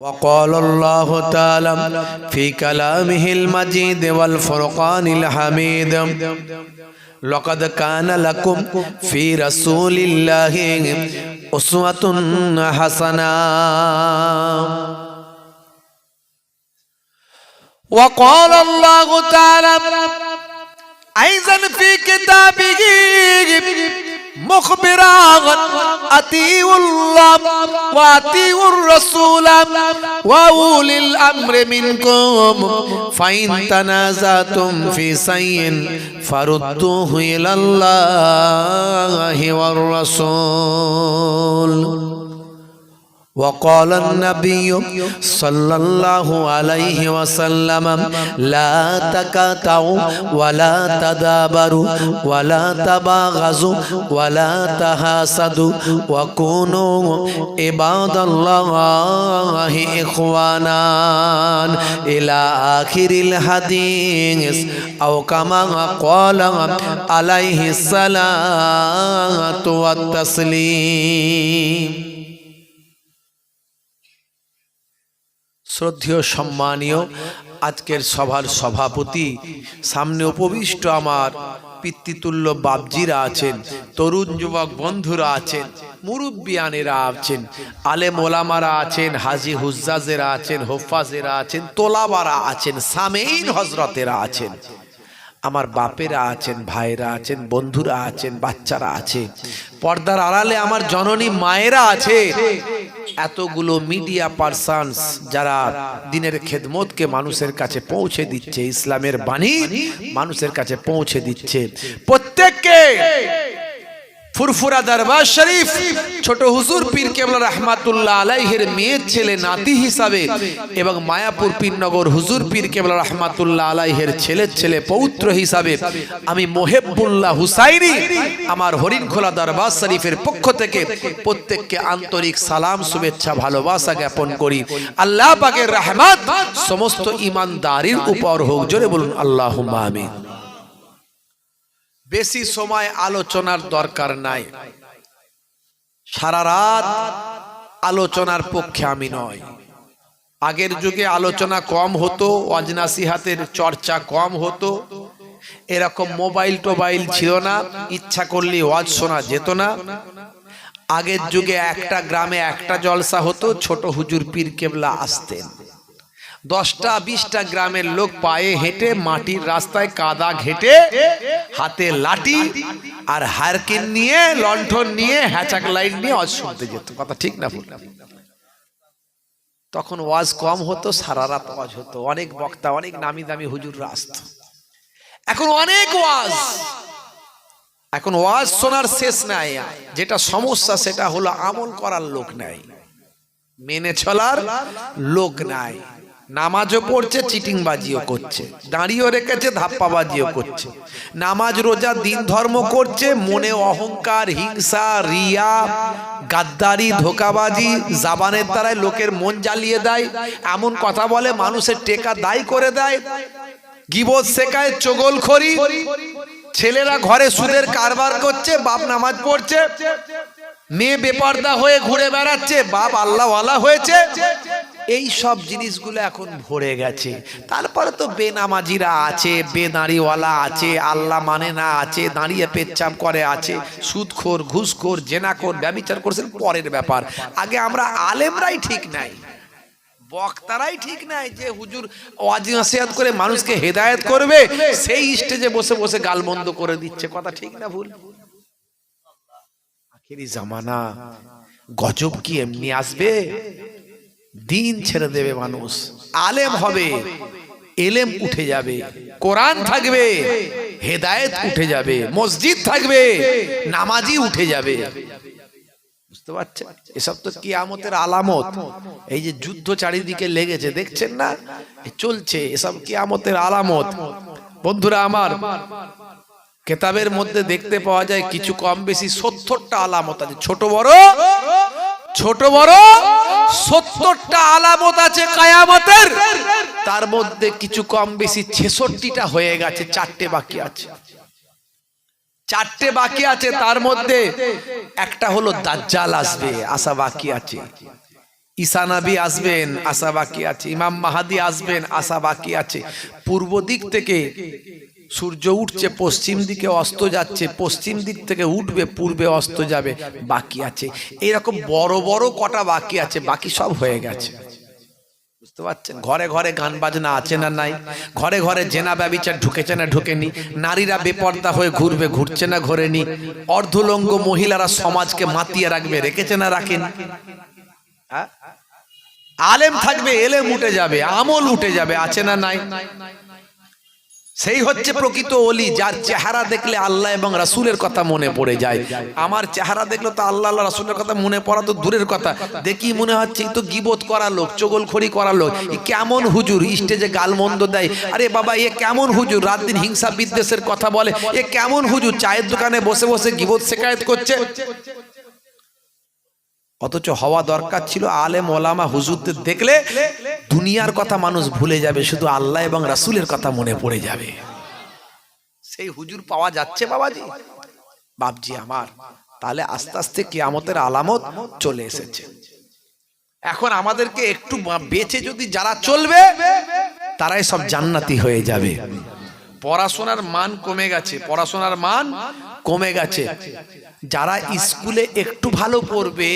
وقال الله تعالى في كلامه المجيد والفرقان الحميد لقد كان لكم في رسول الله أسوة حسنة. وقال الله تعالى أيضا في كتابه مخبرا أطيعوا الله وأطيعوا الرسول وأولي الأمر منكم فإن تنازعتم في شيء فردوه إلى الله والرسول. وقال النبي صلى الله عليه وسلم لا تقاطعوا ولا تدابروا ولا تباغضوا ولا تحاسدوا وكونوا عباد الله إخوانا إلى آخر الحديث أو كما قال عليه الصلاة والتسليم. শ্রদ্ধেয় সম্মানীয় আজকের সভার সভাপতি, সামনে উপবিষ্ট আমার পিতৃতুল্য বাপজিরা আছেন, তরুণ যুবক বন্ধুরা আছেন, মুরব্বিয়ানেরা আছেন, আলেম ওলামারা আছেন, হাজি হুজ্জাজেরা আছেন, হোফাজেরা আছেন, তোলাবারা আছেন, সামেইন হজরতেরা আছেন, আমার বাপেরা আছেন, ভাইরা আছেন, বন্ধুরা আছেন, বাচ্চারা আছে, পর্দার আড়ালে আমার জননী মায়েরা আছে, এতগুলো মিডিয়া পারসনস যারা দিনের খেদমতকে মানুষের কাছে পৌঁছে দিচ্ছে, ইসলামের বাণী মানুষের কাছে পৌঁছে দিচ্ছে, প্রত্যেককে ফুরফুরা দরবার শরীফ ছোট হুজুর পীর কেবলা রহমাতুল্লাহ আলাইহির মেয়ের ছেলে নাতি হিসাবে এবং মায়াপুর পীরনগর হুজুর পীর কেবলা রহমাতুল্লাহ আলাইহির ছেলের ছেলে পৌত্র হিসাবে আমি মোহেবুল্লাহ হুসাইনি আমার হরিণখোলা দরবার শরীফের পক্ষ থেকে প্রত্যেককে আন্তরিক সালাম, শুভেচ্ছা, ভালোবাসা জ্ঞাপন করি। আল্লাহ পাকের রহমত সমস্ত ঈমানদারির উপর হোক, জোরে বলুন আল্লাহুম্মা আমিন। বেশি সময় আলোচনার দরকার নাই, সারা রাত আলোচনার পক্ষে আমি নয়। আগের যুগে আলোচনা কম হতো, ওয়াজ নাসিহাতের চর্চা কম হতো, এরকম মোবাইল টোবাইল ছিল না, ইচ্ছা করলে ওয়াজ শোনা যেত না। আগের যুগে একটা গ্রামে একটা জলসা হতো, ছোট হুজুর পীর কেবলা আসতেন, 10টা 20টা গ্রামের লোক পায়ে হেঁটে মাটির রাস্তায় কাদা ঘেটে হাতে লাঠি আর হারকিন নিয়ে, লণ্ঠন নিয়ে, হ্যাচাক লাইট নিয়ে ওয়াজ শুনতে যেত। কথা ঠিক না ভুল? তখন ওয়াজ কম হতো, সারা রাত ওয়াজ হতো, অনেক বক্তা, অনেক নামি দামি হুজুররা আসতো। এখন অনেক ওয়াজ, এখন ওয়াজ শোনার শেষ নাই। যেটা সমস্যা সেটা হলো আমল করার লোক নাই, মেনে চলার লোক নাই। নামাজও পড়ছে, চিটিংবাজিও করছে, দাঁড়িয়েও রেখেছে, ধাপ্পাবাজিও করছে, নামাজ রোজা দিন ধর্ম করছে, মনে অহংকার, হিংসা, রিয়া, গাদ্দারি, ধোকাবাজি, জাবানের দ্বারায় লোকের মন জ্বালিয়ে দেয়, এমন কথা বলে মানুষের টেকা দায়ী করে দেয়, গীবত শেখায়, চগলখড়ি, ছেলেরা ঘরে সুদের কারবার করছে, বাপ নামাজ পড়ছে, মেয়ে বেপর্দা হয়ে ঘুরে বেড়াচ্ছে, বাপ আল্লাহওয়ালা হয়েছে। এই সব জিনিসগুলো এখন ভরে গেছে। তারপরে তো বেনামাজিরা আছে, বেদাঁড়িওয়ালা আছে, আল্লাহ মানে না আছে, দাঁড়িয়ে পেচ্ছাপ করে আছে, সুদখোর, ঘুষখোর, জেনাখোর, ব্যভিচার করছেন পরের ব্যাপার। আগে আমরা আলেমরাই ঠিক নাই, বক্তারাই ঠিক নাই, যে হুজুর ওয়াজ নসিহত করে মানুষকে হেদায়েত করবে, সেই স্টেজে বসে বসে গালমন্দ করে দিচ্ছে। কথা ঠিক না ভুল? আখেরি জামানা, গজব কি এমনি আসবে? দিন ছেড়ে দেবে মানুষ, আলেম হবে, এলেম উঠে যাবে, কোরআন থাকবে, হেদায়েত উঠে যাবে, মসজিদ থাকবে, নামাজি উঠে যাবে। বুঝতে পারছেন? এসব তো কিয়ামতের আলামত। এই যে যুদ্ধ চারিদিকে লেগেছে, দেখছেন না চলছে, এসব কিয়ামতের আলামত। বন্ধুরা আমার, কেতাবের মধ্যে দেখতে পাওয়া যায় কিছু কম বেশি 70টা আলামত আছে, ছোট বড় 70টা আলামত আছে কিয়ামতের। তার মধ্যে কিছু কম বেশি 66টা হয়ে গেছে, 4টে বাকি আছে। চারটে বাকি আছে, তার মধ্যে একটা হলো দাজ্জাল আসবে, আসা বাকি আছে। ঈসা নবী আসবেন, আশা বাকি আছে। ইমাম মাহাদি আসবেন, আশা বাকি আছে। পূর্ব দিক থেকে সূর্য উঠছে, পশ্চিম দিকে অস্ত যাচ্ছে, পশ্চিম দিক থেকে উঠবে, পূর্বে অস্ত যাবে, বাকি আছে। এইরকম বড় বড় কটা বাকি আছে, বাকি সব হয়ে গেছে। বুঝতে পারছেন? ঘরে ঘরে গান বাজনা আছে না নাই? ঘরে ঘরে জেনা ব্যভিচার ঢুকেছে না ঢুকেনি? নারীরা বেপর্দা হয়ে ঘুরবে, ঘুরছে না ঘোরেনি? অর্ধলঙ্গ মহিলারা সমাজকে মাতিয়ে রাখবে, রেখেছে না রাখেনি? আলেম থাকবে, এলেম উঠে যাবে, আমল উঠে যাবে, আছে না নাই? সেই হচ্ছে প্রকৃত ওলি, যার চেহারা দেখলে আল্লাহ এবং রাসূলের কথা মনে পড়ে যায়। আমার চেহারা দেখলে তো আল্লাহ আল্লাহ রাসূলের কথা মনে পড়া তো দূরের কথা, দেখি মনে হচ্ছে এই তো গীবত করা লোক, চগলখড়ি করা লোক, এ কেমন হুজুর, স্টেজে গালমন্দ দেয়, আরে বাবা এ কেমন হুজুর, রাত দিন হিংসা বিদ্বেষের কথা বলে, এ কেমন হুজুর, চায়ের দোকানে বসে বসে গীবত শেখায়েত করছে। অথচ হওয়া দরকার ছিল আলেম ওলামা হুজুরদের দেখলে দুনিয়ার কথা মানুষ ভুলে যাবে, শুধু আল্লাহ এবং রাসূলের কথা মনে পড়ে যাবে। সেই হুজুর পাওয়া যাচ্ছে বাবাজি, বাপজি আমার। তাহলে আস্তে আস্তে কিয়ামতের আলামত চলে এসেছে। এখন আমাদেরকে একটু বেঁচে যদি যারা চলবে তারাই সব জান্নাতি হয়ে যাবে। পড়াশোনার মান কমে গেছে, পড়াশোনার মান কমে গেছে। যারা স্কুলে একটু ভালো পড়বে,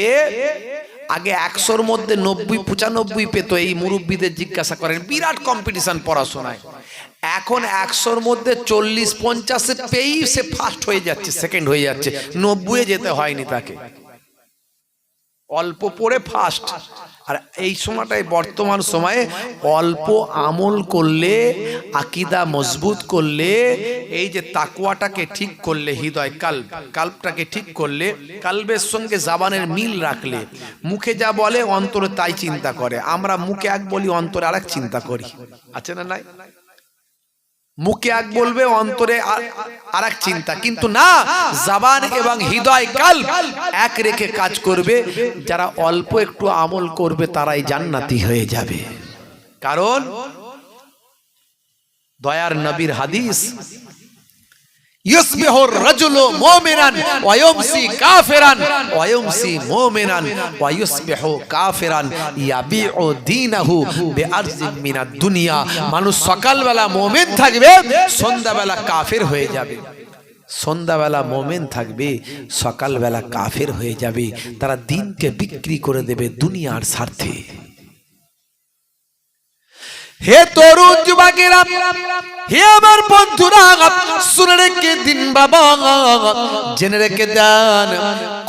আগে 100-র মধ্যে 90-95 পেত, এই মুরব্বীদের জিজ্ঞাসা করেন, বিরাট কম্পিটিশন পড়াশোনায়। এখন 100-র মধ্যে 40-50 পেয়েই সে ফার্স্ট হয়ে যাচ্ছে, সেকেন্ড হয়ে যাচ্ছে, 90-এ যেতে হয়নি তাকে, অল্প পড়ে ফার্স্ট। আর এই সময়টাই বর্তমান সময়ে অল্প আমল করলে, আকীদা মজবুত করলে, এই যে তাকওয়াটাকে ঠিক করলে, হৃদয় কাল্বটাকে ঠিক করলে, কাল্বের সঙ্গে জবানের মিল রাখলে, মুখে যা বলে অন্তরে তাই চিন্তা করে। আমরা মুখে এক বলি, অন্তরে আরেক চিন্তা করি, আছে না নাই? মুখে এক বলবে, অন্তরে আরেক চিন্তা, কিন্তু না, জবান এবং হৃদয় কাল্ব এক রেখে কাজ করবে। যারা অল্প একটু আমল করবে তারাই জান্নাতি হয়ে যাবে। কারণ দয়ার নবীর হাদিস, ইউসবিহুর রাজুলু মুমিনান ওয়া ইউমসি কাফিরান ওয়া ইউমসি মুমিনান ওয়া ইউসবিহু কাফিরান ইয়াবিউ দীনাহু বিআরজিন মিনাদ দুনিয়া। মানুষ সকালবেলা মুমিন থাকবে, সন্ধ্যাবেলা কাফির হয়ে যাবে। সন্ধ্যাবেলা মুমিন থাকবে, সকালবেলা কাফির হয়ে যাবে। তারা দিনকে বিক্রি করে দেবে দুনিয়ার স্বার্থে। হে তরুণ যুবকেরা, হে আমার বন্ধুরা, শুনে রেখে দিন বাবা, জেনে রেখে দেন,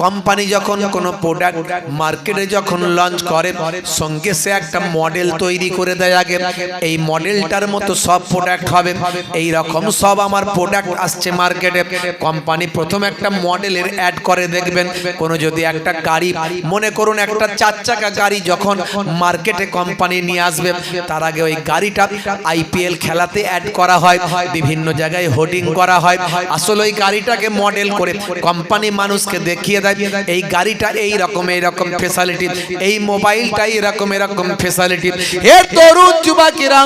কোম্পানি যখন কোনো প্রোডাক্ট মার্কেটে যখন লঞ্চ করে, সঙ্গে সে একটা মডেল তৈরি করে দেয়। আগে এই মডেলটার মতো সব প্রোডাক্ট হবে, এই রকম সব আমার প্রোডাক্ট আসছে মার্কেটে। কোম্পানি প্রথম একটা মডেলের অ্যাড করে, দেখবেন কোনো যদি একটা গাড়ি, মনে করুন একটা 4 চাকা গাড়ি যখন মার্কেটে কোম্পানি নিয়ে আসবে, তার আগে ওই গাড়িটা আইপিএল খেলাতে অ্যাড করা হয়, বিভিন্ন জায়গায় হোর্ডিং করা হয়। আসলে ওই গাড়িটাকে মডেল করে কোম্পানি মানুষকে দেখিয়ে দেয়, এই গাড়িটা এই রকম ফ্যাসিলিটি, এই মোবাইলটা এরকম ফ্যাসিলিটি। হে তরুণ যুবকেরা,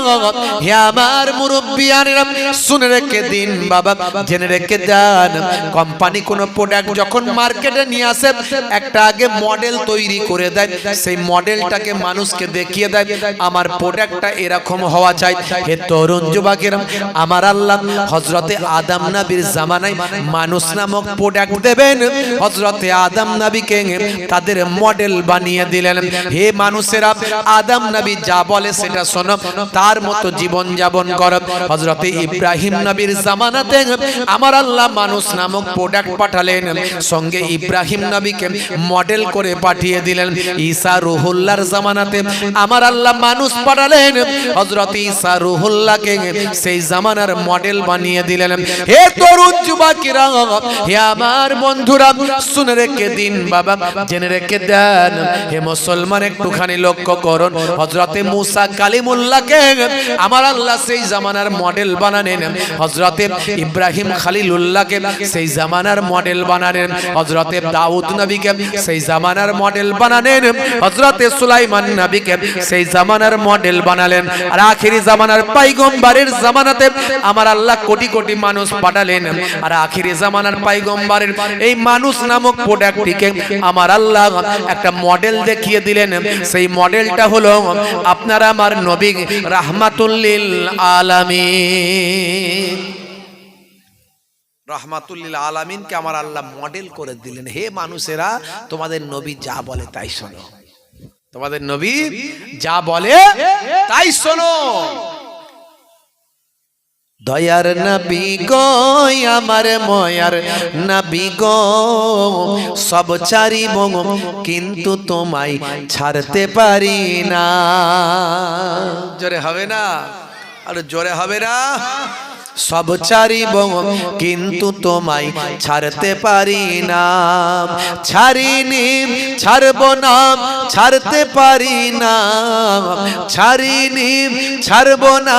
হে আমার মুরব্বিয়ানেরা, শুনে রেখে দিন বাবা, জেনে রেখে দেন, কোম্পানি কোন প্রোডাক্ট যখন মার্কেটে নিয়ে আসে, একটা আগে মডেল তৈরি করে দেয়, সেই মডেলটাকে মানুষকে দেখিয়ে দেয়, আমার প্রোডাক্টটা এরকম হওয়া চাই। হে তরুণ যুবকেরা, আমার আল্লাহ হযরতে আদম নবীর জামানায় মানুষ নামক প্রোডাক্ট দেবেন, হযরতে আদম নবীকে তাদের মডেল বানিয়ে দিলেন। হে মানুষেরা, আদম নবী যা বলে সেটা শোনো, তার মতো জীবন যাপন করো। হযরতে ইব্রাহিম নবীর জামানাতে আমার আল্লাহ মানুষ নামক প্রোডাক্ট পাঠালেন, সঙ্গে ইব্রাহিম নবীকে মডেল করে পাঠিয়ে দিলেন। ঈসা রুহুল্লাহর জামানাতে আমার আল্লাহ মানুষ পাঠালেন, হযরতে ঈসা রুহুল্লাহকে সেই জামানার মডেল বানিয়ে দিলেন। হে তরুণ যুবকেরা, হে আমার বন্ধুরা, শুনে রেখে দিন বাবা, জেনে রেখে দেন, হে মুসলমান একটুখানি লক্ষ্য করুন, হযরতে মুসা কালিমুল্লাহকে আমার আল্লাহ সেই জামানার মডেল বানালেন, হযরতে ইব্রাহিম খলিলুল্লাহকে সেই জামানার মডেল বানালেন, হযরতে দাউদ নবীকে সেই জামানার মডেল বানালেন, হযরতে সুলাইমান নবীকে সেই জামানার মডেল বানালেন। আর আখেরি জামানার পয়গম্বরের জামানা জামানাতে আমার আল্লাহ কোটি কোটি মানুষ পাঠালেন, আর আখিরি জামানার পয়গম্বরের এই মানুষ নামক প্রোডাক্টটিকে আমার আল্লাহ একটা মডেল দেখিয়ে দিলেন। সেই মডেলটা হলো আপনার আমার নবী রাহমাতুল লিল আলামিন। রাহমাতুল লিল আলামিনকে আমার আল্লাহ মডেল করে দিলেন। হে মানুষেরা, তোমাদের নবী যা বলে তাই শোনো, তোমাদের নবী যা বলে তাই শোনো। দয়ার নবী গো আমার ময়ার নবী গো, সব ছাড়িব কিন্তু তোমায় ছাড়তে পারি না। জোরে হবে না? আর জোরে হবে না? সব ছাড়িব কিন্তু তোমায় ছাড়তে পারি না, ছাড়িনি ছাড়ব না ছাড়তে পারি না, ছাড়িনি ছাড়ব না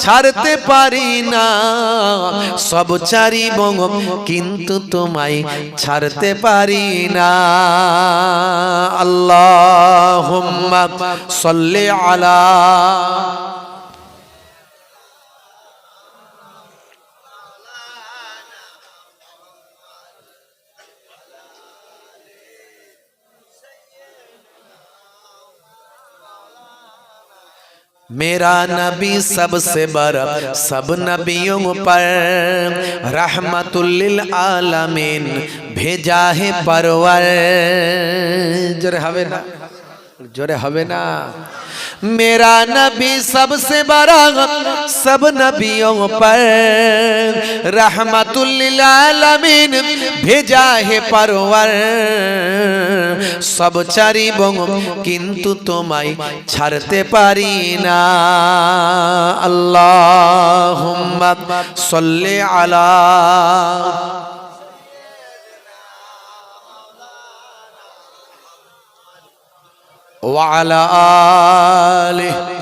ছাড়তে পারি না, সব ছাড়িব কিন্তু তোমায় ছাড়তে পারি না। আল্লাহুম্মা সাল্লি আলা मेरा नबी सबसे बड़ा सब नबियों पर रहमतुल लिल आलमीन भेजा है परवर। जोरे हवे ना? जोरे हवे ना? मेरा नबी सबसे बड़ा सब नबियों पर रहमतुल लिल आलमीन भेजा है परवर। सब ছাড়িব কিন্তু তোমায় ছাড়তে পারি না। আল্লাহুম্মা সাল্লি আলা ওয়া আলা আলিহি।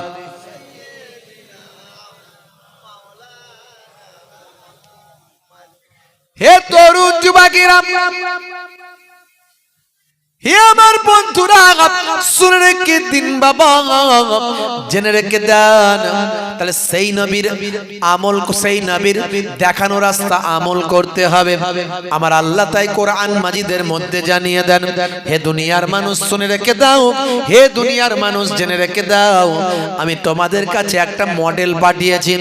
হে তরুণ যুবকেরা, হে আমার বন্ধুরা, শুনে রেখে দিন বাবা, জেনে রেখে দেন। তাহলে সেই নবীর আমল, সেই নবীর দেখানো রাস্তা আমল করতে হবে। আমার আল্লাহ তাই কোরআন মাজিদের মধ্যে জানিয়ে দেন, হে দুনিয়ার মানুষ শুনে রেখে দাও, হে দুনিয়ার মানুষ জেনে রেখে দাও, আমি তোমাদের কাছে একটা মডেল পাঠিয়েছি।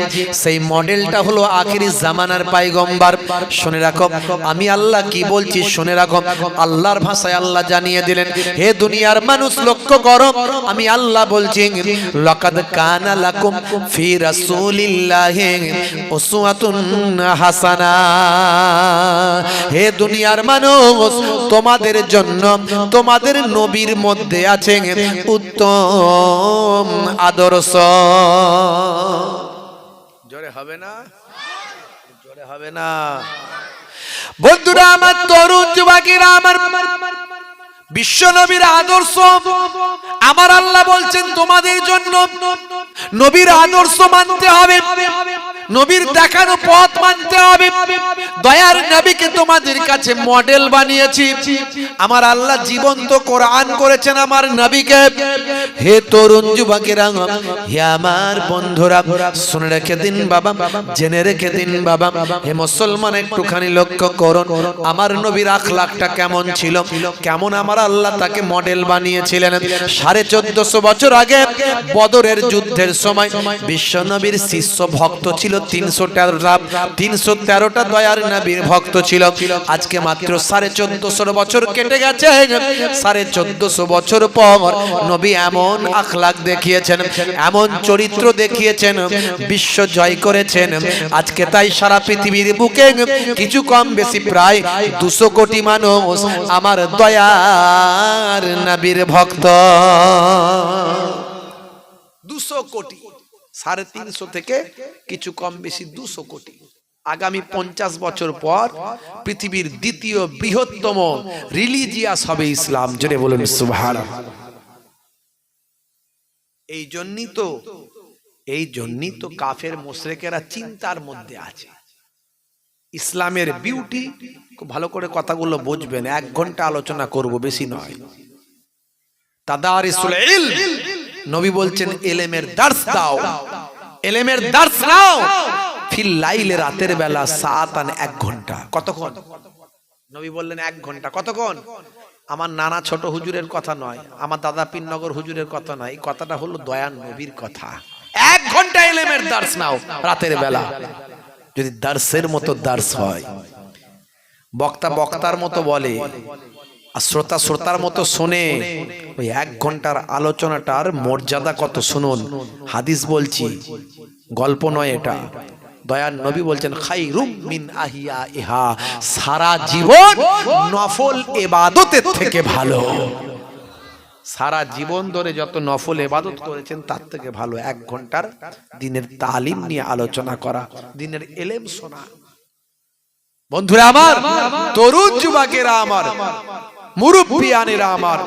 সেই মডেলটা হলো আখিরি জামানার পয়গম্বর। শুনে রাখো আমি আল্লাহ কি বলছি, শুনে রাখো। আল্লাহর ভাষায় আল্লাহ জানিয়ে দিলেন, হে দুনিয়ার মানুষ লক্ষ্য করো, আমি আল্লাহ বলছি, লাকাদ কানা লাকুম ফি রাসূলিল্লাহি উসওয়াতুন হাসানা। হে দুনিয়ার মানুষ, তোমাদের জন্য তোমাদের নবীর মধ্যে আছে উত্তম আদর্শ। জোরে হবে না? জোরে হবে না? বন্ধুরা আমার, তরুণ যুবকেরা আমার, বিশ্ব নবীর আদর্শ আমার আল্লাহ বলছেন তোমাদের জন্য নবীর আদর্শ মানতে হবে, নবীর দেখানো পথ মানতে হবে। দয়ার নবীকে তোমাদের কাছে মডেল বানিয়েছি। আমার আল্লাহ জীবন্ত কোরআন করেছেন আমার নবীকে। হে তরুণ যুবকেরা, হে আমার বন্ধুরা, শুনে রেখে দিন বাবা, জেনে রেখে দিন বাবা। হে মুসলমান, একটুখানি লক্ষ্য করুন আমার নবীর আখলাকটা কেমন ছিল, কেমন আমার আল্লাহ তাকে মডেল বানিয়েছিলেন। 1450 বছর আগে বদরের যুদ্ধের সময় বিশ্ব নবীর শিষ্য ভক্ত ছিল 313টা দয়ার নবীর ভক্ত ছিল। আজকে মাত্র 1450 বছর কেটে গেছে। 1450 বছর পর নবী এমন আখলাক দেখিয়েছেন, এমন চরিত্র দেখিয়েছেন, বিশ্ব জয় করেছেন। আজকে তাই সারা পৃথিবীর বুকে কিছু কম বেশি প্রায় 200 কোটি মানুষ আমার দয়ার নবীর ভক্ত। 200 কোটি, 350 থেকে কিছু কম বেশি 200 কোটি। আগামী 50 বছর পর পৃথিবীর দ্বিতীয় বৃহত্তম রিলিজিয়াস হবে ইসলাম। জোরে বলুন সুবহানাল্লাহ। এই জন্যই তো কাফের মুশরিকেরা চিন্তার মধ্যে আছে। ইসলামের বিউটি, খুব ভালো করে কথাগুলো বুঝবেন, 1 ঘন্টা আলোচনা করব, বেশি নয়। তাদারিসুল ইলম, নবী বলছেন এলেমের দার্স দাও। এলেমের দার্স নাও ফিল লাইলে, রাতের বেলা, সাআতান 1 ঘন্টা। কতক্ষণ? নবী বললেন 1 ঘন্টা। কতক্ষণ? আমার নানা ছোট হুজুরের কথা নয়, আমার দাদা পীরনগর হুজুরের কথা নয়, এই কথাটা হলো দয়ার নবীর কথা। 1 ঘন্টা এলেমের দার্স নাও রাতের বেলা। যদি দার্সের মতো দার্স হয়, বক্তা বক্তার মতো বলে আর শ্রোতা শ্রোতার মতো শোনে, ওই 1 ঘন্টার আলোচনাটার মর্যাদা কত শুনুন। হাদিস বলছি, গল্প নয় এটা। দয়ার নবী বলছেন খায়রুম মিন আহিয়া ইহা, সারা জীবন নফল ইবাদতের থেকে ভালো। সারা জীবন ধরে যত নফল ইবাদত করেছেন তার থেকে ভালো 1 ঘন্টার দিনের তালিম নিয়ে আলোচনা করা, দিনের ইলম শোনা। বন্ধুরা আমার, তরুণ যুবকেরা আমার, মুরব্বিয়ানেরা আমার,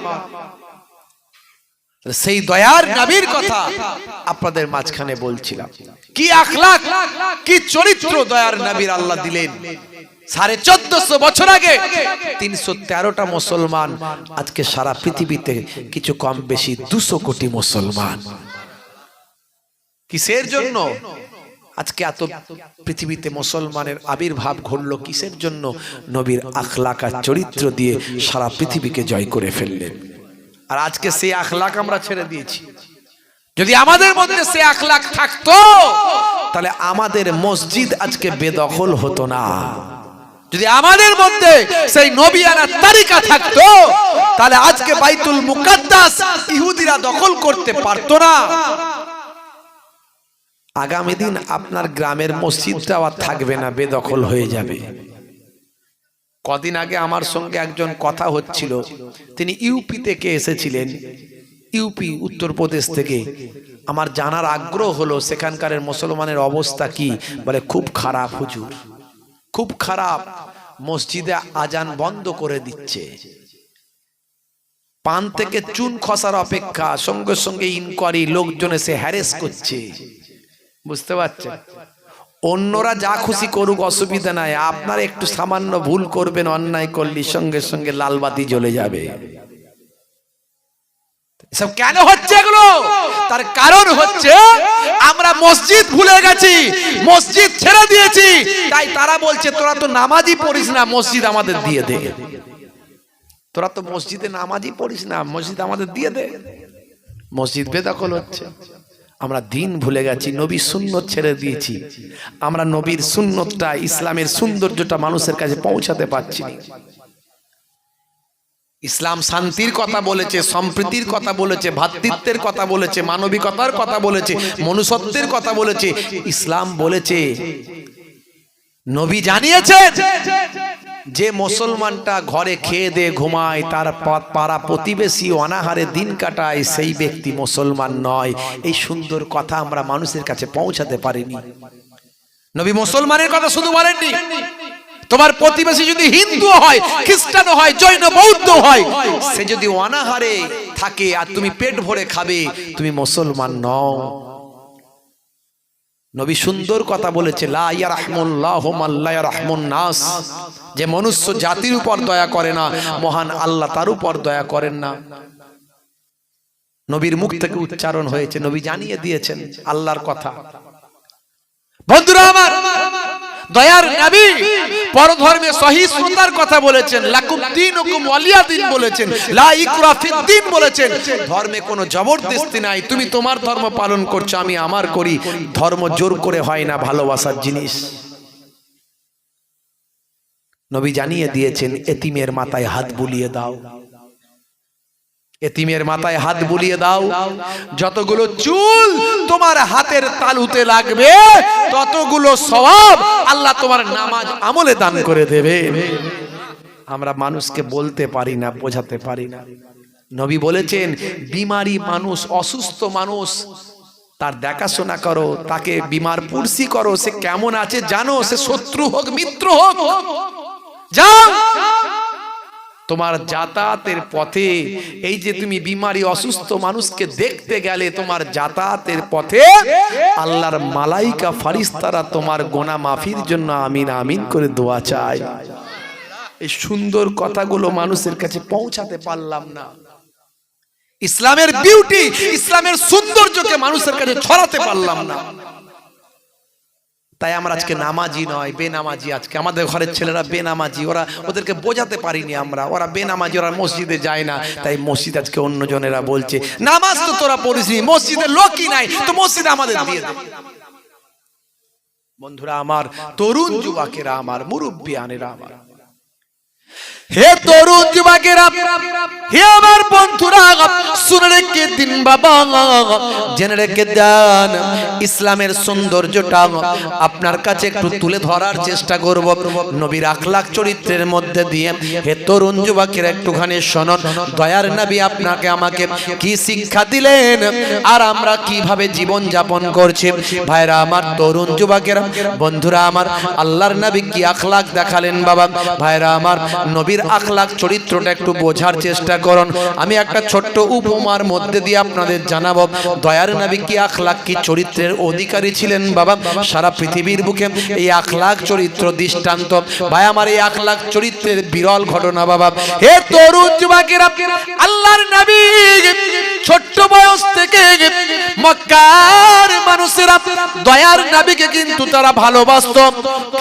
সেই দয়ার নবীর কথা আপনাদের মাঝখানে বলছিলাম। কি আখলাক, কি চরিত্র দয়ার নবীর আল্লাহ দিলেন। 1450 বছর আগে 313টা মুসলমান, আজকে সারা পৃথিবীতে কিছু কম বেশি 200 কোটি মুসলমান। কিসের জন্য আজকে এত পৃথিবীতে মুসলমানের আবির্ভাব ঘটলো? কিসের জন্য? নবীর আখলাক আর চরিত্র দিয়ে সারা পৃথিবীকে জয় করে ফেললেন। আর আজকে সেই আখলাক আমরা ছেড়ে দিয়েছি। যদি আমাদের মধ্যে সেই আখলাক থাকতো তাহলে আমাদের মসজিদ আজকে বেদখল হতো না। যদি আমাদের মধ্যে সেই নবিয়ানা তরিকা থাকতো তাহলে আজকে বাইতুল মুকাদ্দাস ইহুদিরা দখল করতে পারতো না। আগামী দিন আপনার গ্রামের মসজিদটাও আর থাকবে না, বেদখল হয়ে যাবে। কদিন আগে আমার সঙ্গে একজন কথা হচ্ছিল, তিনি ইউপি থেকে এসেছিলেন, ইউপি উত্তরপ্রদেশ থেকে। আমার জানার আগ্রহ হলো সেখানকার মুসলমানের অবস্থা কি। বলে খুব খারাপ হুজুর, খুব খারাপ। মসজিদে আজান বন্ধ করে দিচ্ছে, পান থেকে চুন খসার অপেক্ষা, সঙ্গে সঙ্গে ইনকোয়ারি, লোকজন এসে হ্যারেস করছে। বুঝতে পারছেন? অন্যরা যা খুশি করুক, অসুবিধা নাই, আপনার একটু সামান্য ভুল করবেন, অন্যায় করলে সঙ্গে সঙ্গে লালবাতি জ্বলে যাবে। সব কেন হচ্ছে এগুলো? তার কারণ হচ্ছে আমরা মসজিদ ভুলে গেছি, মসজিদ ছেড়ে দিয়েছি। তাই তারা বলছে তোরা তো নামাজই পড়িস না, মসজিদ আমাদের দিয়ে দে। তোরা তো মসজিদে নামাজই পড়িস না, মসজিদ আমাদের দিয়ে দে। মসজিদ বেদখল হচ্ছে। আমরা দিন ভুলে গেছি, নবীর সুন্নত ছেড়ে দিয়েছি। আমরা নবীর সুন্নতটা, ইসলামের সৌন্দর্যটা মানুষের কাছে পৌঁছাতে পারছি না। ইসলাম শান্তির কথা বলেছে, সম্প্রীতির কথা বলেছে, ভ্রাতৃত্বের কথা বলেছে, মানবিকতার কথা বলেছে, মনুষ্যত্বের কথা বলেছে। ইসলাম বলেছে, নবী জানিয়েছেন যে মুসলমানটা ঘরে খেয়ে দিয়ে ঘুমায়, তার পাড়া প্রতিবেশী অনাহারে দিন কাটায়, সেই ব্যক্তি মুসলমান নয়। এই সুন্দর কথা আমরা মানুষের কাছে পৌঁছাতে পারিনি। নবী মুসলমানের কথা শুধু বলেননি, তোমার প্রতিবেশী যদি হিন্দু হয়, খ্রিস্টান হয়, জৈন বৌদ্ধ হয়, সে যদি অনাহারে থাকে আর তুমি পেট ভরে খাবে, তুমি মুসলমান নও। নবী সুন্দর কথা বলেছে, লা ইয়ারহামুল্লাহু মান লা ইয়ারহামুন নাস। যে মনুষ্য জাতির উপর দয়া করে না, মহান আল্লাহ তার উপর দয়া করেন না। নবীর মুখ থেকে উচ্চারণ হয়েছে, নবী জানিয়ে দিয়েছেন আল্লাহর কথা। বন্ধুরা আমার, দয়ার নবী পরধর্মে সহিষ্ণুতার কথা বলেছেন, লাকুম দীনুকুম ওয়ালিয়া দীন বলেছেন, লা ইকরা ফিদ দীন বলেছেন। ধর্মে কোনো জবরদস্তি নাই, তুমি তোমার ধর্ম পালন করছো, আমি আমার করি। ধর্ম জোর করে হয় না, ভালোবাসার জিনিস। নবী জানিয়ে দিয়েছেন, এতিমের মাথায় হাত বুলিয়ে দাও, এতিমের মাথায় হাত বুলিয়ে দাও। যতগুলো চুল তোমার হাতের তালুতে লাগবে, ততগুলো সওয়াব আল্লাহ তোমার নামাজ আমলে দান করে দেবে। আমরা মানুষকে বলতে পারি না, বোঝাতে পারি না। নবী বলেছেন, বিমারি মানুষ, অসুস্থ মানুষ, তার দেখাশোনা করো, তাকে বিমার পুরসি করো, সে কেমন আছে জানো, সে শত্রু হোক মিত্র হোক, যাও। তোমার যাতায়াতের পথে এই যে তুমি বিমারি অসুস্থ মানুষকে দেখতে গেলে, তোমার যাতায়াতের পথে আল্লাহর মালাইকা ফারিস্তারা তোমার গুনাহ মাফির জন্য আমিন আমিন করে দোয়া চায়। এই সুন্দর কথাগুলো মানুষের কাছে পৌঁছাতে পারলাম না। ইসলামের বিউটি, ইসলামের সৌন্দর্যকে মানুষের কাছে ছড়াতে পারলাম না। তাই আমরা আজকে নামাজি নয়, বেনামাজি। আজকে আমাদের ঘরের ছেলেরা বেনামাজি, ওদেরকে বোঝাতে পারিনি আমরা, ওরা বেনামাজি, ওরা মসজিদে যায় না। তাই মসজিদ আজকে অন্যজনেরা বলছে নামাজ তো তোরা পড়িসনি, মসজিদে লোকই নাই তো মসজিদে আমাদের দিয়ে দে। বন্ধুরা আমার, তরুণ যুবকেরা আমার, মুরব্বিয়ানেরা আমার, হে তরুণ যুবকেরা, হে আমার বন্ধুরা, শুনে রেখে দিন বাবা, জেনে রেখে দেন, ইসলামের সৌন্দর্যটা আপনার কাছে একটু তুলে ধরার চেষ্টা করব নবীর আখলাক চরিত্রের মধ্যে দিয়ে। হে তরুণ যুবকেরা, একটুখানি শুনুন, দয়ার নবী আপনাকে আমাকে কি শিক্ষা দিলেন আর আমরা কিভাবে জীবন যাপন করছি। ভাইরা আমার, তরুণ যুবকেরা, বন্ধুরা আমার, আল্লাহর নবী কি আখলাক দেখালেন বাবা। ভাইরা আমার, নবীর আখলাক চরিত্রটা একটু বোঝার চেষ্টা করুন। আমি একটা ছোট্ট উপমার মধ্যে দিয়ে আপনাদের জানাবো দয়ার নবী কি আখলাক, কি চরিত্রের অধিকারী ছিলেন বাবা। সারা পৃথিবীর বুকে এই আখলাক চরিত্র দৃষ্টান্ত। ভাই আমার, এই আখলাক চরিত্রের বিরল ঘটনা বাবা। হে তরুণ যুবকেরা, আল্লাহর নবী ছোট্ট বয়স থেকে মক্কার মানুষেরা দয়ার নবীকে কিন্তু তারা ভালোবাসত,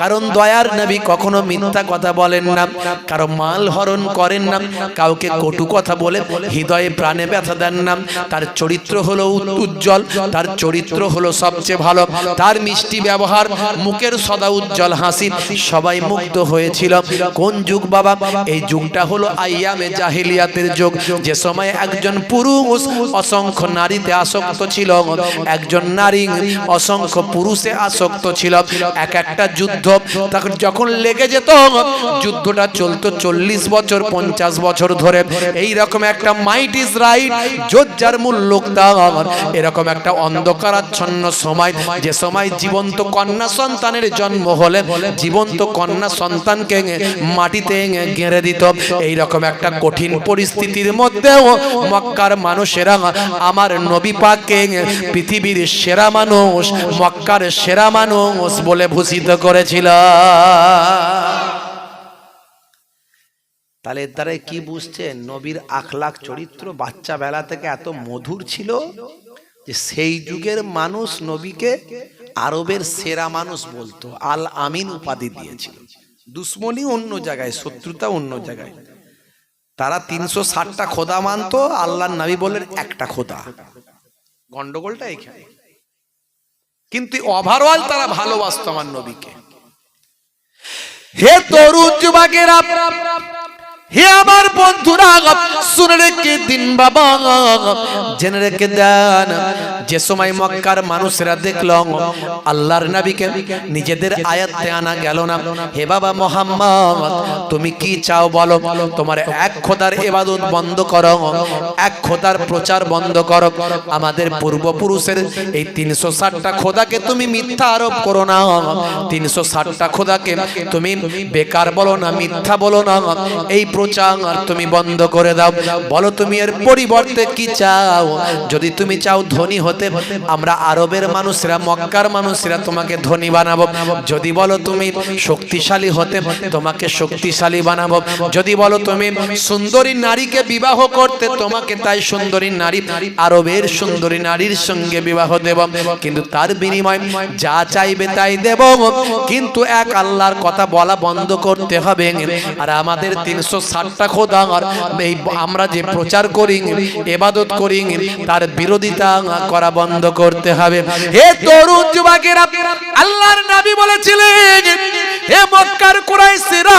কারণ দয়ার নবী কখনো মিথ্যা কথা বলেন না, কারো মাল হরণ করেন না, কাউকে কটু কথা বলে হৃদয়ে প্রাণে ব্যথা দেন না। তার চরিত্র হলো উজ্জ্বল, তার চরিত্র হলো সবচেয়ে ভালো, তার মিষ্টি ব্যবহার, মুখের সদা উজ্জ্বল হাসি, সবাই মুগ্ধ হয়েছিল। কোন যুগ বাবা? এই যুগটা হলো আইয়ামে জাহিলিয়াতের যুগ, যে সময় একজন পুরুষ অসংখ্য নারীতে আসক্ত ছিল, একজন নারী অসংখ্য পুরুষে আসক্ত ছিল। এক একটা যুদ্ধ যখন লেগে যেত, যুদ্ধটা চলতো 40 বছর 50 বছর ধরে। এই রকম একটা মাইট ইজ রাইট, যোদ্ধার মূল লোকটা, এরকম একটা অন্ধকারাচ্ছন্ন সময়, যে সময় জীবন্ত কন্যা সন্তানের জন্ম হলে জীবন্ত কন্যা সন্তানকে মাটিতে গেঁড়ে দিত। এই রকম একটা কঠিন পরিস্থিতির মধ্যেও মক্কার মানুষেরা আমার নবী পাককে পৃথিবীর সেরা মানুষ, মক্কার সেরা মানুষ বলে ভূষিত করেছিল। তাহলে এর দ্বারা কি বুঝছেন? নবীর আখলাক চরিত্র বাচ্চা বেলা থেকে এত মধুর ছিল যে সেই যুগের মানুষ নবীকে আরবের সেরা মানুষ বলতো, আল আমিন উপাধি দিয়েছিল। দুশ্মনী অন্য জায়গায়, শত্রুতা অন্য জায়গায়। তারা 360টা খোদা মানতো, আল্লাহর নবী বললেন একটা খোদা। গন্ডগোলটা এখানে। কিন্তু ওভারঅল তারা ভালোবাসতো আমার নবীকে। হে তরুণ যুবকেরা, হে আমার বন্ধুরা, শুনে রেখে দিন বাবা, জেনে রেখে দেন, যে সময় মক্কার মানুষেরা দেখলো আল্লাহর নবীকে নিজেদের আয়াতে আনা গেল না। হে বাবা মুহাম্মদ, তুমি কি চাও বলো? তোমার এক খোদার ইবাদত বন্ধ করো, এক খোদার প্রচার বন্ধ করো। আমাদের পূর্বপুরুষের এই 360টা খোদাকে তুমি মিথ্যা আরোপ করো না, 360টা খোদাকে তুমি বেকার বলো না, মিথ্যা বলো না। এই প্রচার তুমি বন্ধ করে দাও। বলো তুমি এর পরিবর্তে কি চাও? যদি তুমি চাও ধনী হতে, আমরা আরবের মানুষরা, মক্কার মানুষরা তোমাকে ধনী বানাবো। যদি বলো তুমি শক্তিশালী হতে, তোমাকে শক্তিশালী বানাবো। যদি বলো তুমি সুন্দরী নারীকে বিবাহ করতে, তোমাকে তাই সুন্দরী নারী, আরবের সুন্দরী নারীর সঙ্গে বিবাহ দেব। কিন্তু তার বিনিময়ে যা চাইবে তাই দেব, কিন্তু এক আল্লাহর কথা বলা বন্ধ করতে হবে। আর আমাদের 360টা খোদা এই আমরা যে প্রচার করি, ইবাদত করি, তার বিরোধিতা করা বন্ধ করতে হবে। হে তরুণ যুবকেরা, আল্লাহর নবী বলেছিলেন, হে মক্কার কুরাইশরা,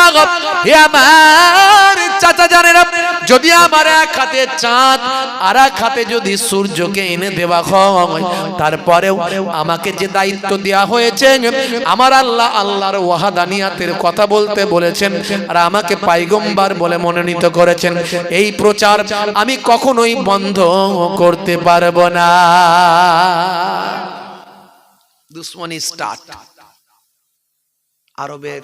হে আমার চাচা জানেরা, যদি আমার এক হাতে চাঁদ আর এক হাতে যদি সূর্যকে এনে দেওয়া হয়, তারপরেও আমাকে যে দায়িত্ব দেওয়া হয়েছে, আমার আল্লাহ আল্লাহর ওয়াহাদানিয়াতের কথা বলতে বলেছেন আর আমাকে পয়গম্বর বলে মনোনীত করেছেন, এই প্রচার আমি কখনোই বন্ধ করতে পারবো না। দুশ্মনী স্টার্ট। আরবের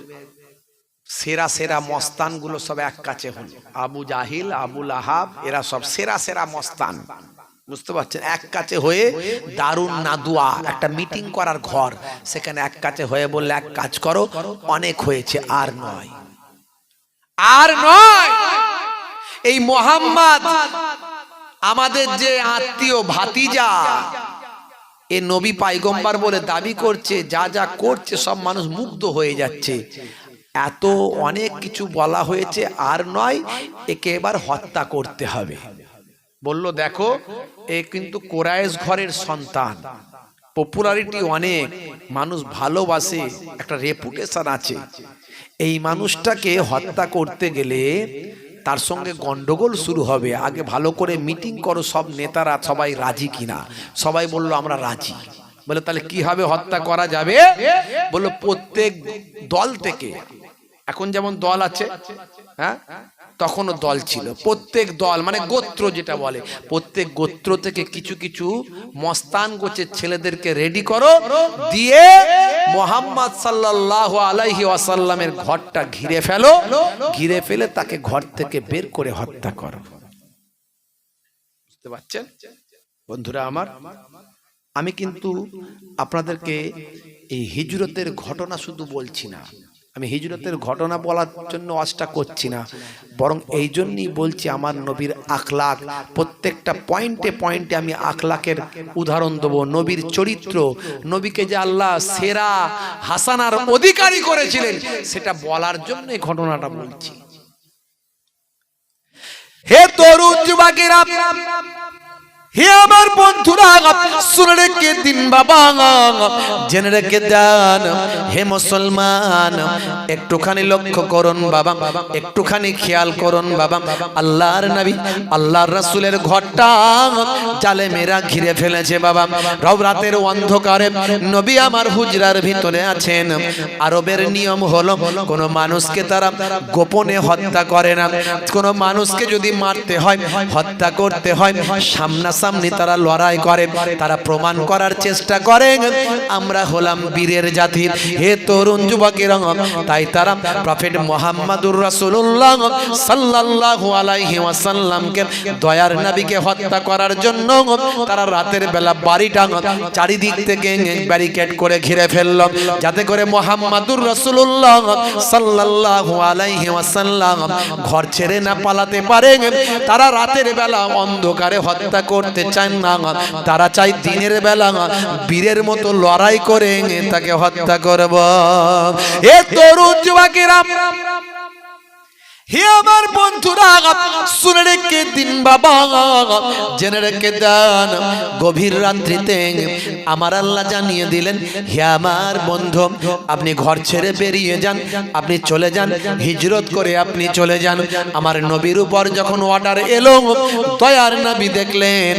সেরা সেরা মস্তান গুলো সব এক কাছে হলো। আবু জাহিল, আবু লাহাব, এরা সব সেরা সেরা মস্তান, বুঝতে পারছেন? এক কাছে হয়ে দারুন নাদুয়া, একটা মিটিং করার ঘর, সেখানে এক কাছে হয়ে বললে, এক কাজ করো, অনেক হয়েছে, আর নয়, আর নয়। এই মোহাম্মদ আমাদের যে আত্মীয় ভাতিজা, এ নবী পাইগম্বার বলে দাবি করছে, যা যা করছে সব মানুষ মুগ্ধ হয়ে যাচ্ছে। এত অনেক কিছু বলা হয়েছে, আর নয়, একে এবার হত্যা করতে হবে। বলল দেখো, এ কিন্তু কোরাইশ ঘরের সন্তান, পপুলারিটি অনেক, মানুষ ভালোবাসে, একটা রেপুটেশন আছে। এই মানুষটাকে হত্যা করতে গেলে তার সঙ্গে গন্ডগোল শুরু হবে। আগে ভালো করে মিটিং করো, সব নেতারা সবাই রাজি কিনা। সবাই বলল আমরা রাজি। বলে তাহলে কিভাবে হত্যা করা যাবে? বলল প্রত্যেক দল থেকে, এখন যেমন দল আছে, হ্যাঁ, তখনও দল ছিল, প্রত্যেক দল মানে গোত্র যেটা বলে, প্রত্যেক গোত্র থেকে কিছু কিছু মস্তান গোছের ছেলেদেরকে রেডি করো, দিয়ে মুহাম্মদ সাল্লাল্লাহু আলাইহি ওয়াসাল্লামের ঘরটা ঘিরে ফেলো, ঘিরে ফেলে তাকে ঘর থেকে বের করে হত্যা করো। বুঝতে পারছেন বন্ধুরা আমার? আমি কিন্তু আপনাদেরকে এই হিজরতের ঘটনা শুধু বলছি না, আমি হিজরতের ঘটনা বলার জন্য আশা করছি না, বরং এই জন্যই বলছি আমার নবীর আখলাক, প্রত্যেকটা পয়েন্টে পয়েন্টে আমি আখলাকের উদাহরণ দেবো। নবীর চরিত্র, নবীকে যে আল্লাহ সেরা হাসানার অধিকারী করেছিলেন, সেটা বলার জন্য এই ঘটনাটা বলছি। হে তরুণ যুবকেরা, হে আমার বন্ধুরা, শুনে রেখে দিন বাবা, জেনে রেখে দেন। হে মুসলমান, একটুখানি লক্ষ্য করুন বাবা, একটুখানি খেয়াল করুন বাবা। আল্লাহর নবী, আল্লাহর রাসূলের ঘরটা জালেমেরা ঘিরে ফেলেছে বাবা। রাতের অন্ধকারে নবী আমার হুজরার ভিতরে আছেন। আরবের নিয়ম হলো, কোন মানুষকে তারা গোপনে হত্যা করে না। কোন মানুষকে যদি মারতে হয়, হত্যা করতে হয়, সামনাসামনি তারা লড়াই করে, তারা প্রমাণ করার চেষ্টা করে আমরা হলাম বীরের জাতি। হে তরুণ যুবকেরা, তাই তারা প্রফেট মুহাম্মদুর রাসূলুল্লাহ সাল্লাল্লাহু আলাইহি ওয়াসাল্লামকে, দয়ার নবীকে হত্যা করার জন্য তারা রাতের বেলা বাড়িটা চারিদিক থেকে ব্যারিকেড করে ঘিরে ফেলল, যাতে করে মুহাম্মদুর রাসূলুল্লাহ সাল্লাল্লাহু আলাইহি ওয়াসাল্লাম ঘর ছেড়ে না পালাতে পারে। তারা রাতের বেলা অন্ধকারে হত্যা করতে চান না, তারা চাই দিনের বেলা বীরের মতো লড়াই করে তাকে হত্যা করব। এ তরুণ যুবকেরা, হে আমার বন্ধুরা, শুনে রেখে দিন বাবা, জেনে রেখে দেন। গভীর রাত্রিতে আমার আল্লাহ জানিয়ে দিলেন, হে আমার বন্ধু, আপনি ঘর ছেড়ে বেরিয়ে যান, আপনি চলে যান, হিজরত করে আপনি চলে যান। আমার নবীর উপর যখন অর্ডার এলো, দয়ার নবী দেখলেন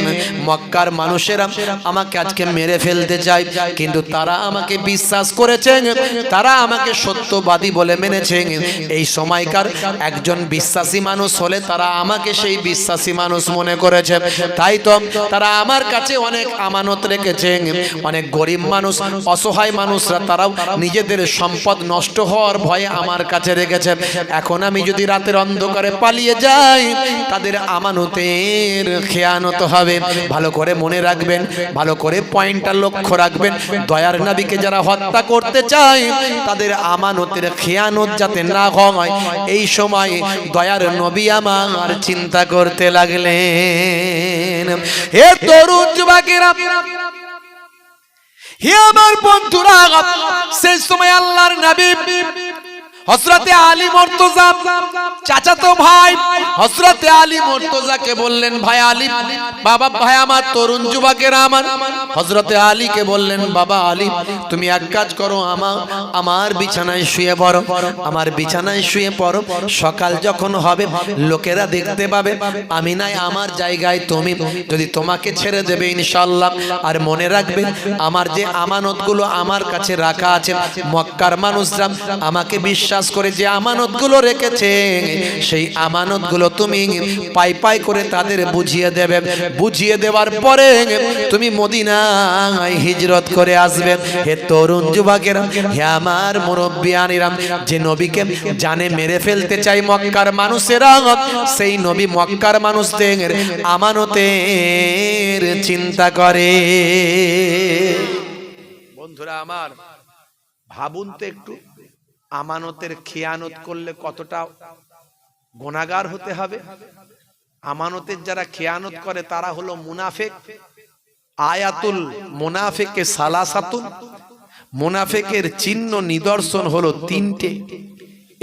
মক্কার মানুষেরা আমাকে আজকে মেরে ফেলতে চায়, কিন্তু তারা আমাকে বিশ্বাস করেছে, তারা আমাকে সত্যবাদী বলে মেনেছে। এই সময়কার একজন বিশ্বাসী মানুষ হলে তারা আমাকে সেই বিশ্বাসী মানুষ মনে করেছে, তাই তো তারা আমার কাছে অনেক আমানত রেখেছে। অনেক গরিব মানুষ, অসহায় মানুষরা তারাও নিজেদের সম্পদ নষ্ট হওয়ার ভয়ে আমার কাছে রেখেছে। এখন আমি যদি রাতের অন্ধকারে পালিয়ে যাই, তাদের আমানতের খেয়ানত হবে। ভালো করে মনে রাখবেন, ভালো করে পয়েন্টটা লক্ষ্য রাখবেন। দয়ার নবীকে যারা হত্যা করতে চায়, তাদের আমানতের খেয়ানত যাতে না হয়, এই সময় দয়ার নবী আমার চিন্তা করতে লাগলেন। হে তরুণ যুবকেরা, হে আমার বন্ধুরা, সেই সময় আল্লাহর নবী হযরতে আলী মুর্তজা, চাচাতো ভাই হযরতে আলী মুর্তজাকে বললেন, ভাই আলী, বাবা ভাই আমার তরুণ যুবকেরা আমার, হযরতে আলীকে বললেন, বাবা আলী, তুমি এক কাজ করো, আমার বিছানায় শুয়ে পড়ো, আমার বিছানায় শুয়ে পড়ো। সকাল যখন হবে লোকেরা দেখতে পাবে আমি নাই আমার জায়গায় তুমি, যদি তোমাকে ছেড়ে দেবে ইনশাআল্লাহ। আর মনে রাখবে, আমার যে আমানতগুলো আমার কাছে রাখা আছে, মক্কার মানুষরা আমাকে বিশ্বাস করে যে আমানতগুলো রেখেছে, সেই আমানতগুলো তুমি পাই পাই করে তাদের বুঝিয়ে দেবে। বুঝিয়ে দেওয়ার পরে তুমি মদিনায় হিজরত করে আসবে। হে তরুণ যুবকেরা, হে আমার মুরব্বিয়ানেরা, যে নবীকে জানে মেরে ফেলতে চাই মক্কার মানুষেরা, সেই নবী মক্কার মানুষদের আমানতের চিন্তা করে। বন্ধুরা আমার, ভাবুন তো একটু, আমানতের খেয়ানত করলে কতটা গুনাহগার হতে হবে। আমানতের যারা খেয়ানত করে তারা হলো মুনাফিক, আয়াতুল মুনাফিকে সালাসাতুন, মুনাফিকের চিহ্ন নিদর্শন হলো তিনটে।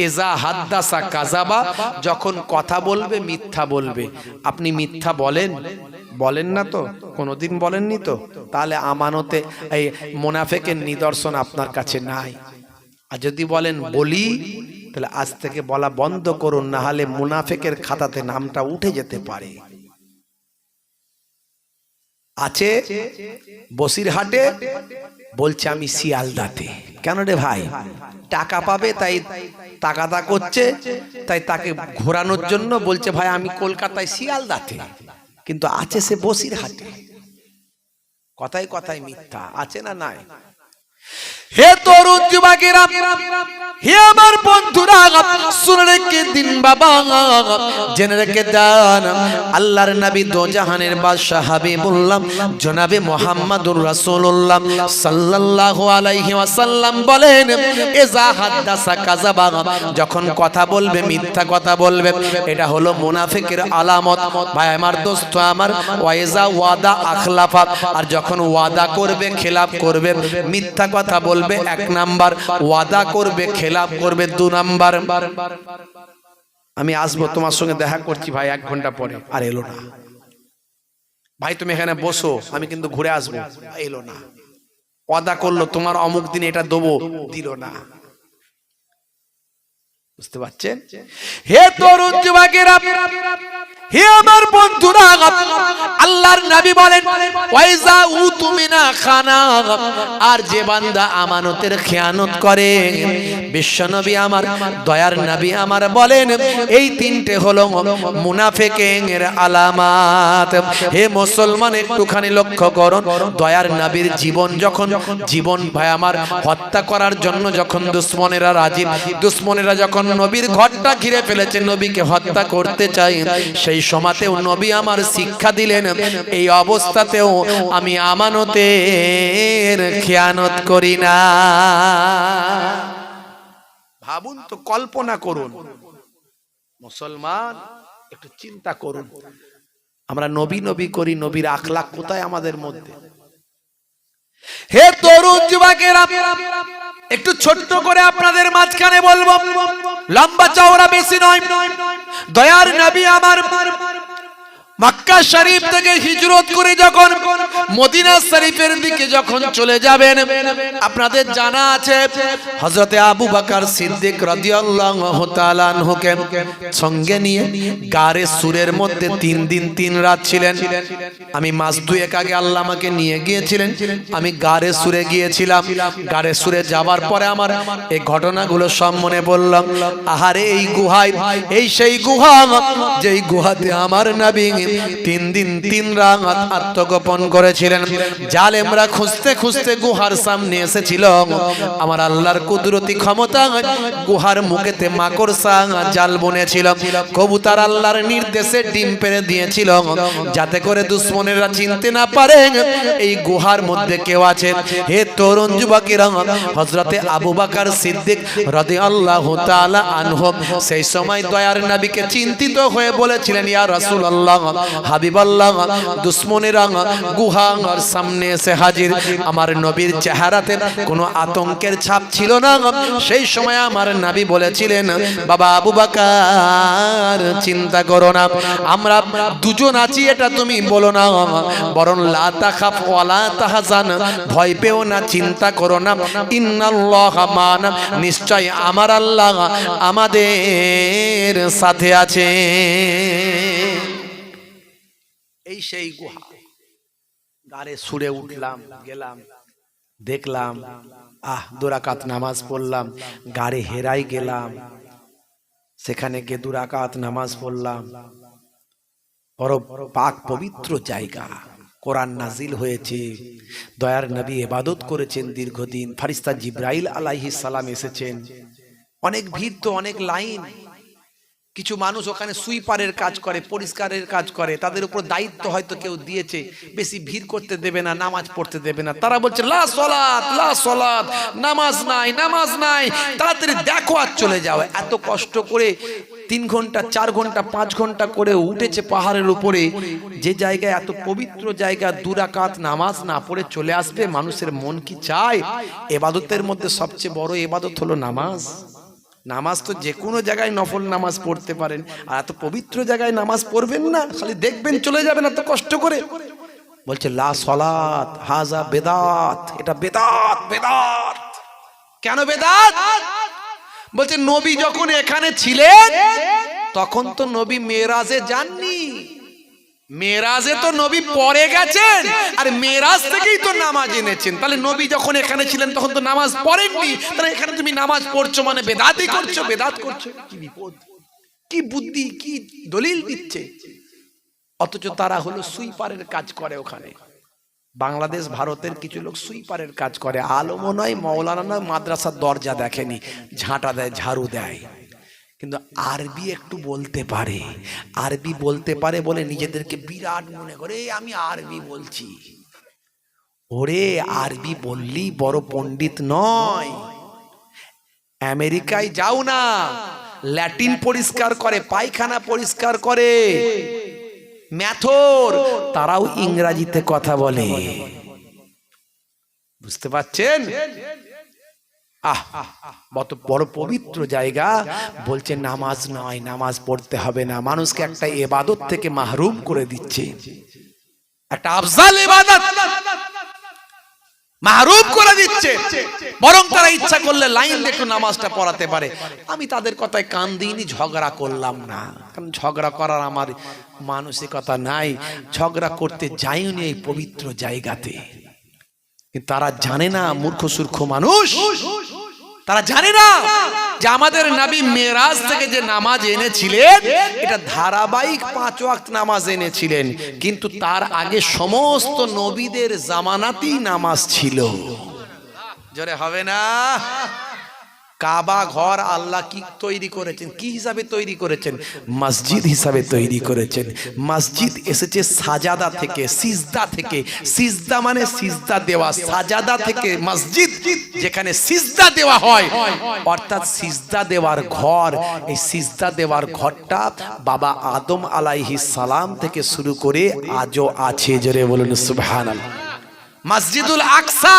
এজা হাদ্দাসা কাযাবা, যখন কথা বলবে মিথ্যা বলবে। আপনি মিথ্যা বলেন? বলেন না তো, কোনোদিন বলেননি তো, তাহলে আমানতে এই মুনাফিকের নিদর্শন আপনার কাছে নাই। আর যদি বলেন বলি, তাহলে আজ থেকে বলা বন্ধ করুন, না হলে মুনাফিকের খাতাতে নামটা উঠে যেতে পারে। আছে বসিরহাটে, বলছে আমি শিয়ালদাতে। কেন রে ভাই? টাকা পাবে তাই তাকাদা করছে, তাই তাকে ঘোরানোর জন্য বলছে ভাই আমি কলকাতায় শিয়ালদাতে, কিন্তু আছে সে বসিরহাটে। কথায় কথায় মিথ্যা। আছে না নাই? হে তরুণ যুবকেরা, হে আমার বন্ধুরা, শুনে রেখে দিন বাবা, জেনে রেখে দেন, আল্লাহর নবী দো জাহানের বাদশা হাবিবুল্লাহ জনাবে মুহাম্মাদুর রাসূলুল্লাহ সাল্লাল্লাহু আলাইহি ওয়াসাল্লাম বলেন, ইজা হাদ্দাসা কাযাবা, যখন কথা বলবে মিথ্যা কথা বলবে, এটা হলো মুনাফিকের আলামত। ভাই আমার, দোস্ত আমার, ওয়াইজা ওয়াদা আখলাফা, আর যখন ওয়াদা করবে খেলাফ করবে। মিথ্যা কথা বলবে এক নাম্বার, ওয়াদা করবে খেলাফ করবে 2 নাম্বার। আমি আসবো তোমার সঙ্গে দেখা করছি ভাই 1 ঘন্টা পরে, আর এলো না। ভাই তুমি এখানে বসো, আমি কিন্তু ঘুরে আসবো, এলো না। ওয়াদা করলো তোমার অমুক দিন এটা দেবো, দিল না। বুঝতে পারছেন? হে তরুণ যুবকেরা, হে আমার বন্ধুরা, আল্লাহর নবী বলেন, ওয়াইজা উতুমিনা খানা, আর যে বান্দা আমানতের খেয়ানত করে, বিশ্বনবী আমার, দয়ার নবী আমার বলেন, এই 3টে হলো মুনাফিকের আলামত। হে মুসলমান, একটুখানি লক্ষ্য করুন, দয়ার নবীর জীবন যখন ভাই আমার হত্যা করার জন্য যখন দুশমনেরা রাজি, দুশমনেরা যখন নবীর ঘরটা ঘিরে ফেলেছে, নবীকে হত্যা করতে চাই, সেই সময়তেও নবী আমার শিক্ষা দিলেন, এই অবস্থাতেও আমি আমানতের খেয়ানত করি না। ভাবুন তো, কল্পনা করুন মুসলমান, একটু চিন্তা করুন, আমরা নবী নবী করি, নবীর আখলাক কোথায় আমাদের মধ্যে? হে তরুণ যুবকেরা, একটু ছোট্ট করে আপনাদের মাঝখানে বলবো, লম্বা চওড়া বেশি নয়। দয়ার নবী আমার মক্কা শরীফ থেকে হিজরত করে যখন মদিনা শরীফের দিকে যখন চলে যাবেন, আপনাদের জানা আছে হযরতে আবু বকর সিদ্দিক রাদিয়াল্লাহু তাআলা আনহুকে সঙ্গে নিয়ে গারে সুরের মধ্যে 3 দিন 3 রাত ছিলেন। আমি মাস 2 আগে আল্লাহ আমাকে নিয়ে গিয়েছিলেন, আমি গারে সুরে গিয়েছিলাম। গারে সুরে যাবার পরে আমার এই ঘটনাগুলো সব মনে পড়লাম। আহারে, এই গুহায়, এই সেই গুহা যেই গুহাতে আমার নবী 3 দিন 3 রাত আত্মগোপন করেছিলেন। জালেমরা খুঁজতে খুঁজতে গুহার সামনে এসেছিল। আমার আল্লাহর কুদরতি ক্ষমতা, গুহার মুখেতে মাকড়সা জাল বুনেছিল। কবুতর আল্লাহর নির্দেশে ডিম পেড়ে দিয়েছিল, যাতে করে দুশমনেরা চিনতে না পারে এই গুহার মধ্যে কেউ আছে। হে তরুণ যুবকেরা, হযরতে আবু বকর সিদ্দিক রাদিয়াল্লাহু তাআলা আনহু সেই সময় দয়ার নবীকে চিন্তিত হয়ে বলেছিলেন, ইয়া রাসূলুল্লাহ, হাবিবাল্লাহ, দুশমনেরা গুহার সামনে এসে হাজির। আমার নবীর চেহারাতে কোনো আতঙ্কের ছাপ ছিল না। সেই সময় আমার নবী বলেছিলেন, বাবা আবু বকর, চিন্তা করো না, আমরা দুজন আছি, এটা তুমি বলো না, বরং লা তাখাফ ওয়া লা তাহজান, ভয় পেও না, চিন্তা করো না, ইন্নাল্লাহা মা'না, নিশ্চয় আমার আল্লাহ আমাদের সাথে আছে। এই সেই গুহা। গারে সুরে উঠলাম, গেলাম, দেখলাম, 2 রাকাত নামাজ পড়লাম। গারে হেরাই গেলাম, সেখানে গিয়ে 2 রাকাত নামাজ পড়লাম। বড় পাক পবিত্র জায়গা, কোরআন নাজিল হয়েছে, দয়ার নবী ইবাদত করেছেন দীর্ঘদিন, ফেরেশতা জিবরাইল আলাইহিস সালাম এসেছেন। অনেক ভিড় তো, অনেক লাইন। কিছু মানুষ ওখানে সুইপারের কাজ করে, পরিষ্কারের কাজ করে, তাদের উপর দায়িত্ব হয়তো কেউ দিয়েছে, বেশি ভিড় করতে দেবে না, নামাজ পড়তে দেবে না। তারা বলছে লা সলাত, লা সলাত, নামাজ নাই, নামাজ নাই, তাড়াতাড়ি দেখো আর চলে যাও। এত কষ্ট করে 3 ঘন্টা 4 ঘন্টা 5 ঘন্টা করে উঠেছে পাহাড়ের উপরে, যে জায়গায় এত পবিত্র জায়গা, 2 রাকাত নামাজ না পড়ে চলে আসবে, মানুষের মন কি চায়? ইবাদতের মধ্যে সবচেয়ে বড় ইবাদত হলো নামাজ। নামাজ তো যে কোনো জায়গায় নফল নামাজ পড়তে পারেন, আর এত পবিত্র জায়গায় নামাজ পড়বেন না, খালি দেখবেন চলে যাবেন এত কষ্ট করে। বলছে লা সলাত হাজা বেদাত, এটা বেদাত। বেদাত কেন বেদাত? বলছে নবী যখন এখানে ছিলেন তখন তো নবী মেরাজে যাননি, মেরাজে তো নবী পরে গেছেন, আর মেরাজ থেকেই তো নামাজ এনেছেন। তাহলে নবী যখন এখানে ছিলেন তখন তো নামাজ পড়েননি, তাহলে এখানে তুমি নামাজ পড়ছো মানে বেদাতই করছো। বেদাত করছো, কি বিপদ, কি বুদ্ধি, কি দলিল দিচ্ছে। অথচ তারা হলো সুইপারের কাজ করে ওখানে। বাংলাদেশ ভারতের কিছু লোক সুইপারের কাজ করে, আলমও নয়, মৌলানা নয়, মাদ্রাসার দরজা দেখেনি, ঝাঁটা দেয়, ঝাড়ু দেয়, কিন্তু আরবি একটু বলতে পারে। আরবি বলতে পারে বলে নিজেদেরকে বিরাট মনে করে, আমি আরবি বলছি। ওরে আরবি বললি বড় পণ্ডিত নয়। আমেরিকায় যাও না, ল্যাটিন পরিষ্কার করে, পায়খানা পরিষ্কার করে, ম্যাথর, তারাও ইংরেজিতে কথা বলে। বুঝতে পারছেন? বড় পবিত্র জায়গা, বলছে নামাজ নয়, নামাজ পড়তে হবে না, মানুষকে একটা ইবাদত থেকে মাহরুম করে দিচ্ছে, একটা আফজাল ইবাদত মাহরুম করে দিচ্ছে। বরং তারা ইচ্ছা করলে লাইন দেখে নামাজটা পড়াতে পারে। আমি তাদের কথায় কান দিইনি, ঝগড়া করলাম না, কারণ ঝগড়া করার আমার মানসিকতা নাই, ঝগড়া করতে যাইনি এই পবিত্র জায়গাতে। কিন্তু তারা জানে না, মূর্খ সূর্খ মানুষ, তারা জানে না যে আমাদের নবী মেরাজ থেকে যে নামাজ এনেছিলেন এটা ধারাবাহিক 5 ওয়াক্ত নামাজ এনেছিলেন, কিন্তু তার আগে সমস্ত নবীদের জামানাতেই নামাজ ছিল। জোরে হবে না? কাবা ঘর আল্লাহ কি তৈরি করেছেন, কি হিসাবে তৈরি করেছেন? মসজিদ হিসাবে তৈরি করেছেন। মসজিদ এসেছে সাজাদা থেকে, সিজদা থেকে। সিজদা মানে সিজদা দেওয়া, সাজাদা থেকে মসজিদ, যেখানে সিজদা দেওয়া হয়, অর্থাৎ সিজদা দেওয়ার ঘর। এই সিজদা দেওয়ার ঘরটা বাবা আদম আলাইহিস সালাম থেকে শুরু করে আজও আছে। জোরে বলুন সুবহানাল্লাহ। মসজিদুল আকসা,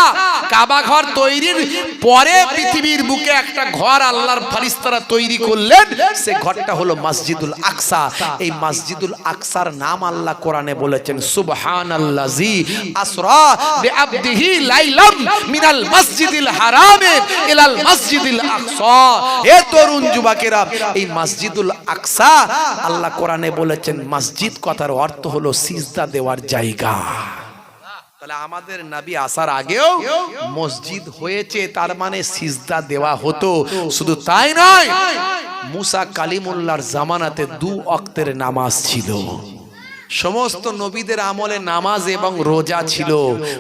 কাবা ঘর তৈরির পরে পৃথিবীর বুকে একটা ঘর আল্লাহর ফেরেশতারা তৈরি করলেন, সে ঘরটা হলো মসজিদুল আকসা। এই মসজিদুল আকসার নাম আল্লাহ কোরআনে বলেছেন সুবহানাল্লাযী আসরা বিআবদিহি লাইলাম মিনাল মসজিদিল হারামে ইলাল মসজিদিল আকসা। এ তরুণ যুবকেরা, এই মসজিদুল আকসা আল্লাহ কোরআনে বলেছেন মসজিদ কথার অর্থ হলো সিজদা দেওয়ার জায়গা। তাহলে আমাদের নবী আসার আগেও মসজিদ হয়েছে, তার মানে সিজদা দেওয়া হতো। শুধু তাই নয়, মুসা কালিমুল্লাহর জামানাতে 2 ওয়াক্তের নামাজ ছিল। সমস্ত নবীদের আমলে নামাজ এবং রোজা ছিল।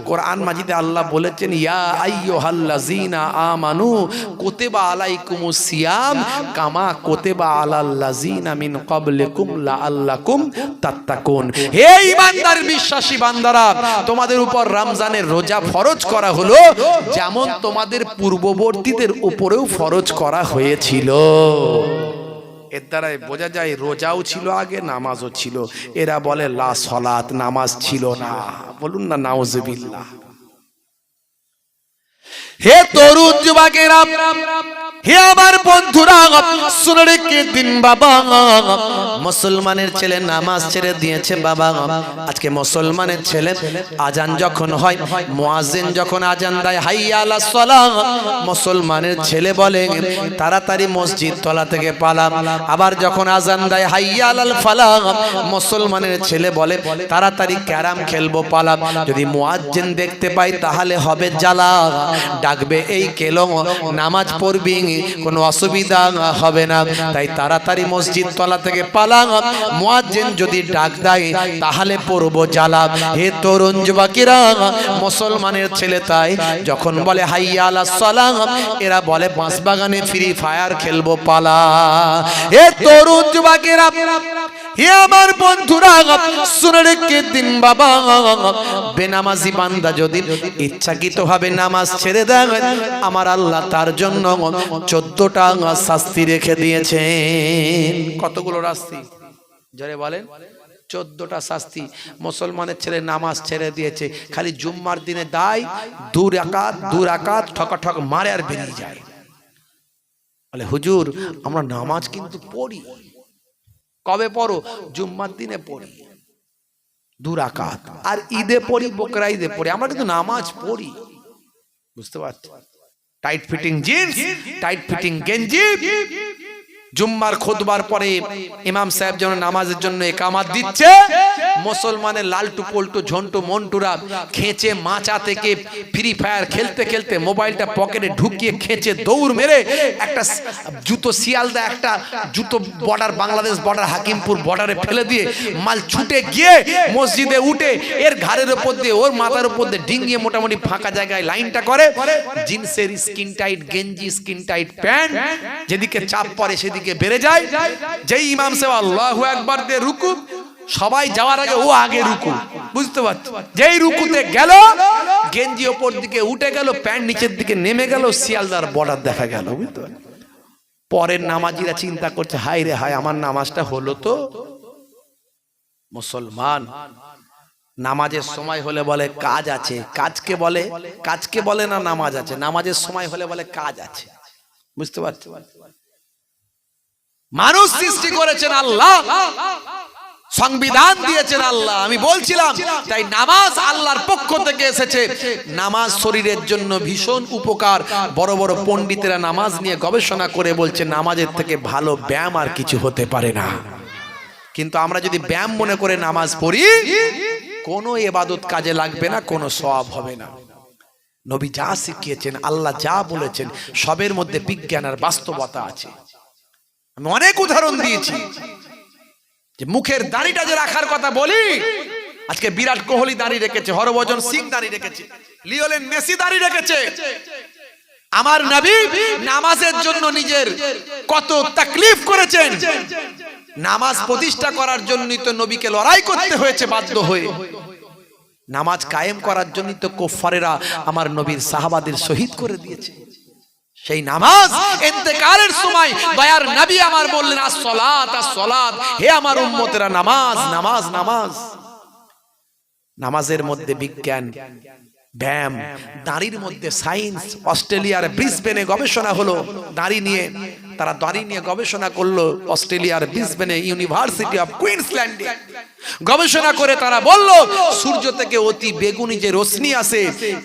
কোরআন মাজিদে আল্লাহ বলেছেন ইয়া আইয়ুহাল্লাযীনা আমানু কুতিবা আলাইকুমুস সিয়াম কামা কুতিবা আলাল্লাযীনা মিন ক্বাবলিকুম লাআল্লাকুম তাত্তাকুন। হে ঈমানদার বিশ্বাসী বান্দারা, তোমাদের উপর রমজানের রোজা ফরজ করা হলো যেমন তোমাদের পূর্ববর্তীদের উপরেও ফরজ করা হয়েছিল। এর দ্বারাই বোঝা যায় রোজাও ছিল আগে, নামাজও ছিল। এরা বলে লা সলাত, নামাজ ছিল না। বলুন না নাউজুবিল্লাহ। হে তরুণ যুবকেরা, হে আমার বন্ধুরা, শুনে রেখে দিন বাবা, মুসলমানের ছেলে নামাজ ছেড়ে দিয়েছে বাবা। আজকে মুসলমানের ছেলে আজান যখন হয়, মুয়াজ্জিন যখন আজান দেয় হাইয়া আলাস সালাহ, মুসলমানের ছেলে বলে তাড়াতাড়ি মসজিদ তলা থেকে পালা। আবার যখন আজান দেয় হাইয়া আলাল ফালাহ, মুসলমানের ছেলে বলে তাড়াতাড়ি ক্যারাম খেলবো পালা। যদি মুয়াজ্জিন দেখতে পাই তাহলে হবে জ্বালা, ডাকবে এই কেলো নামাজ পড়বি, কোনো অসুবিধা হবে না, তাই তাড়াতাড়ি মসজিদ তলা থেকে পালা। মুয়াজ্জিন যদি ডাক দেয় তাহলে পড়বো জ্বালা। হে তরুণ যুবকেরা, মুসলমানের ছেলে তাই যখন বলে হাইয়া আলাস সালাহ, এরা বলে বাঁশবাগানে ফ্রি ফায়ার খেলবো পালা। হে তরুণ যুবকেরা, হে আমার বন্ধুরা শুনে রেখে দিন বাবা, বেনামাজি বান্দা যদি ইচ্ছাকৃতভাবে নামাজ ছেড়ে দেয় আমার আল্লাহ তার জন্য 14টা শাস্তি রেখে দিয়েছেন। কতগুলো শাস্তি জোরে বলেন? 14টা শাস্তি। মুসলমানের ছেলে নামাজ ছেড়ে দিয়েছে, খালি জুম্মার দিনে দায় 2 রাকাত ঠক মারে আর বেরিয়ে যায়। বলে হুজুর আমরা নামাজ কিন্তু পড়ি। কবে পড়ো? জুম্মার দিনে পড়ি 2 রাকাত, আর ঈদে পড়ি, বকরা ঈদে পড়ি, আমরা কিন্তু নামাজ পড়ি। বুঝতে পারছো? Tight fitting jeans, tight fitting গেঞ্জি, জুম্মার খুতবার পরে ইমাম সাহেব যেন নামাজের জন্য ইকামত দিচ্ছে, মুসলমানের লালটু পল্টু ঝন্টু মন্টুরা খেঁচে মাচা থেকে ফ্রি ফায়ার খেলতে খেলতে মোবাইলটা পকেটে ঢুকিয়ে খেঁচে দৌড় মেরে একটা জুতো শিয়ালদা একটা জুতো বর্ডার, বাংলাদেশ বর্ডার, হাকিমপুর বর্ডারে ফেলে দিয়ে মাল ছুটে গিয়ে মসজিদে উঠে এর ঘাড়ের উপর দিয়ে ওর মাথার উপর দিয়ে ডিঙিয়ে মোটামুটি ফাঁকা জায়গায় লাইনটা করে, জিন্সের স্কিন টাইট গেঞ্জি, স্কিন টাইট প্যান্ট, যেদিকে চাপ পড়ে সেদিকে বেড়ে যায়। যেই ইমাম সাহেব আল্লাহু আকবার দিয়ে রুকু, সবাই যাওয়ার আগে ও আগে রুকু। বুঝতে পারছো? যেই রুকুতে গেল গেঞ্জি ওপর দিকে উঠে গেল, প্যান্ট নিচের দিকে নেমে গেল, শিয়ালদার বর্ডার দেখা গেল। বুঝতে পারছো? পরের নামাজিরা চিন্তা করছে হায় রে হায় আমার নামাজটা হলো তো। মুসলমান নামাজের সময় হলে বলে কাজ আছে, কাজকে বলে না নামাজ আছে। নামাজের সময় হলে বলে কাজ আছে। বুঝতে পারছো? মানুষ সৃষ্টি করেছেন আল্লাহ, সংবিধান দিয়েছেন আল্লাহ। আমি বলছিলাম তাই নামাজ আল্লাহর পক্ষ থেকে এসেছে। নামাজ শরীরের জন্য ভীষণ উপকার। বড় বড় পণ্ডিতেরা নামাজ নিয়ে গবেষণা করে বলছে নামাজের থেকে ভালো ব্যায়াম আর কিছু হতে পারে না। কিন্তু আমরা যদি ব্যায়াম মনে করে নামাজ পড়ি, কোনো ইবাদত কাজে লাগবে না, কোনো সওয়াব হবে না। নবী যা শিখিয়েছেন, আল্লাহ যা বলেছেন, সবের মধ্যে বিজ্ঞান আর বাস্তবতা আছে। আমি অনেক উদাহরণ দিয়েছি যে মুখের দাড়িটা যে রাখার কথা বলি, আজকে বিরাট কোহলি দাড়ি রেখেছে, হরভজন সিং দাড়ি রেখেছে, লিওনেল মেসি দাড়ি রেখেছে। আমার নবী নামাজের জন্য নিজের কত তাকলিফ করেছেন। নামাজ প্রতিষ্ঠা করার জন্যই তো নবীকে লড়াই করতে হয়েছে বাধ্য হয়ে। নামাজ কায়েম করার জন্যই তো কুফারেরা আমার নবীর সাহাবাদের শহীদ করে দিয়েছে। সেই নামাজ ইন্তেকালের সময় দয়ার নবী আমার বললেন আস-সালাত আস-সালাত, হে আমার উম্মতেরা নামাজ নামাজ নামাজ। নামাজের মধ্যে বিজ্ঞান, ব্যায়াম, দাড়ির মধ্যে সায়েন্স। অস্ট্রেলিয়ার ব্রিসবেনে গবেষণা হলো দাড়ি নিয়ে, তারা দাড়ি নিয়ে গবেষণা করলো। অস্ট্রেলিয়ার ব্রিসবেনে ইউনিভার্সিটি অফ কুইন্সল্যান্ডে গবেষণা করে তারা বলল সূর্য থেকে অতি বেগুনি যে রশ্মি আসে,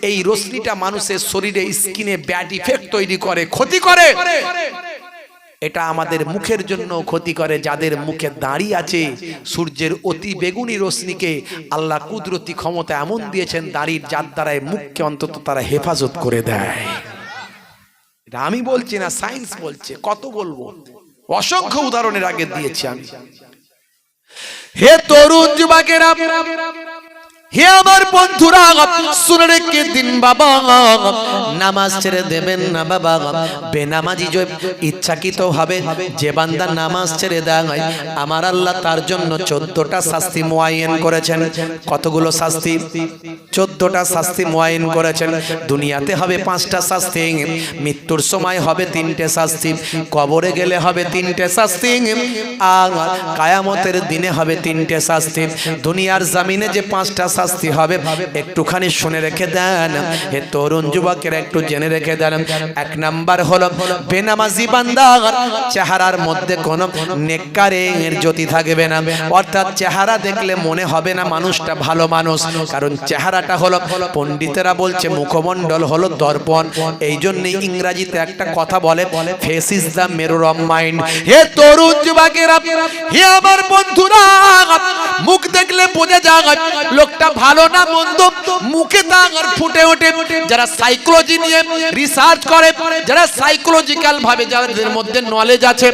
এই রশ্মিটা মানুষের শরীরে স্কিনে ব্যাড ইফেক্ট তৈরি করে, ক্ষতি করে। এটা আমাদের মুখের জন্য ক্ষতি করে। যাদের মুখে দাড়ি আছে, সূর্যের অতি বেগুনি রশ্মিকে আল্লাহ কুদরতি ক্ষমতা এমন দিয়েছেন, দাড়ির যার দ্বারায় মুখকে অন্তত তারা হেফাজত করে দেয়। এটা আমি বলছি না, সায়েন্স বলছে। কত বলবো, অসংখ্য উদাহরণের আগে দিয়েছি আমি। হে তরুণ যুবকেরা, হে আমার বন্ধুরা, শুনে রেখে দিন বাবা, নামাজ ছেড়ে দেবেন না বাবা। বেনামাজি ইচ্ছাকৃত ভাবে যে বান্দা নামাজ ছেড়ে দেয়, আমার আল্লাহ তার জন্য 14টা শাস্তি মুআয়্যান করেছেন। কতগুলো শাস্তি? 14টা শাস্তি মুআয়্যান করেছেন। দুনিয়াতে হবে 5টা শাস্তি, মৃত্যুর সময় হবে 3টে শাস্তি, কবরে গেলে হবে 3টে শাস্তি, আর কিয়ামতের দিনে হবে 3টে শাস্তি। দুনিয়ার জমিনে যে 5টা শাস্তি হবে একটুখানি শুনে রেখে দেন। হে তরুণ যুবকেরা, একটু জেনে রেখে দেন। 1 নাম্বার হলো বেনামাজি বান্দার চেহারার মধ্যে কোনো নেককারের জ্যোতি থাকবে না, অর্থাৎ চেহারা দেখলে মনে হবে না মানুষটা ভালো মানুষ। কারণ চেহারাটা হলো, পণ্ডিতেরা বলছে মুখমণ্ডল হলো দর্পণ। এই জন্য ইংরেজিতে একটা কথা বলে face is the mirror of mind. হে তরুণ যুবকেরা, হে আমার বন্ধুরা, মুখ দেখলে বোঝা যায় লোকটা ভালো না মন্দ, মুখে তার ফুটে ওঠে। যারা সাইকোলজি নিয়ে রিসার্চ করে, যারা সাইকোলজিক্যাল ভাবে যাদের মধ্যে নলেজ আছে,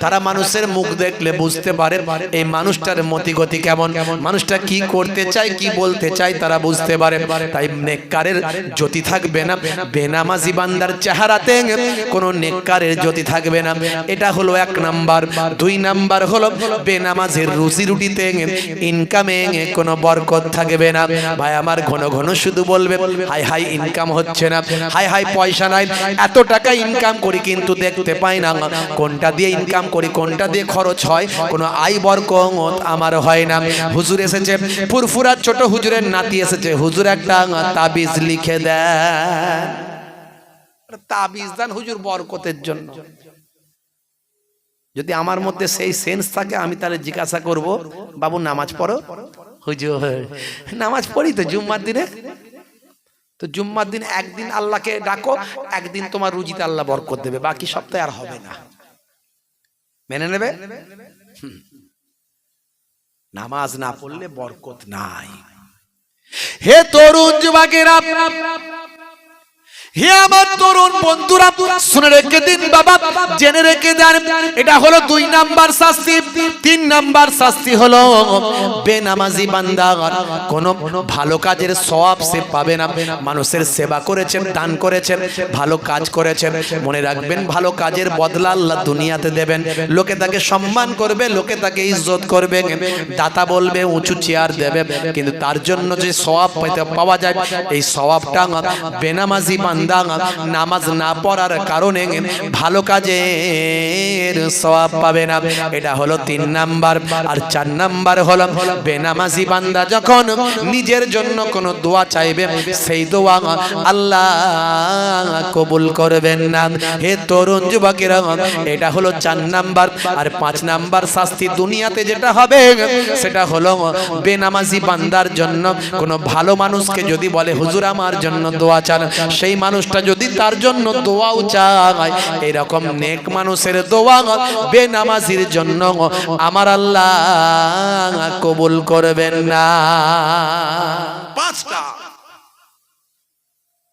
তারা মানুষের মুখ দেখলে বুঝতে পারে এই মানুষটার মতিগতি কেমন, মানুষটা কি করতে চায়, কি বলতে চায়, তারা বুঝতে পারে। তাই নেককারের জ্যোতি থাকবে না, বেনামাজি বান্দার চেহারাতে কোনো নেককারের জ্যোতি থাকবে না। এটা হলো 1 নাম্বার। 2 নাম্বার হলো বেনামাজের রুজি রুটিতে ইনকামে কোনো বরকত থাকবে না। ভাই আমার ঘন ঘন শুধু বলবে হাই হাই ইনকাম হচ্ছে না, হাই হাই পয়সা নাই, এত টাকা ইনকাম করি কিন্তু দেখতে পাই না কোনটা দিয়ে ইনকাম করি, কোনটা দিয়ে খরচ হয়, কোনো আয় বরকত আমার হয় না। হুজুর এসেছে, ফুরফুরা ছোট হুজুরের নাতি এসেছে, হুজুর একটা তাবিজ লিখে দেন, তাবিজ দেন হুজুর বরকতের জন্য। যদি আমার মধ্যে সেই সেন্স থাকে আমি তাহলে জিজ্ঞাসা করব, বাবু নামাজ পড়ো? হুজুর নামাজ পড়ি তো জুম্মার দিনে। তো জুম্মার দিন একদিন আল্লাহকে ডাকো, একদিন তোমার রুজিতে আল্লাহ বরকত দেবে, বাকি সপ্তাহে আর হবে না। মেনে নেবে? নামাজ না পড়লে বরকত নাই। হে তরুণ যুবকেরা, হে আমার তরুণ বন্ধুরা, শুনে রেখে দিন বাবা, জেনে রেখে দেন, এটা হলো 2 নাম্বার শাস্তি। 3 নাম্বার শাস্তি হলো বেনামাজি বান্দা কোন ভালো কাজের সওয়াব সে পাবে না। মানুষের সেবা করেছেন, দান করেছেন, ভালো কাজ করেছেন, মনে রাখবেন ভালো কাজের বদলা আল্লাহ দুনিয়াতে দেবেন। লোকে তাকে সম্মান করবে, লোকে তাকে ইজ্জত করবে, দাতা বলবে, উঁচু চেয়ার দেবে, কিন্তু তার জন্য যে সওয়াব পাওয়া যায় এই সওয়াবটা বেনামাজি নামাজ না পড়ার কারণে ভালো কাজের সওয়াব পাবে না। এটা হলো 3 নাম্বার। আর 4 নাম্বার হলো বেনামাজি বান্দা যখন নিজের জন্য কোনো দোয়া চাইবে সেই দোয়া আল্লাহ কবুল করবেন না। হে তরুণ যুবকেরা, এটা হলো 4 নাম্বার। আর 5 নাম্বার শাস্তি দুনিয়াতে যেটা হবে সেটা হলো বেনামাজি বান্দার জন্য কোনো ভালো মানুষকে যদি বলে হুজুর আমার জন্য দোয়া চান, সেই মানুষটা যদি তার জন্য দোয়াও চায়, এরকম নেক মানুষের দোয়া বেনামাজির জন্য আমার আল্লাহ কবুল করবেন না। 5টা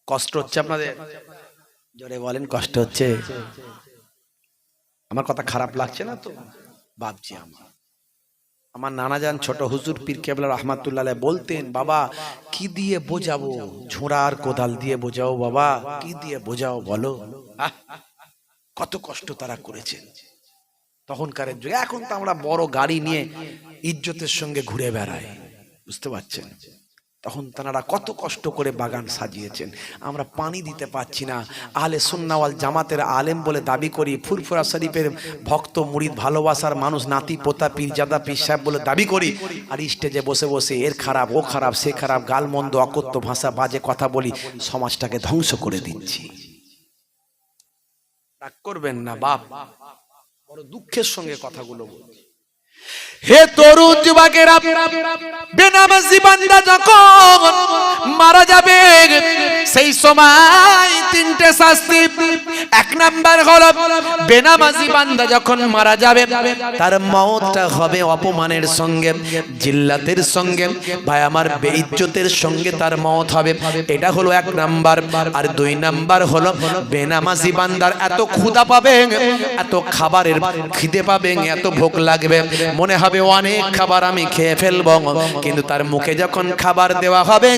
কষ্ট হচ্ছে আপনাদের? জোরে বলেন কষ্ট হচ্ছে? আমার কথা খারাপ লাগছে না তো? ভাবছি আমার নানা যান ছোট হুজুর পীর কেবলা রহমাতুল্লাহ আলাইহি বলতেন, বাবা কি দিয়ে বোঝাবো, ঝোড়া আর কোদাল দিয়ে বোঝাও বাবা, কি দিয়ে বোঝাও বলো। কত কষ্ট তারা করেছেন তখনকার যুগে। এখন তো আমরা বড় গাড়ি নিয়ে ইজ্জতের সঙ্গে ঘুরে বেড়াই, বুঝতে পারছেন? তখন তারা কত কষ্ট করে বাগান সাজিয়েছেন, আমরা পানি দিতে পাচ্ছি না। আহলে সুন্নাহ ওয়াল জামাতের আলেম বলে দাবি করি, ফুরফুরা শরীফের ভক্ত মুরিদ ভালোবাসার মানুষ, নাতি পোতা পীরজাদা পীর সাহেব বলে দাবি করি, আর স্টেজে বসে বসে এর খারাপ, ও খারাপ, সে খারাপ, গালমন্দ, অকথ্য ভাষা, বাজে কথা বলি, সমাজটাকে ধ্বংস করে দিচ্ছি। রাগ করবেন না বাপ, বড় দুঃখের সঙ্গে কথাগুলো বলছি। হে তরুণ যুবকেরা, বেনামাজি বান্দা যখন মারা যাবে সেই সময় 3টে শাস্তি। 1 নাম্বার হলো বেনামাজি বান্দা যখন মারা যাবে তার মওতটা হবে অপমানের সঙ্গে, জিল্লাতের সঙ্গে, ভাই আমার বেইজ্জতের সঙ্গে তার মওত হবে। এটা হলো 1 নাম্বার। আর 2 নাম্বার হলো বেনামাজি বান্দার এত ক্ষুধা পাবে, এত খাবারের খিদে পাবে, এত ভোগ লাগবে, মনে হবে অনেক খাবার আমি খেয়ে ফেলবো, কিন্তু তার মুখে যখন খাবার দেওয়া হবে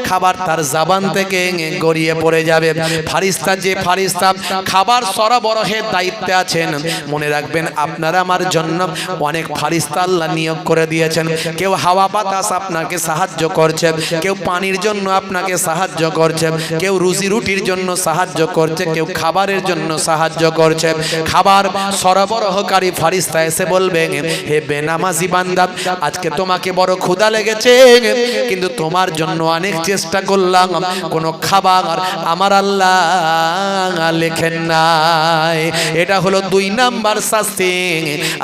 খাবার তার জবান থেকে গড়িয়ে পড়ে যাবে। ফারিস্তা, যে ফারিস্তা খাবার সরবরাহের দায়িত্বে আছেন, মনে রাখবেন আপনারা আমার জন্য অনেক ফারিস্তা আল্লাহ নিয়োগ করে দিয়েছেন। কেউ হাওয়া বাতাস আপনাকে সাহায্য করছে, কেউ পানির জন্য আপনাকে সাহায্য করছে, কেউ রুজি রুটির জন্য সাহায্য করছে, কেউ খাবারের জন্য সাহায্য করছে। খাবার সরবরাহকারী ফারিস্তা এসে বলবে, হে বেনামাজি বান্দা, আজকে তোমাকে বড় ক্ষুধা লেগেছে, কিন্তু তোমার জন্য অনেক চেষ্টা করলাম, কোনো খাবার আমার আল্লাহ লিখে দেখেন নাই। এটা হলো 2 নাম্বার শাস্তি।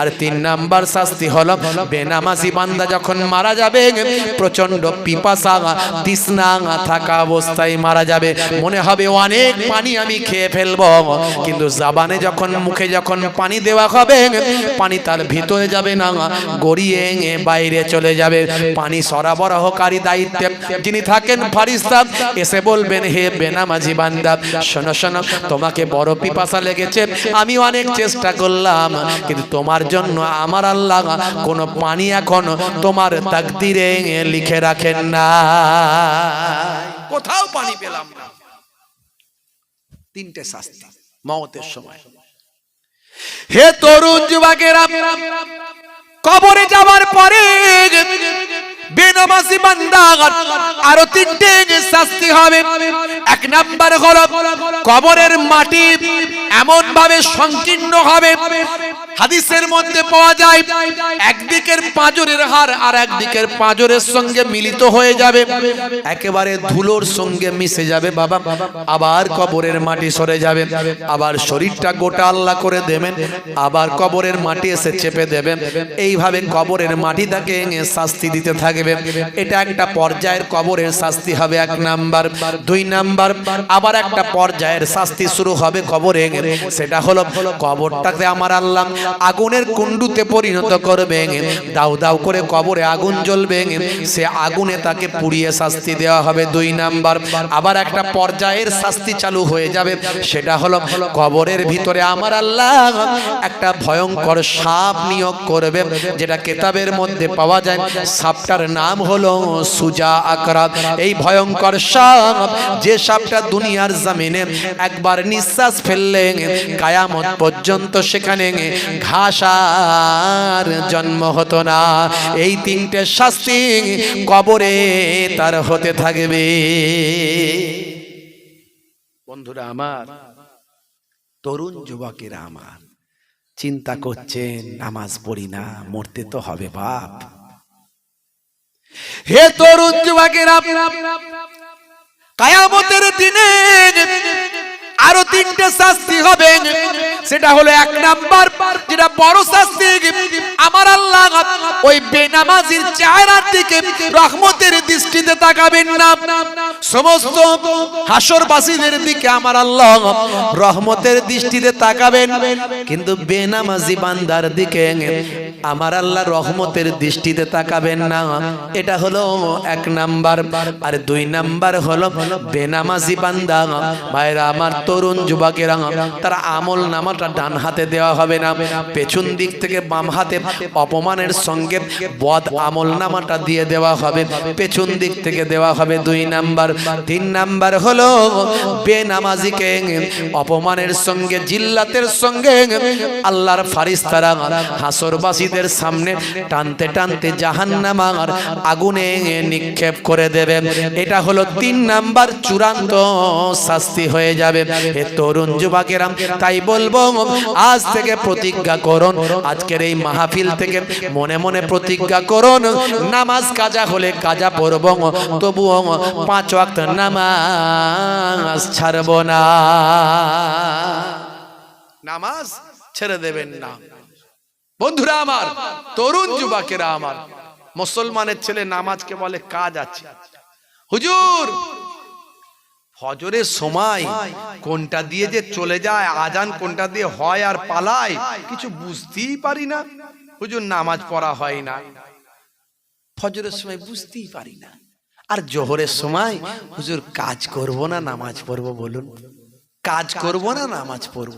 আর 3 নাম্বার শাস্তি হলো বেনামাজি বান্দা যখন মারা যাবে প্রচন্ড পিপাসা তৃষ্ণা থাকা অবস্থায় মারা যাবে। মনে হবে অনেক পানি আমি খেয়ে ফেলবো, কিন্তু জাবানে যখন মুখে যখন পানি দেওয়া হবে পানি তার ভিতরে যাবে না, গড়িয়ে বাইরে চলে যাবে। পানি সরবরাহকারী দায়িত্বে যিনি থাকেন ফারিস্তা এসে বলবেন, হে বেনামাজি বান্দা শোনো শোনো, তোমাকে বড় পিপাসা লেগেছে, আমি অনেক চেষ্টা করলাম, কিন্তু তোমার জন্য আমার আল্লাহ কোনো পানি এখন তোমার তাকদিরে লিখে রাখেন না, কোথাও পানি পেলাম না। 3টে শাস্তি মওতের সময়। হে তরুণ যুবকেরা, কবরে যাওয়ার পরে বেনামাজি বান্দা আরো 3টে শাস্তি হবে। 1 নাম্বার হলো কবরের মাটি এমন ভাবে সংকীর্ণ হবে, হাদিসের মধ্যে পাওয়া যায় একদিকের পাঁজরের হাড় আর একদিকের পাঁজরের সঙ্গে মিলিত হয়ে যাবে, একেবারে ধুলোর সঙ্গে মিশে যাবে বাবা। আবার কবরের মাটি সরে যাবে, আবার শরীরটা গোটা আল্লাহ করে দেবেন, আবার কবরের মাটি এসে চেপে দেবেন। এইভাবে কবরের মাটি তাকে শাস্তি দিতে থাকবে। এটা একটা পর্যায়ের কবরের শাস্তি হবে 1 নাম্বার। 2 নাম্বার আবার একটা পর্যায়ের শাস্তি শুরু হবে কবরে, সেটা হলো কবরটাকে আমার আল্লাহ আগুনের কুণ্ডুতে পরিণত করবে, দাউ দাউ করে কবরে আগুন জ্বলবে, সে আগুনে তাকে পুড়িয়ে শাস্তি দেওয়া হবে। 2 নাম্বার আবার একটা পর্যায়ের শাস্তি চালু হয়ে যাবে, সেটা হলো কবরের ভিতরে আমার আল্লাহ একটা ভয়ঙ্কর সাপ নিয়োগ করবে, যেটা কিতাবের মধ্যে পাওয়া যায়। সাপটার নাম হলো সুজা আকরাত। এই ভয়ঙ্কর সাপ, যে সাপটা দুনিয়ার জমিনে একবার নিঃশ্বাস ফেললে কিয়ামত পর্যন্ত সেখানে ঘাস আর জন্ম হতো না। এই 3টে শাস্তি কবরে তার হতে থাকবে। বন্ধুরা আমার, তরুণ যুবকেরা আমার, চিন্তা করছেন নামাজ পড়ি না, মরতে তো হবে বাপ। হে তরুণ যুবকেরা, কিয়ামতের দিনে আরো 3টে শাস্তি হবে। সেটা হলো 1 নাম্বার, যেটা বড় শাস্তি, আমার আল্লাহ ওই বেনামাজির চেহারার দিকে রহমতের দৃষ্টিতে তাকাবেন না। সমস্ত হাসরবাসীদের দিকে আমার আল্লাহ রহমতের দৃষ্টিতে তাকাবেন, কিন্তু বেনামাজি বান্দার দিকে আমার আল্লাহ রহমতের দৃষ্টিতে তাকাবেন না। এটা হলো 1 নাম্বার। আর 2 নাম্বার হলো বেনামাজি বান্দা ভাইরা আমার, তরুণ যুবকেরা, তার আমল নামাটা ডান হাতে দেওয়া হবে না, পেছন দিক থেকে বাম হাতে অপমানের সঙ্গে বদ আমল নামাটা দিয়ে দেওয়া হবে, পেছন দিক থেকে দেওয়া হবে। 2 নাম্বার। 3 নাম্বার হলো বেনামাজিকে অপমানের সঙ্গে জিল্লাতের সঙ্গে আল্লাহর ফারিস্তারা হাসরবাসীদের সামনে টানতে টানতে জাহান্নামের আগুনে নিক্ষেপ করে দেবে। এটা হলো 3 নাম্বার চূড়ান্ত শাস্তি হয়ে যাবে। হে তরুণ যুবকেরা, তাই বলবো আজ থেকে প্রতিজ্ঞা করুন, আজকের এই মাহফিল থেকে মনে মনে প্রতিজ্ঞা করুন, নামাজ কাজা হলে কাজা পড়ব, তবুও 5 ওয়াক্ত নামাজ ছাড়ব না, নামাজ ছেড়ে দেবেন না। বন্ধুরা আমার, তরুণ যুবকেরা আমার, মুসলমানের ছেলে নামাজকে বলে কাজ আছে। হুজুর ফজরের সময় কোনটা দিয়ে যে চলে যায়, আজান কোনটা দিয়ে হয় আর পালায়, কিছু বুঝতেই পারি না। হুজুর নামাজ পড়া হয় না, ফজরের সময় বুঝতেই পারি না। আর জোহরের সময় হুজুর কাজ করব না নামাজ পড়ব, বলুন কাজ করব না নামাজ পড়ব।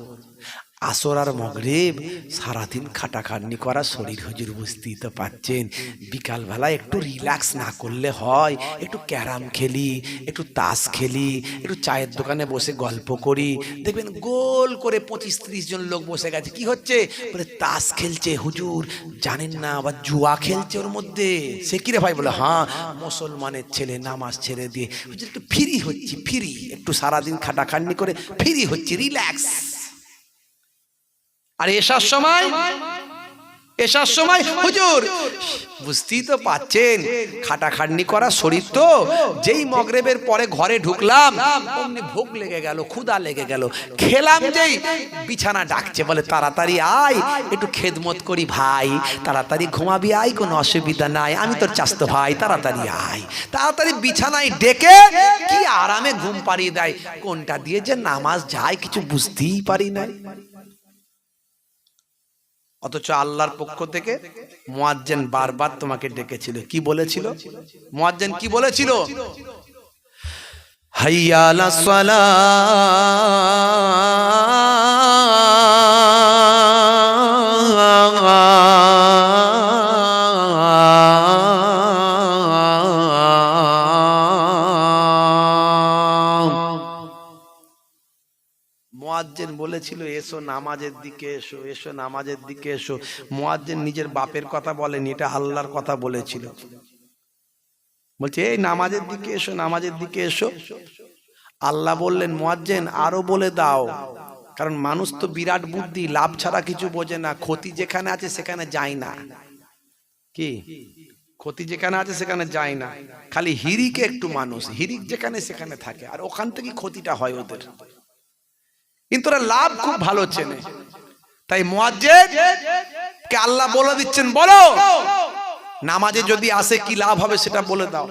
আসর আর মাগরিব সারাদিন খাটাখাটনি করা শরীর, হুজুর বুঝতেই তো পাচ্ছেন। বিকালবেলা একটু রিল্যাক্স না করলে হয়, একটু ক্যারাম খেলি, একটু তাস খেলি, একটু চায়ের দোকানে বসে গল্প করি, দেখবেন গোল করে 25-30 জন লোক বসে গেছে। কি হচ্ছে? বলে তাস খেলছে। হুজুর জানেন না, আবার জুয়া খেলছে ওর মধ্যে। সে কি রে ভাই? বলে হ্যাঁ, মুসলমানের ছেলে নামাজ ছেড়ে দিয়ে হুজুর একটু ফ্রি হচ্ছি, ফ্রি, একটু সারাদিন খাটাখাটনি করে ফ্রি হচ্ছে, রিল্যাক্স। আর এসার সময় এসার সময় হুজুর বুঝতেই তো পাচ্ছেন খাটাখাটনি করা শরীর তো, যেই মগরিবের পরে ঘরে ঢুকলাম অমনি ভোগ লেগে গেল, ক্ষুধা লেগে গেল, খেলাম যেই বিছানা ডাকছে, বলে তাড়াতাড়ি আয় একটু খেদমত করি ভাই, তাড়াতাড়ি ঘুমাবি আয়, কোনো অসুবিধা নাই, আমি তোর চাস্তো ভাই, তাড়াতাড়ি আয়। তাড়াতাড়ি বিছানায় ডেকে কি আরামে ঘুম পাড়িয়ে দেয়, কোনটা দিয়ে যে নামাজ যায় কিছু বুঝতেই পারি না। অথচ আল্লাহর পক্ষ থেকে মুয়াজ্জিন বারবার তোমাকে ডেকেছিল, কি বলেছিল? মুয়াজ্জিন কি বলেছিল? হাইয়া আলাস মুয়াজ্জিন বলেছিল এসো নামাজের দিকে এসো, এসো নামাজের দিকে এসো। মুয়াজ্জিন নিজের বাপের কথা বলেনি, এটা আল্লাহর কথা বলেছিল। বলছে এই নামাজের দিকে এসো, নামাজের দিকে এসো। আল্লাহ বললেন মুয়াজ্জিন আরো বলে দাও, কারণ মানুষ তো বিরাট বুদ্ধি, লাভ ছাড়া কিছু বোঝে না, ক্ষতি যেখানে আছে সেখানে যায় না। কি ক্ষতি যেখানে আছে সেখানে যায় না, খালি হিরিকে একটু মানুষ, হিরিক যেখানে সেখানে থাকে, আর ওখান থেকে ক্ষতিটা হয় ওদের, কিন্তু ওরা লাভ খুব ভালো চেনে। তাই মুয়াজ্জিন কে আল্লাহ বলে দিচ্ছেন বলো নামাজে যদি আসে কি লাভ হবে সেটা বলে দাও।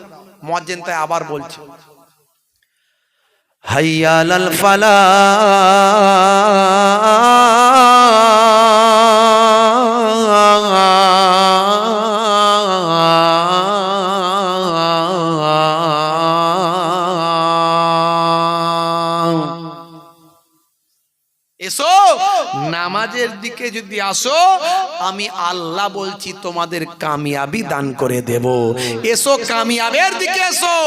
মুয়াজ্জিন তাই আবার বলছে হাইয়া আলাল এসো নামাজের দিকে যদি আসো আমি আল্লাহ বলছি তোমাদের কামিয়াবি দান করে দেব। এসো কামিয়াবের দিকে এসো,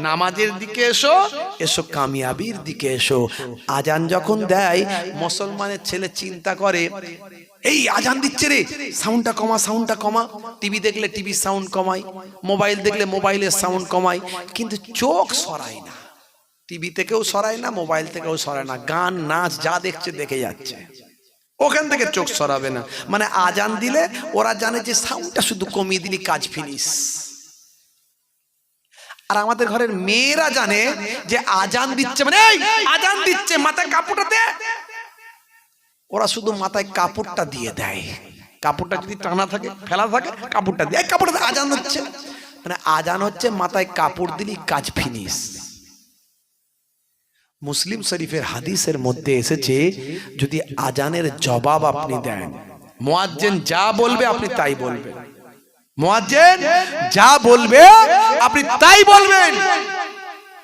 নামাজের দিকে এসো, এসো কামিয়াবির দিকে এসো। আজান যখন দেয় মুসলমানের ছেলে চিন্তা করে এই আজান দিচ্ছে রে, সাউন্ডটা কমা, সাউন্ডটা কমা। টিভি দেখলে টিভির সাউন্ড কমাই, মোবাইল দেখলে মোবাইলের সাউন্ড কমাই, কিন্তু চোখ সরায় না। টিভি থেকেও সরায় না, মোবাইল থেকেও সরায় না, গান নাচ যা দেখছে দেখে যাচ্ছে, ওখান থেকে চোখ সরাবে না। মানে আজান দিলে ওরা জানে যে সাউন্ডটা শুধু কমিয়ে দিলি কাজ ফিনিশ। আর আমাদের ঘরের মেয়েরা জানে যে আজান দিচ্ছে মানে এই আজান দিচ্ছে, মাথায় কাপড়টা দে, ওরা শুধু মাথায় কাপড়টা দিয়ে দেয়। কাপড়টা যদি টানা থাকে ফেলা থাকে কাপড়টা দিয়ে কাপড়টা আজান হচ্ছে, মানে আজান হচ্ছে মাথায় কাপড় দিলি কাজ ফিনিশ। মুসলিম শরীফের হাদিসের মধ্যে এসেছে যদি আজানের জবাব আপনি দেন, মুয়াজ্জিন যা বলবে আপনি তাই বলবেন, মুয়াজ্জিন যা বলবে আপনি তাই বলবেন।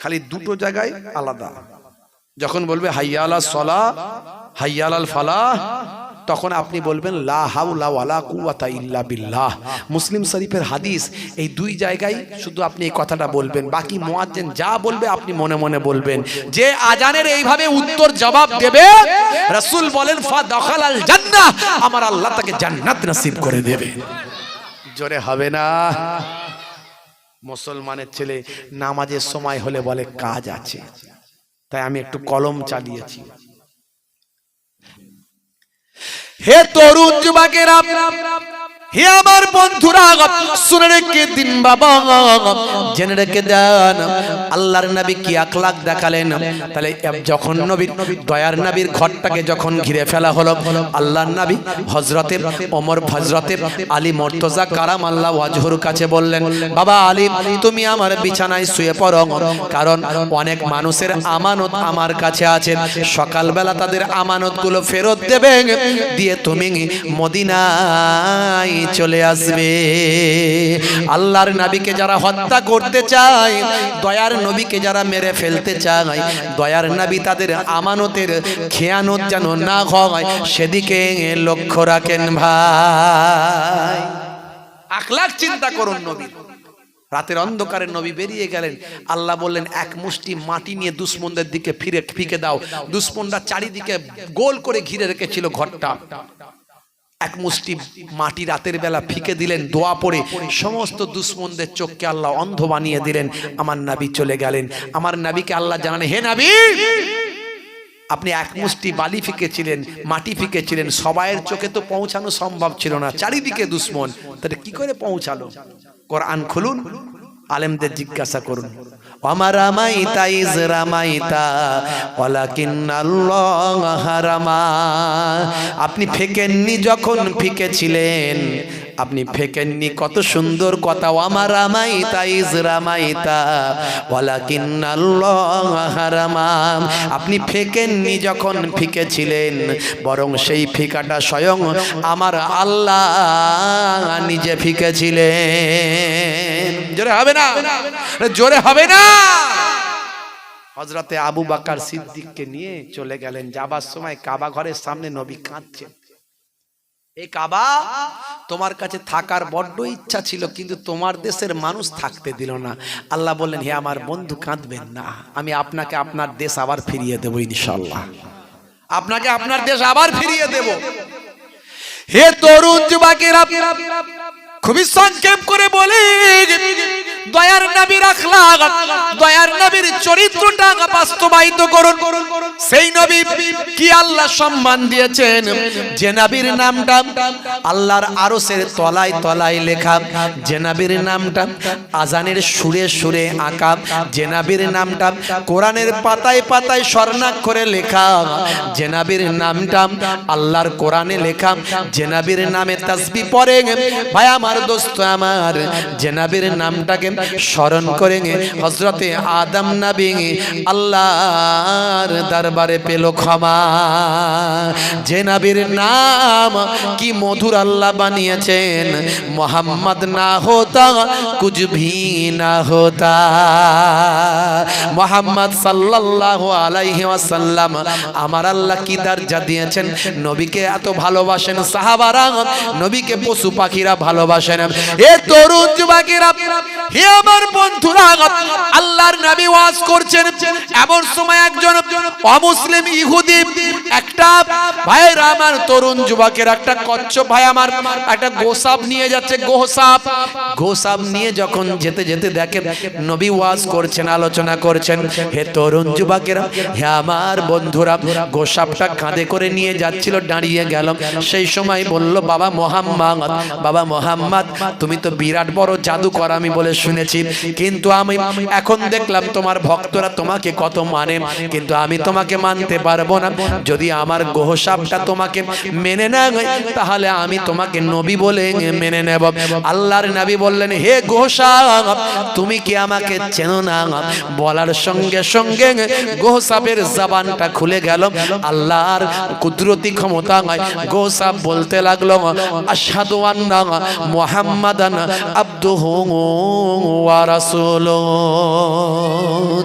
খালি দুটো জায়গায় আলাদা, যখন বলবে হাইয়া আলাস সালাহ হাইয়া আলাল ফালাহ তখন আপনি বলবেন লা হাওলা ওয়ালা কুওয়াতা ইল্লা বিল্লাহ। মুসলিম শরীফের হাদিস, এই দুই জায়গায় শুধু আপনি এই কথাটা বলবেন, বাকি মুয়াজ্জিন যা বলবে আপনি মনে মনে বলবেন। যে আজানের এইভাবে উত্তর জবাব দেবে রাসূল বলেন ফা দাখালাল জান্নাহ, আমার আল্লাহ তাকে জান্নাত নসিব করে দেবে। জোরে হবে না? মুসলমানের ছেলে নামাজের সময় হলে বলে কাজ আছে, তাই আমি একটু কলম চালিয়েছি। হে তরুণ যুবকেরা, হে আমার বন্ধুরা, শুনে রেখে দিন বাবা, জেনে রেখে দেন আল্লাহর নবী কি আখলাক দেখালেন। তাহলে যখন নবীর দয়ার নবীর ঘরটাকে যখন ঘিরে ফেলা হলো, আল্লাহর নবী হযরতে ওমর হযরতে আলী মুর্তজা কারাম আল্লাহ ওয়াজহুর কাছে বললেন বাবা আলী তুমি আমার বিছানায় শুয়ে পড়ো, কারণ অনেক মানুষের আমানত আমার কাছে আছে, সকালবেলা তাদের আমানতগুলো ফেরত দেবে, দিয়ে তুমি মদিনায় চলে আসবে। আল্লাহর নবীকে যারা হত্যা করতে চায়, দয়ার নবীকে যারা মেরে ফেলতে চায়, দয়ার নবী তাদের আমানতের খেয়ানত যেন না হয় সেদিকে লক্ষ্য রাখেন ভাই। আখলাক চিন্তা করুন। নবী রাতের অন্ধকারে নবী বেরিয়ে গেলেন, আল্লাহ বললেন এক মুষ্টি মাটি নিয়ে দুশমনদের দিকে ফিকে দাও। দুশমনরা চারিদিকে গোল করে ঘিরে রেখেছিল ঘরটা, এক মুষ্টি মাটি রাতের বেলা ফিকে দিলেন, দোয়া পড়ে সমস্ত দুশমনদের চোখকে আল্লাহ অন্ধ বানিয়ে দিলেন। আমার নবী চলে গেলেন। আমার নবীকে আল্লাহ জানালেন হে নবী আপনি এক মুষ্টি বালি ফিকেছিলেন, মাটি ফিকেছিলেন, সবাইয়ের চোখে তো পৌঁছানো সম্ভব ছিল না, চারিদিকে দুশ্মন, তাহলে কি করে পৌঁছালো? কোরআন খুলুন, আলেমদের জিজ্ঞাসা করুন। ওমা রামাইতা ইজ রামাইতা ওয়ালাকিন্নাল্লাহ হারামা। আপনি ফেকেননি যখন ফিকেছিলেন, আপনি ফেকেননি, কত সুন্দর কথা। ওমা রামাইতা ইজ রামাইতা ওয়ালাকিন্নাল্লাহ হারামা। আপনি ফেকেননি যখন ফিকেছিলেন, বরং সেই ফিকাটা স্বয়ং আমার আল্লাহ নিজে ফিকেছিলেন। জোরে হবে না? জোরে হবে না? হযরতে আবু বকর সিদ্দিককে নিয়ে চলে গেলেন। যাবার সময় কাবা ঘরের সামনে নবী কাঁদছেন, এই কাবা তোমার কাছে থাকার বড্ড ইচ্ছা ছিল, কিন্তু তোমার দেশের মানুষ থাকতে দিল না। আল্লাহ বললেন, হে আমার বন্ধু কাঁদবেন না, আমি আপনাকে আপনার দেশ আবার ফিরিয়ে দেব ইনশাআল্লাহ, আপনাকে আপনার দেশ আবার ফিরিয়ে দেব। হে তরুণ যুবকেরা, খুবই সংক্ষেপ করে বলি, দয়ার নবীর আখলাক, দয়ার নবীর চরিত্রটা বাস্তবায়িত করুন। সেই নবী কি আল্লাহ সম্মান দিয়েছেন, যে নবীর নামটা আল্লাহর আরশের তলায় তলায় লেখা, যে নবীর নামটা আজানের সুরে সুরে আঁকা, যে নবীর নামটা কোরআনের পাতায় পাতায় স্বর্ণাক্ষরে লেখা, যে নবীর নামটা আল্লাহর কোরআনে লেখা, যে নবীর নামে তাসবিহ পড়ে, ভাই আমার দোস্ত আমার, যে নবীর নামটাকে স্মরণ করে হযরতে আদম নবী আল্লাহর দরবারে পেল ক্ষমা। যে নবীর নাম কি মধুর আল্লাহ বানিয়েছেন, মোহাম্মদ না হোতা কুছ ভি না হোতা। মোহাম্মদ সাল্লাল্লাহু আলাইহি ওয়াসাল্লাম আমার আল্লাহ কি দরজা দিয়েছেন, নবীকে এত ভালোবাসেন সাহাবারা, নবীকে পশু পাখিরা ভালোবাসেন। এ তরুণ যুবকেরা, হে আমার বন্ধুরা, আল্লাহর নবী ওয়াজ করছেন, এমন সময় একজন অমুসলিম ইহুদি একটা ভাইরা আমার তরুণ যুবকের একটা কচ্ছপ ভাই আমার একটা গোসাপ নিয়ে যাচ্ছে, গোসাপ নিয়ে যখন যেতে যেতে দেখে নবী ওয়াজ করছেন, আলোচনা করছেন। হে তরুণ যুবকেরা, হে আমার বন্ধুরা, গোসাপটা কাঁধে করে নিয়ে যাচ্ছিল, দাঁড়িয়ে গেল। সেই সময় বলল, বাবা মোহাম্মদ, বাবা মোহাম্মদ, তুমি তো বিরাট বড় জাদুকর আমি বলে শুনেছি, কিন্তু আমি এখন দেখলাম তোমার ভক্তরা তোমাকে কত মানে, কিন্তু আমি তোমাকে মানতে পারবো না। যদি আমার গোসাপটা তোমাকে মেনে না তাহলে আমি তোমাকে নবী বলে মেনে নেব। আল্লাহর নবী বললেন, হে গোসাপ, তুমি কি আমাকে চেনো না? বলার সঙ্গে সঙ্গে গোসাপের জবানটা খুলে গেল। আল্লাহর কুদরতি ক্ষমতা, গোসাপ বলতে লাগলো, আশহাদু আন্না মুহাম্মাদান আবদুহু ওয়া রাসূলুহু।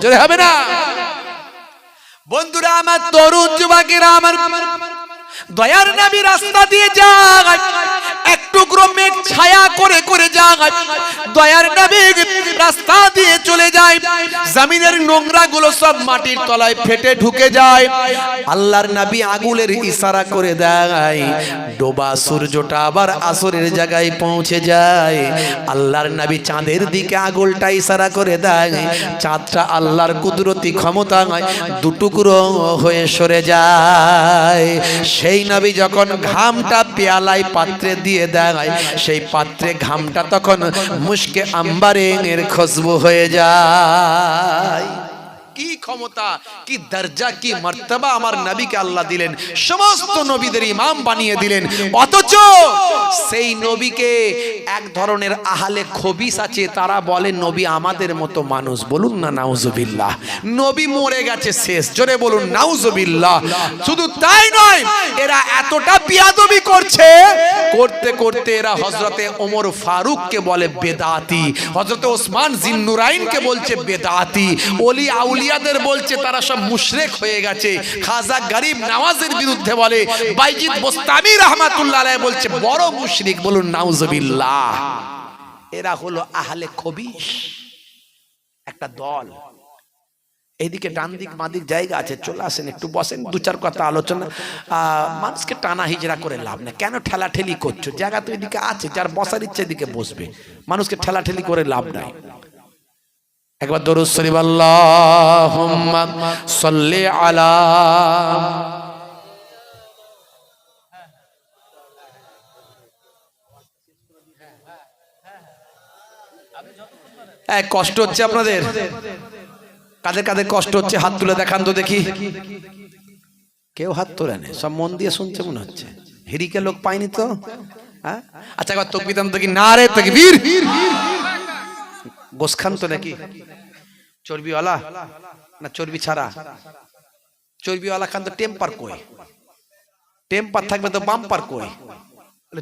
জোরে হবে না? বন্ধুরা আমার, তরুণ যুবকেরা আমার, দয়ার নবী রাস্তা দিয়ে যায়, এক টুকরো মেঘ ছায়া করে করে যায়, দয়ার নবী রাস্তা দিয়ে চলে যায়, জমিনের নোংরা গুলো সব মাটির তলায় ফেটে ঢুকে যায়। আল্লাহর নবী আগুনের ইশারা করে দেয়, ডোবা সূর্যটা আবার আসরের জায়গায় পৌঁছে যায়। আল্লাহর নবী চাঁদের দিকে আগুলটা ইশারা করে দেয়, চাঁদটা আল্লাহর কুদরতি ক্ষমতায় দুটুকরো হয়ে সরে যায়। সেই নবী যখন ঘামটা পেয়ালায় পাত্রে দিয়ে দেয়, সেই পাত্রে ঘামটা তখন মুশকে আম্বারের খুশবু হয়ে যায়। কি ক্ষমতা, কি দরজা, কি মর্তবা আমার নবীকে আল্লাহ দিলেন, সমস্ত নবীদের ইমাম বানিয়ে দিলেন। অথচ সেই নবীকে এক ধরনের আহলে খবিস আছে, তারা বলে নবী আমাদের মতো মানুষ। বলুন না নাউজুবিল্লাহ। নবী মরে গেছে শেষ, জোরে বলুন নাউজুবিল্লাহ। শুধু তাই নয়, এরা এতটা বিয়াদবি করছে, করতে করতে এরা হযরতে ওমর ফারুককে বলে বেদাতি, হযরতে ওসমান জিন্নুরাইনকে বলছে বেদাতি, ওলি আউলিয়াদের বলছে তারা সব মুশরিক হয়ে গেছে। খাজা গরিব নওয়াজের বিরুদ্ধে বলে, বাইজিদ বোস্তামি রাহমাতুল্লাহ আলাইহি বলছে বড় মুশরিক। বলুন নাউজুবিল্লাহ। এরা হলো আহলে খবিস, একটা দল। এইদিকে ডান দিক মাদিক জায়গা আছে, চলে আসেন, একটু বসেন, দু চার কথা আলোচনা। মানুষকে টানা হিজড়া করে লাভ নেই। কেন ঠেলাঠেলি করছো? জায়গা তো এদিকে আছে, যার বসার ইচ্ছে এদিকে বসবে, মানুষকে ঠেলাঠেলি করে লাভ নাই। একবার দরুদ শরীফ আল্লাহুম্মা সাল্লি আলা। কষ্ট হচ্ছে আপনাদের? কাদের কাদের কষ্ট হচ্ছে হাত তুলে দেখান তো দেখি। কেউ হাত তোলে না, সব মন দিয়ে শুনছে মনে হচ্ছে। হিরিকে লোক পাইনি তো? হ্যাঁ, আচ্ছা একবার তাকবীর দাও দেখি। নারে তাকবীর। গোস খান তো নাকি? চর্বিওয়ালা না চর্বি ছাড়া? চর্বিওয়ালা খান তো টেম্পার কই? টেম্পার থাকবে তো বাম্পার কই?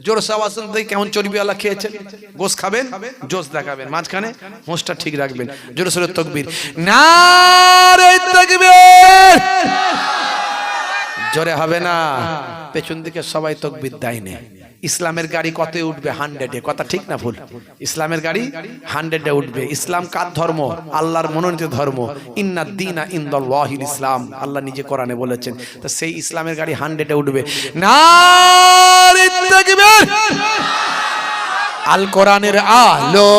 জোরসে আওয়াজ দেখি কেমন চর্বিওয়ালা খেয়েছেন। গোস খাবেন, জোস দেখাবেন, মাঝখানে হোঁচটা ঠিক রাখবেন। জোরে সোরে তাকবীর। নারে তাকবীর। জোরে হবে না, পেছন দিকে সবাই তাকবীর দেয় না। ইসলামের গাড়ি কতই উঠবে? 100-এ। কথা ঠিক না ভুল? ইসলামের গাড়ি 100-এ উঠবে। ইসলাম কার ধর্ম? আল্লাহর মনোনীত ধর্ম। ইন্নাদ দীনা ইনদাল্লাহিল ইসলাম, আল্লাহ নিজে কোরআনে বলেছেন। তো সেই ইসলামের গাড়ি 100-এ উঠবে। নারে তাকবীর। আল কোরআনের আলো,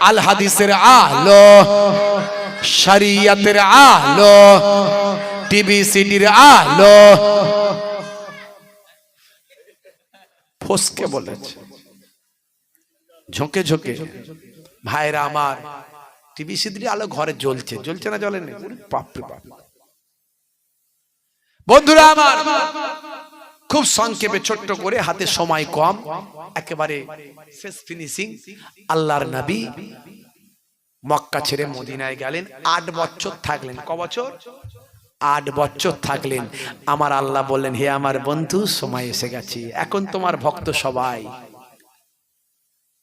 আল হাদিসের আলো, শরীয়তের আলো, টিভি সিডির আলো ফসকে বলেছে, ঝোঁকে ঝোঁকে। ভাইরা আমার, টিভি সিডির আলো ঘরে জ্বলছে, জ্বলছে না জ্বলে না? বাপ রে বাপ। বন্ধুরা আমার, খুব সংক্ষেপে ছোট্ট করে, হাতে সময় কম, একেবারে শেষ ফিনিশিং। আল্লাহর নবী মক্কা ছেড়ে মদিনায় গেলেন। 8 বছর থাকলেন। ক বছর? 8 বছর থাকলেন। আমার আল্লাহ বললেন, হে আমার বন্ধু, সময় এসে গেছে। এখন তোমার ভক্ত সবাই,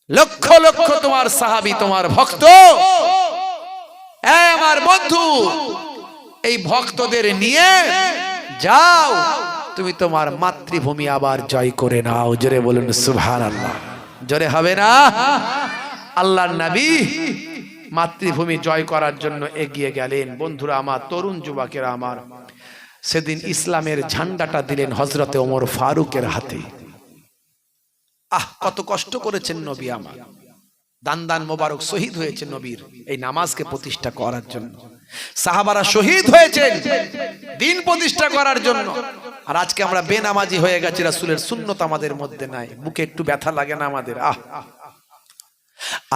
লক্ষ লক্ষ তোমার সাহাবী, তোমার ভক্ত, আমার বন্ধু, এই ভক্তদের নিয়ে যাও, তুমি তোমার মাতৃভূমি আবার জয় করে নাও। জোরে বলুন সুবহানাল্লাহ। জোরে হবে না? আল্লাহর নবী মাতৃভূমি জয় করার জন্য এগিয়ে গেলেন। বন্ধুরা আমার, তরুণ যুবকেরা আমার, সেদিন ইসলামের ঝান্ডাটা দিলেন হযরতে ওমর ফারুকের হাতে। কত কষ্ট করেছেন নবী আমার। দান দান মোবারক শহীদ হয়েছে নবীর এই নামাজকে প্রতিষ্ঠা করার জন্য। সাহাবারা শহীদ হয়েছেন দিন প্রতিষ্ঠা করার জন্য। আর আজকে আমরা বেনামাজি হয়ে গেছি, রাসূলের সুন্নত আমাদের মধ্যে নাই। বুকে একটু ব্যথা লাগে না আমাদের?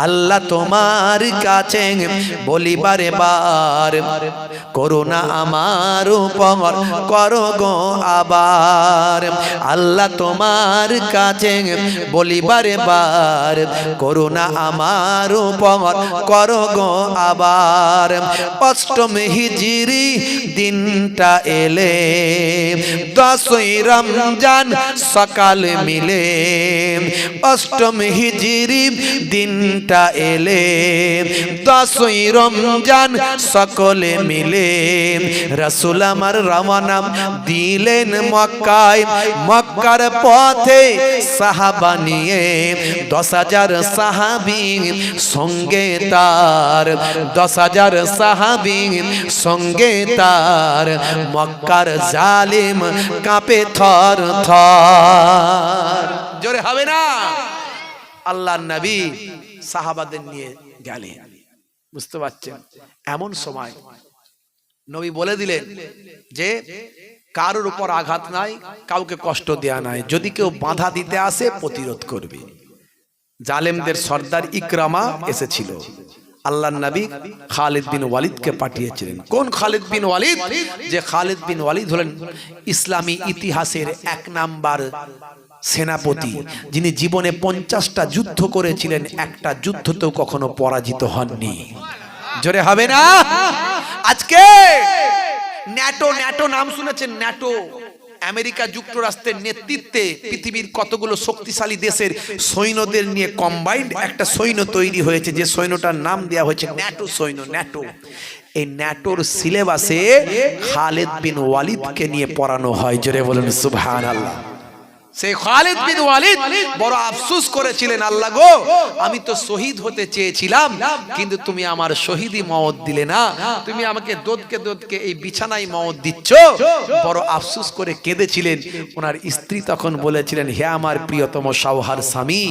আল্লাহ তোমার কাছে বলিবারে বার, করুণা আমার উপর করো গো আবার। আল্লাহ তোমার কাছে বলিবারে বার, করুণা আমার উপর করো গো আবার। অষ্টম হিজরি দিনটা এলে, 10ই রমজান সকাল মিলে। অষ্টম হিজরি দিনটা এলে, 10ই রমজান সকলে মিলে। রাসূল আমার রওনা দিলেন মক্কায়। মক্কার পথে সাহাবা নিয়ে 10,000 সাহাবী সঙ্গে তার, 10,000 সাহাবী সঙ্গে তার। মক্কার জালিম কাঁপে থর থর। জোরে হবে না? আল্লাহর নবী সাহাবাদের নিয়ে গেলেন। বুঝতে পারছেন? এমন সময় নবী বলে দিলেন যে কারোর উপর আঘাত নাই, কাউকে কষ্ট দেয়া নাই। যদি কেউ বাধা দিতে আসে প্রতিরোধ করবে। জালেমদের সর্দার ইকরামা এসেছিল। আল্লাহর নবী খালিদ বিন ওয়ালিদকে পাঠিয়েছিলেন। কোন খালিদ বিন ওয়ালিদ? যে খালিদ বিন ওয়ালিদ হলেন ইসলামী ইতিহাসের 1 নাম্বার সেনাপতি, যিনি জীবনে 50টা যুদ্ধ করেছিলেন, একটা যুদ্ধতেও কখনো পরাজিত হননি। জোরে হবে না? আজকে ন্যাটো, ন্যাটো নাম শুনেছেন? ন্যাটো, আমেরিকা যুক্তরাষ্ট্রের নেতৃত্বে পৃথিবীর কতগুলো শক্তিশালী দেশের সৈন্যদের নিয়ে কম্বাইন্ড একটা সৈন্য তৈরি হয়েছে, যে সৈন্যটার নাম দেওয়া হয়েছে ন্যাটো সৈন্য। ন্যাটো, এই ন্যাটোর সিলেবাসে খালিদ বিন ওয়ালিদকে নিয়ে পড়ানো হয়। জোরে বলুন সুবহানাল্লাহ। সেই খালিদ বিন ওয়ালিদ বড় আফসোস করেছিলেন, আল্লাহ গো আমি তো শহীদ হতে চেয়েছিলাম, কিন্তু তুমি আমার শহীদি মওত দিলে না, তুমি আমাকে দোদকে এই বিছানায় মওত দিচ্ছ। বড় আফসোস করে কেঁদেছিলেন। ওনার স্ত্রী তখন বলেছিলেন, হে আমার প্রিয়তম শাওহার স্বামী,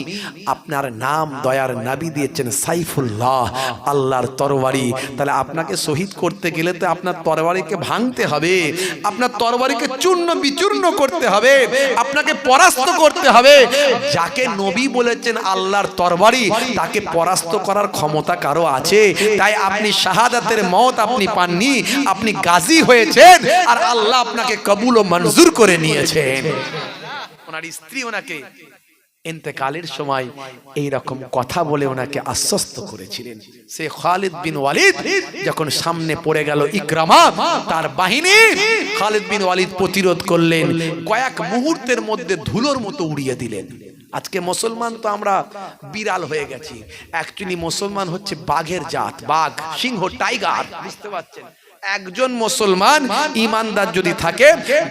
আপনার নাম দয়ার নবী দিয়েছেন সাইফুল্লাহ, আল্লাহর তরবারি। তাহলে আপনাকে শহীদ করতে গেলে তো আপনার তরবারিকে ভাঙতে হবে, আপনার তরবারিকে চূর্ণ বিচূর্ণ করতে হবে, আপনাকে পরাস্ত করতে হবে। যাকে নবী বলেছেন আল্লাহর তরবারি, তাকে পরাস্ত করার ক্ষমতা কারো আছে? তাই আপনি শাহাদাতের মওত আপনি পাননি, আপনি গাজী হয়েছেন, আর আল্লাহ আপনাকে কবুল ও মঞ্জুর করে নিয়েছেন। ওনার স্ত্রী ওনাকে ইন্তেকালের সময় এই রকম কথা বলে ওনাকে আশ্বস্ত করেছিলেন। সে খালিদ বিন ওয়ালিদ যখন সামনে পড়ে গেল ইকরামা, তার বাহিনী খালিদ বিন ওয়ালিদ প্রতিরোধ করলেন, কয়েক মুহূর্তের মধ্যে ধুলোর মতো উড়িয়ে দিলেন। আজকে মুসলমান তো আমরা বিড়াল হয়ে গেছি, অ্যাকচুয়ালি মুসলমান হচ্ছে বাঘের জাত, বাঘ, সিংহ, টাইগার, বুঝতে পারছেন? একজন মুসলমান ইমানদার যদি থাকে,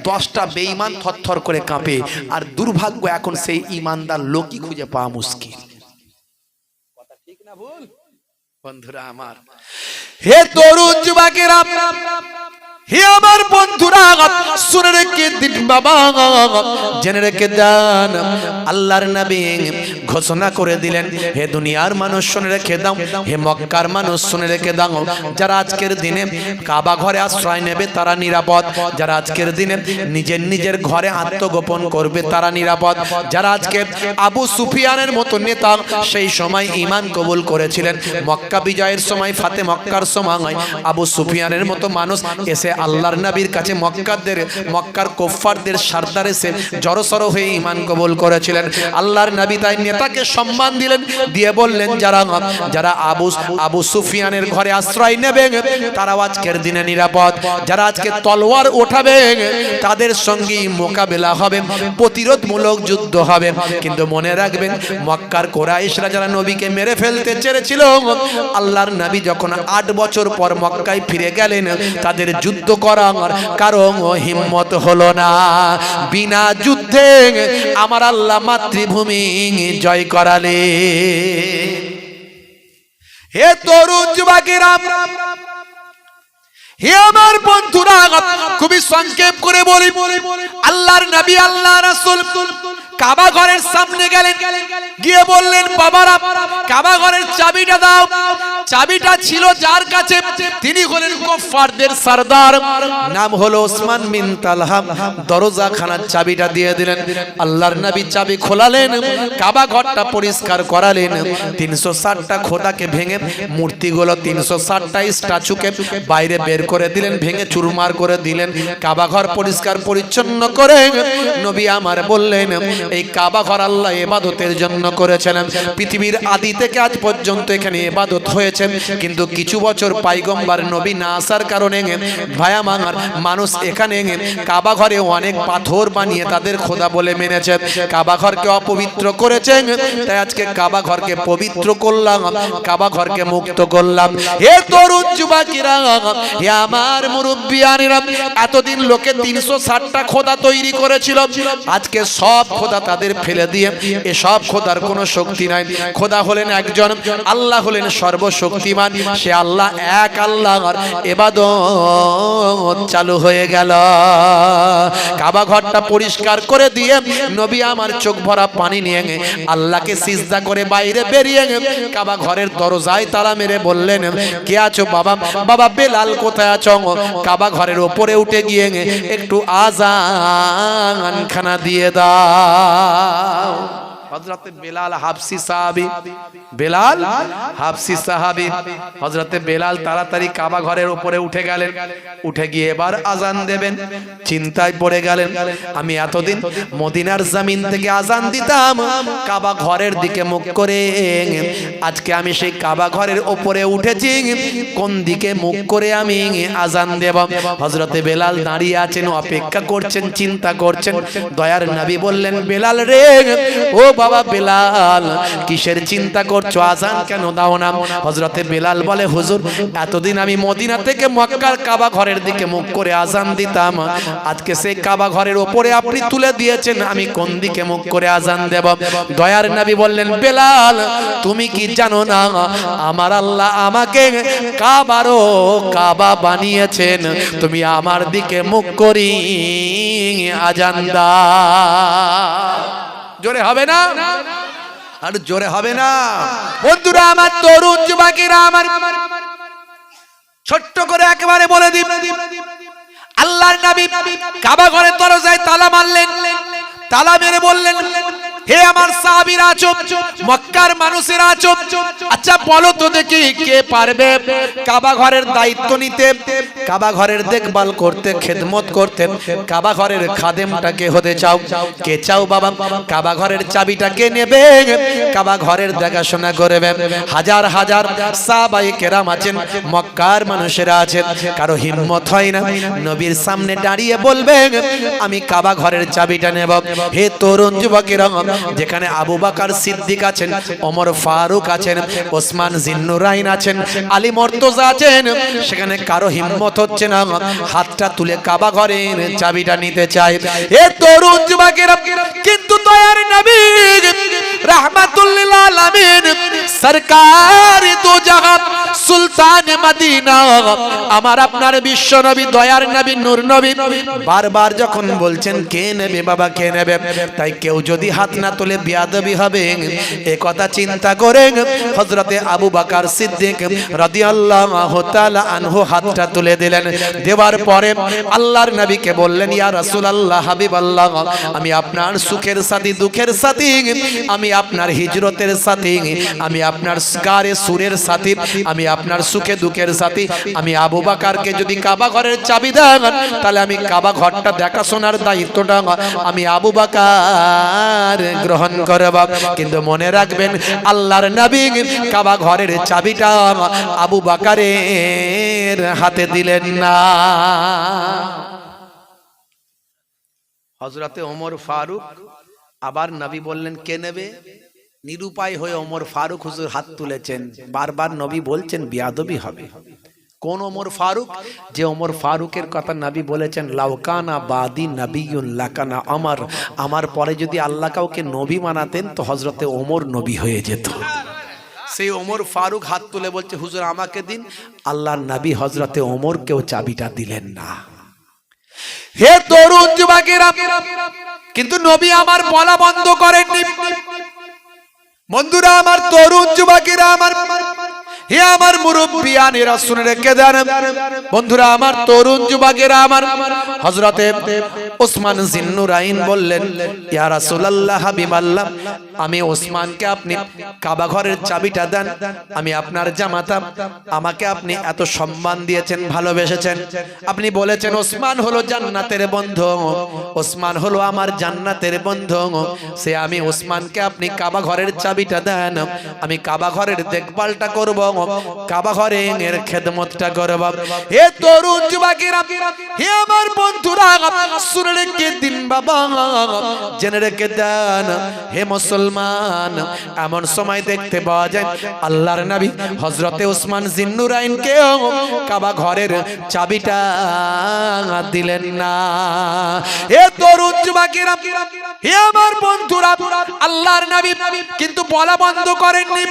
10টা বেঈমান থরথর করে কাঁপে। আর দুর্ভাগ্য এখন সেই ইমানদার লোকই খুঁজে পাওয়া মুশকিল। কথা ঠিক না ভুল? বন্ধুরা আমার, হে তরুণ যুবকেরা, হে আমার বন্ধুরা, শুনে রেখে দিন বাবা, জেনে রেখে দেন, আল্লাহর নবী ঘোষণা করে দিলেন, হে দুনিয়ার মানুষ শুনে রেখে দাও, হে মক্কার মানুষ শুনে রেখে দাও, যারা আজকের দিনে কাবা ঘরে আশ্রয় নেবে তারা নিরাপদ, যারা আজকের দিনে নিজের ঘরে আত্মগোপন করবে তারা নিরাপদ। যারা আজকে আবু সুফিয়ানের মতো নেতা সেই সময় ঈমান কবুল করেছিলেন, মক্কা বিজয়ের সময়, ফাতে মক্কার সময় আবু সুফিয়ানের মতো মানুষ এসে আল্লাহর নবীর কাছে মক্কার কুফফারদের সরদার এসে জড়সড় হয়ে ঈমান কবুল করেছিলেন। আল্লাহর নবী তাই নেতাকে সম্মান দিলেন, দিয়ে বললেন, যারা আবু সুফিয়ানের ঘরে আশ্রয় নেবে তারা আজকের দিনে নিরাপদ, যারা আজকে তলোয়ার ওঠাবে তাদের সঙ্গে মোকাবেলা হবে, প্রতিরোধমূলক যুদ্ধ হবে। কিন্তু মনে রাখবেন, মক্কার কুরাইশরা যারা নবীকে মেরে ফেলতে চেয়েছিল, আল্লাহর নবী যখন 8 বছর পর মক্কায় ফিরে গেলেন, তাদের যুদ্ধ করার কারণ হিম্মত হলো না। বিনা যুদ্ধে আমার আল্লাহ মাতৃভূমি জয় করালে। হে তরুণ যুবকেরা, হে আমার বন্ধুরা, খুবই সংক্ষেপ করে বলি, আল্লাহর নবী, আল্লাহ রাসূল কাবা ঘরের সামনে গেলেন, গিয়ে বললেন, বাবারা কাবা ঘরের চাবিটা দাও। চাবিটা ছিল যার কাছে, তিনি হলেন কুফফারদের সরদার, নাম হলো ওসমান বিন তালহা। দরজা খানার চাবিটা দিয়ে দিলেন। আল্লাহর নবী চাবি খোলালেন, কাবা ঘরটা পরিষ্কার করালেন, 360টা খোদাকে ভেঙে মূর্তিগুলো, 360টা স্ট্যাচুকে বাইরে বের করে দিলেন, ভেঙে চুরমার করে দিলেন। কাবা ঘর পরিষ্কার পরিচ্ছন্ন করে নবী আমার বললেন, এই কাবা ঘর আল্লাহ ইবাদতের জন্য করেছেন। পৃথিবীর আদি থেকে আজ পর্যন্ত এখানে ইবাদত হয়েছে, কিন্তু কিছু বছর পয়গম্বর নবী না আসার কারণে ভায়া মাঙার মানুষ এখানে কাবা ঘরে অনেক পাথর বানিয়ে তাদের খোদা বলে মেনেছে, কাবা ঘরকে অপবিত্র করেছে। তাই আজকে কাবা ঘরকে পবিত্র করলাম, কাবা ঘরকে মুক্ত করলাম। হে তরুণ যুবকেরা, হে আমার মুরব্বিয়ানেরা, এতদিন লোকে 360টা খোদা তৈরি করেছিল, আজকে সব খোদা তাদের ফেলে দিয়ে এসব খোদার কোনো শক্তি নাই। খোদা হলেন একজন, আল্লাহ হলেন সর্বশক্তিমান। সে আল্লাহ এক, আল্লাহর ইবাদত চালু হয়ে গেল। কাবা ঘরটা পরিষ্কার করে দিয়ে নবী আমার চোখ ভরা পানি নিয়ে আল্লাহকে সিজদা করে বাইরে বেরিয়ে কাবা ঘরের দরজায় তালা মেরে বললেন, কে আছো বাবা? বাবা বেলাল কোথায় আছো? কাবা ঘরের উপরে উঠে গিয়ে একটু আযান খানা দিয়ে দাও। হযরতে বেলাল হাবশী সাহাবী, বেলাল হাবশী সাহাবী, হযরতে বেলাল তাড়াতাড়ি কাবা ঘরের উপরে উঠে গেলেন। উঠে গিয়ে এবার আযান দেবেন, চিন্তায় পড়ে গেলেন, আমি এতদিন মদিনার জমিন থেকে আযান দিতাম কাবা ঘরের দিকে মুখ করে, আজকে আমি সেই কাবা ঘরের উপরে উঠেছি, কোন দিকে মুখ করে আমি আযান দেব? হযরতে বেলাল দাঁড়িয়ে আছেন, অপেক্ষা করছেন, চিন্তা করছেন। দয়ার নবী বললেন, বেলাল রে, ও বাবা বেলাল, কিসের চিন্তা করছো, আজান কেন দাও না? হযরতে বেলাল বলে, হুজুর এতদিন আমি মদিনা থেকে মক্কার কাবা ঘরের দিকে মুখ করে আজান দিতাম, আজকে সেই কাবা ঘরের উপরে আপনি তুলে দিয়েছেন, আমি কোন দিকে মুখ করে আজান দেব? দয়ার নবী বললেন, বেলাল তুমি কি জানো না আমার আল্লাহ আমাকে কাবারও কাবা বানিয়েছেন, তুমি আমার দিকে মুখ করি আজান দাও। জোরে হবে না? আর জোরে হবে না? বন্ধুরা আমার, তরুণ যুবকেরা আমার, ছোট্ট করে একেবারে বলে দিই, আল্লাহর নবী কাবা ঘরের দরজায় তালা মারলেন, তালা মেরে বললেন, হে আমার সাহাবীরা আছো, মক্কার মানুষেরা আছো, আচ্ছা বলো তো দেখি কে পারবে কাবা ঘরের দায়িত্ব নিতে, কাবা ঘরের দেখভাল করতে, খেদমত করতে, কাবা ঘরের খাদেমটা কে হতে চাও? কে চাও বাবা? কাবা ঘরের চাবিটা কে নেবে? কাবা ঘরের দেখাশোনা করবে। হাজার হাজার সাহাবায়ে কেরাম আছেন, মক্কার মানুষেরা আছেন, কারো হিম্মত হয় না নবীর সামনে দাঁড়িয়ে বলবে আমি কাবা ঘরের চাবিটা নেব। হে তরুণ যুবকেরা, যেখানে আবু বকর সিদ্দিক আছেন, ওমর ফারুক আছেন, ওসমান জিন্নুরাইন আছেন, আলী মুর্তজা আছেন, সেখানে কারো হিম্মত হচ্ছে না হাতটা তুলে কাবা ঘরের চাবিটা নিতে চায়। এ তরুণ যুবকেরা, কিন্তু দয়ার নবী রাহমাতুল লিল আলামিন সরকার দু জাহান সুলতান মদিনা আমার আপনার বিশ্ব নবী, দয়ার নবী, নূর নবী বারবার যখন বলছেন কে নেবে বাবা, কে নেবে, তাই কেউ যদি হাত না তুলে বিয়াদবি হবে, এ কথা চিন্তা করে হযরতে আবু বকর সিদ্দিক রাদিয়াল্লাহু তাআলা আনহু হাতটা তুলে দিলেন। দেওয়ার পরে আল্লাহর নবীকে বললেন, ইয়া রাসূলুল্লাহ, হাবিবাল্লাহ, আমি আপনার সুখের সাথী, দুঃখের সাথী, আমি আপনার হিজরতের সাথী, আমি আপনার গারে সুরের সাথী, আমি আপনার সুখে দুঃখের সাথী, আমি আবু বকরকে যদি কাবা ঘরের চাবি দেন, তাহলে আমি কাবা ঘরটা দেখাশোনার দায়িত্বটা আমি আবু বকর গ্রহণ করব। কিন্তু মনে রাখবেন, আল্লাহর নবী কাবা ঘরের চাবিটা আবু বকরের হাতে দিলেন না। হযরতে ওমর ফারুক, আবার নবী বললেন কে নেবে? নিরুপায় হয়ে ওমর ফারুক হুজুর হাত তুলেছেন। বারবার নবী বলছেন বিয়াদবি হবে। কোন ওমর ফারুক? যে ওমর ফারুকের কথা নবী বলেছেন, লাউকানা বাদি নবিয়ুন লাকানা আমার, আমার পরে যদি আল্লাহ কাউকে নবী বানাতেন তো হযরতে ওমর নবী হয়ে যেত। সেই ওমর ফারুক হাত তুলে বলছে, হুজুর আমাকে দিন। আল্লাহর নবী হযরতে ওমরকেও চাবিটা দিলেন না। হে তরুণ যুবকেরা, কিন্তু নবী আমার বলা বন্ধ করেননি। বন্ধুরা আমার, তরুণ যুবকেরা আমার, হে আমার মুরব্বিয়ানেরা শুনে রেখে দেন। বন্ধুরা আমার, তরুণ যুবকেরা আমার, হযরতে ওসমান জিন্নুরাইন বললেন, ইয়া রাসূলুল্লাহ, হাবিবাল্লাহ, আমি ওসমানকে আপনি কাবা ঘরের চাবিটা দেন, আমি আপনার জামাতা, আমাকে আপনি এত সম্মান দিয়েছেন, ভালোবেসেছেন, আপনি বলেছেন ওসমান হলো জান্নাতের বন্ধু, ওসমান হলো আমার জান্নাতের বন্ধু, সে আমি ওসমানকে আপনি কাবা ঘরের চাবিটা দেন, আমি কাবা ঘরের দেখভালটা করব, কাবা ঘরের খেদমতটা করব। হে তরুণ যুবকেরা, হে আমার বন্ধুরা, শুনে রেখে দিন বাবা, জেনে রেখে দেন। হে মুসলমান, এমন সময় দেখতে পাওয়া যায় আল্লাহর নবী হযরতে ওসমান জিন্নুরাইনকে কাবা ঘরের চাবিটা দিলেন না। হে তরুণ যুবকেরা, হে আমার বন্ধুরা, আল্লাহর নবী কিন্তু বলা বন্ধ করেননি।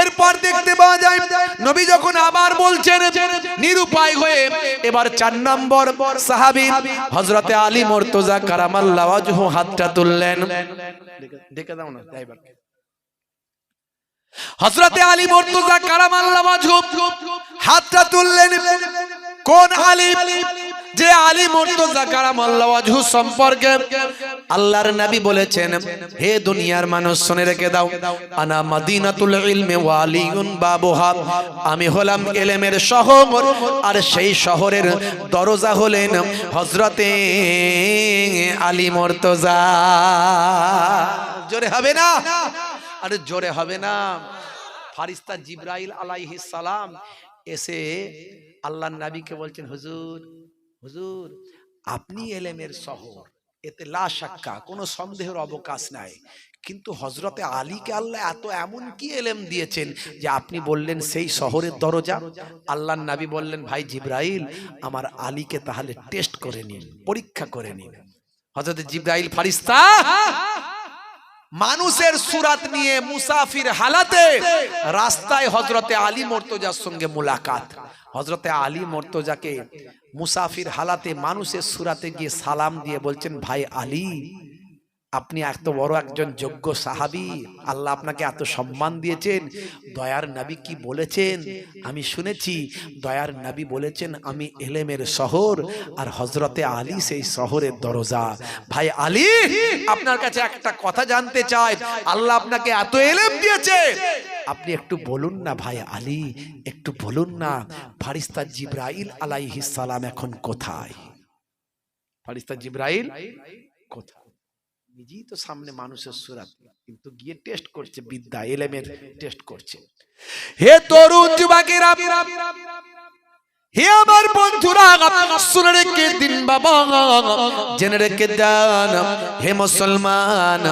এরপর দেখতে পাওয়া যায় নবী যখন আবার বলছেন, নিরুপায় হয়ে এবার 4 নম্বর সাহাবী হযরতে আলী মুর্তজা কারামাল্লাহু ওয়াজহু হাতটা তুললেন। দেখে দাও না ড্রাইভার। হযরতে আলী মুর্তজা কারামাল্লাহু ওয়াজহু হাতটা তুললেন। কোন আলী? যে আলী মুর্তজা কারামাল্লাহু ওয়াজহু সম্পর্কে আল্লাহর নবী বলেছেন, হে দুনিয়ার মানুষ শুনে রেখে দাও, আনা মদিনাতুল ইলমি ওয়া আলিয়ুন বাবুহা, আমি হলাম ইলমের শহর, আর সেই শহরের দরজা হলেন হযরতে আলী মুর্তজা। জোরে হবে না? আরে জোরে হবে না? ফারিস্তা জিবরাইল আলাইহিস সালাম এসে আল্লাহর নবীকে বলছেন, হুজুর, হুজুর, আপনি ইলমের শহর, এতে লা শাক্কা, কোনো সন্দেহের অবকাশ নাই। কিন্তু হযরতে আলীকে আল্লাহ এমন কি ইলম দিয়েছেন যে আপনি বললেন সেই শহরের দরজা। আল্লাহর নবী বললেন, ভাই জিবরাইল, আমার আলীকে তাহলে টেস্ট করে নিন, পরীক্ষা করে নিন। হযরত জিবরাইল ফেরেশতা মানুষের সুরাত নিয়ে মুসাফির হালাতে রাস্তায় হযরতে আলী মুর্তজার সঙ্গে মুলাকাত। হযরতে আলী মুর্তজাকে মুসাফির হালাতে মানুষের সুরাতে গিয়ে সালাম দিয়ে বলছেন, ভাই আলী, আপনি এত বড় একজন যোগ্য সাহাবী, আল্লাহ আপনাকে এত সম্মান দিয়েছেন। দয়ার নবী কি বলেছেন আমি শুনেছি। দয়ার নবী বলেছেন, আমি ইলমের শহর আর হযরতে আলী সেই শহরের দরজা। ভাই আলী, আপনার কাছে একটা কথা জানতে চাই, আল্লাহ আপনাকে এত ইলম দিয়েছে, আপনি একটু বলুন না ভাই আলী, একটু বলুন না, ফেরেশতা জিবরাইল আলাইহিস সালাম এখন কোথায়? ফেরেশতা জিবরাইল কোথায়? নিজেই তো সামনে মানুষের সুরাত, কিন্তু গিয়ে টেস্ট করছে, বিদ্যা ইলমের টেস্ট করছে। হে তরুণ যুবকেরা, হে আমার বন্ধুরা, শুনে রেখে দিন বাবা, জেনে রেখে দেন। হে মুসলমান,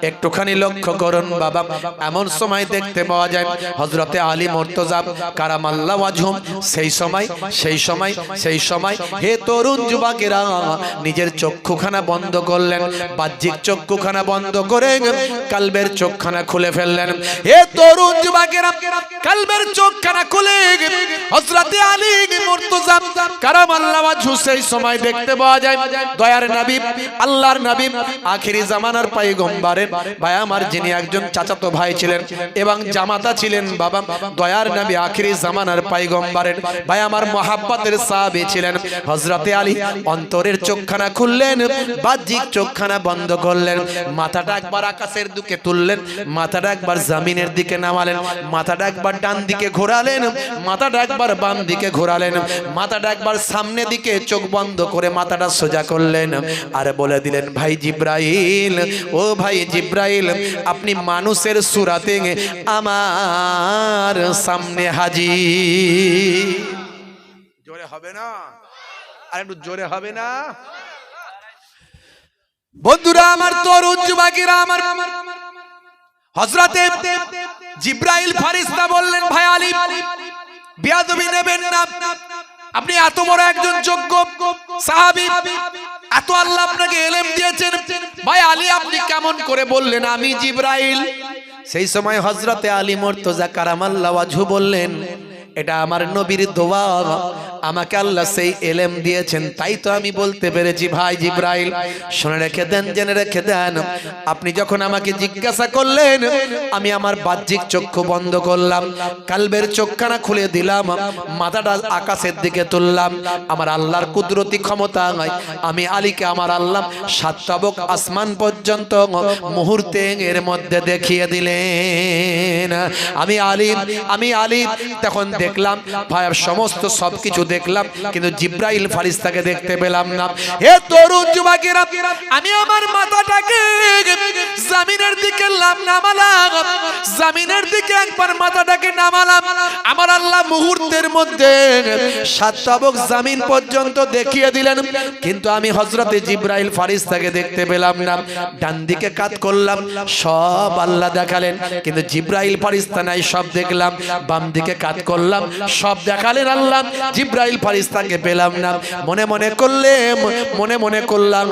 একটুখানি লক্ষ্য করুন বাবা, এমন সময় দেখতে পাওয়া যায় হযরতে আলী মুর্তজা কারামাল্লাহু ওয়াজহুম সেই সময় হে তরুণ যুবকেরা, নিজের চক্ষুখানা বন্ধ করলেন, বাহ্যিক চক্ষুখানা বন্ধ করে কলবের চোখখানা খুলে ফেললেন। হে তরুণ যুবকেরা, কলবের চোখখানা খুলে হযরতে আলী মুর্তজা কারামাল্লাহু ওয়াজহু সেই সময় দেখতে পাওয়া যায় দয়ার নবী, আল্লাহর নবী, আখিরি জামানার পয়গম্বরের ভাই আমার, যিনি একজন চাচাতো ভাই ছিলেন এবং জামাতা ছিলেন বাবা, দয়ার নবী আখিরি জামানার পয়গম্বরের ভাই আমার, মহাব্বতের সাহাবী ছিলেন হযরতে আলী। অন্তরের চোখখানা খুললেন, বাহ্যিক চোখখানা বন্ধ করলেন, মাথাটা একবার আকাশের দিকে তুললেন, মাথাটা একবার জমিনের দিকে নামালেন, মাথাটা একবার ডান দিকে ঘোরালেন, মাথাটা একবার বাম দিকে ঘোরালেন, মাথাটা একবার সামনে দিকে, চোখ বন্ধ করে মাথাটা সোজা করলেন, আর বলে দিলেন, ভাই জিবরাইল, ও ভাই জিবরাইল, আপনি মানুষের সুরাতে আমার সামনে হাজির। জোরে হবে না? আর একটু জোরে হবে না? বন্ধুরা আমার, তরুণ যুবকেরা আমার, হযরতে জিবরাইল ফেরেশতা বললেন, ভাই আলী, বেয়াদবি নেবেন না, আপনি এত বড় একজন যোগ্য সাহাবী, এত আল্লাহ আপনাকে ইলম দিয়েছেন, ভাই আলী আপনি কেমন করে বললেন আমি জিবরাইল? সেই সময় হযরতে আলী মুর্তজা কারামাল্লাহু ওয়াজহু বললেন, এটা আমার নবীর দোয়া, আমাকে আল্লাহ সেই ইলম দিয়েছেন, তাই তো আমি বলতে পেরেছি ভাই জিবরাইল। শুনে রেখে দেন, জেনে রেখে দেন, আপনি যখন আমাকে জিজ্ঞাসা করলেন, আমি আমার বাহ্যিক চক্ষু বন্ধ করলাম, কলবের চোখখানা খুলে দিলাম, মাথাটা আকাশের দিকে তুললাম, আমার আল্লাহর কুদরতি ক্ষমতা নয়, আমি আলীকে আমার আল্লাহ 7 তাবক আসমান পর্যন্ত মুহূর্তে এর মধ্যে দেখিয়ে দিলেন। আমি আলী তখন দেখলাম ভাই, সমস্ত সবকিছু দেখলাম, কিন্তু জিবরাইল ফেরেশতাকে দেখতে পেলাম না। হে তরুণ যুবকেরা, আমি আমার মাথাটাকে জমিনের দিকে নামালাম, জমিনের দিকে একবার মাথাটাকে নামালাম, আমার আল্লাহ মুহূর্তের মধ্যে 7 তাবক জমিন পর্যন্ত দেখিয়ে দিলেন, কিন্তু আমি হযরতে জিবরাইল ফেরেশতাকে দেখতে পেলাম না। ডান দিকে কাত করলাম, সব আল্লাহ দেখালেন, কিন্তু জিবরাইল ফেরেশতা নাই, সব দেখলাম। বাম দিকে কাত করলাম, সব দেখালেন আল্লাহ, জিবরাইল ফেরেশতাকে পেলাম না। মনে মনে করলাম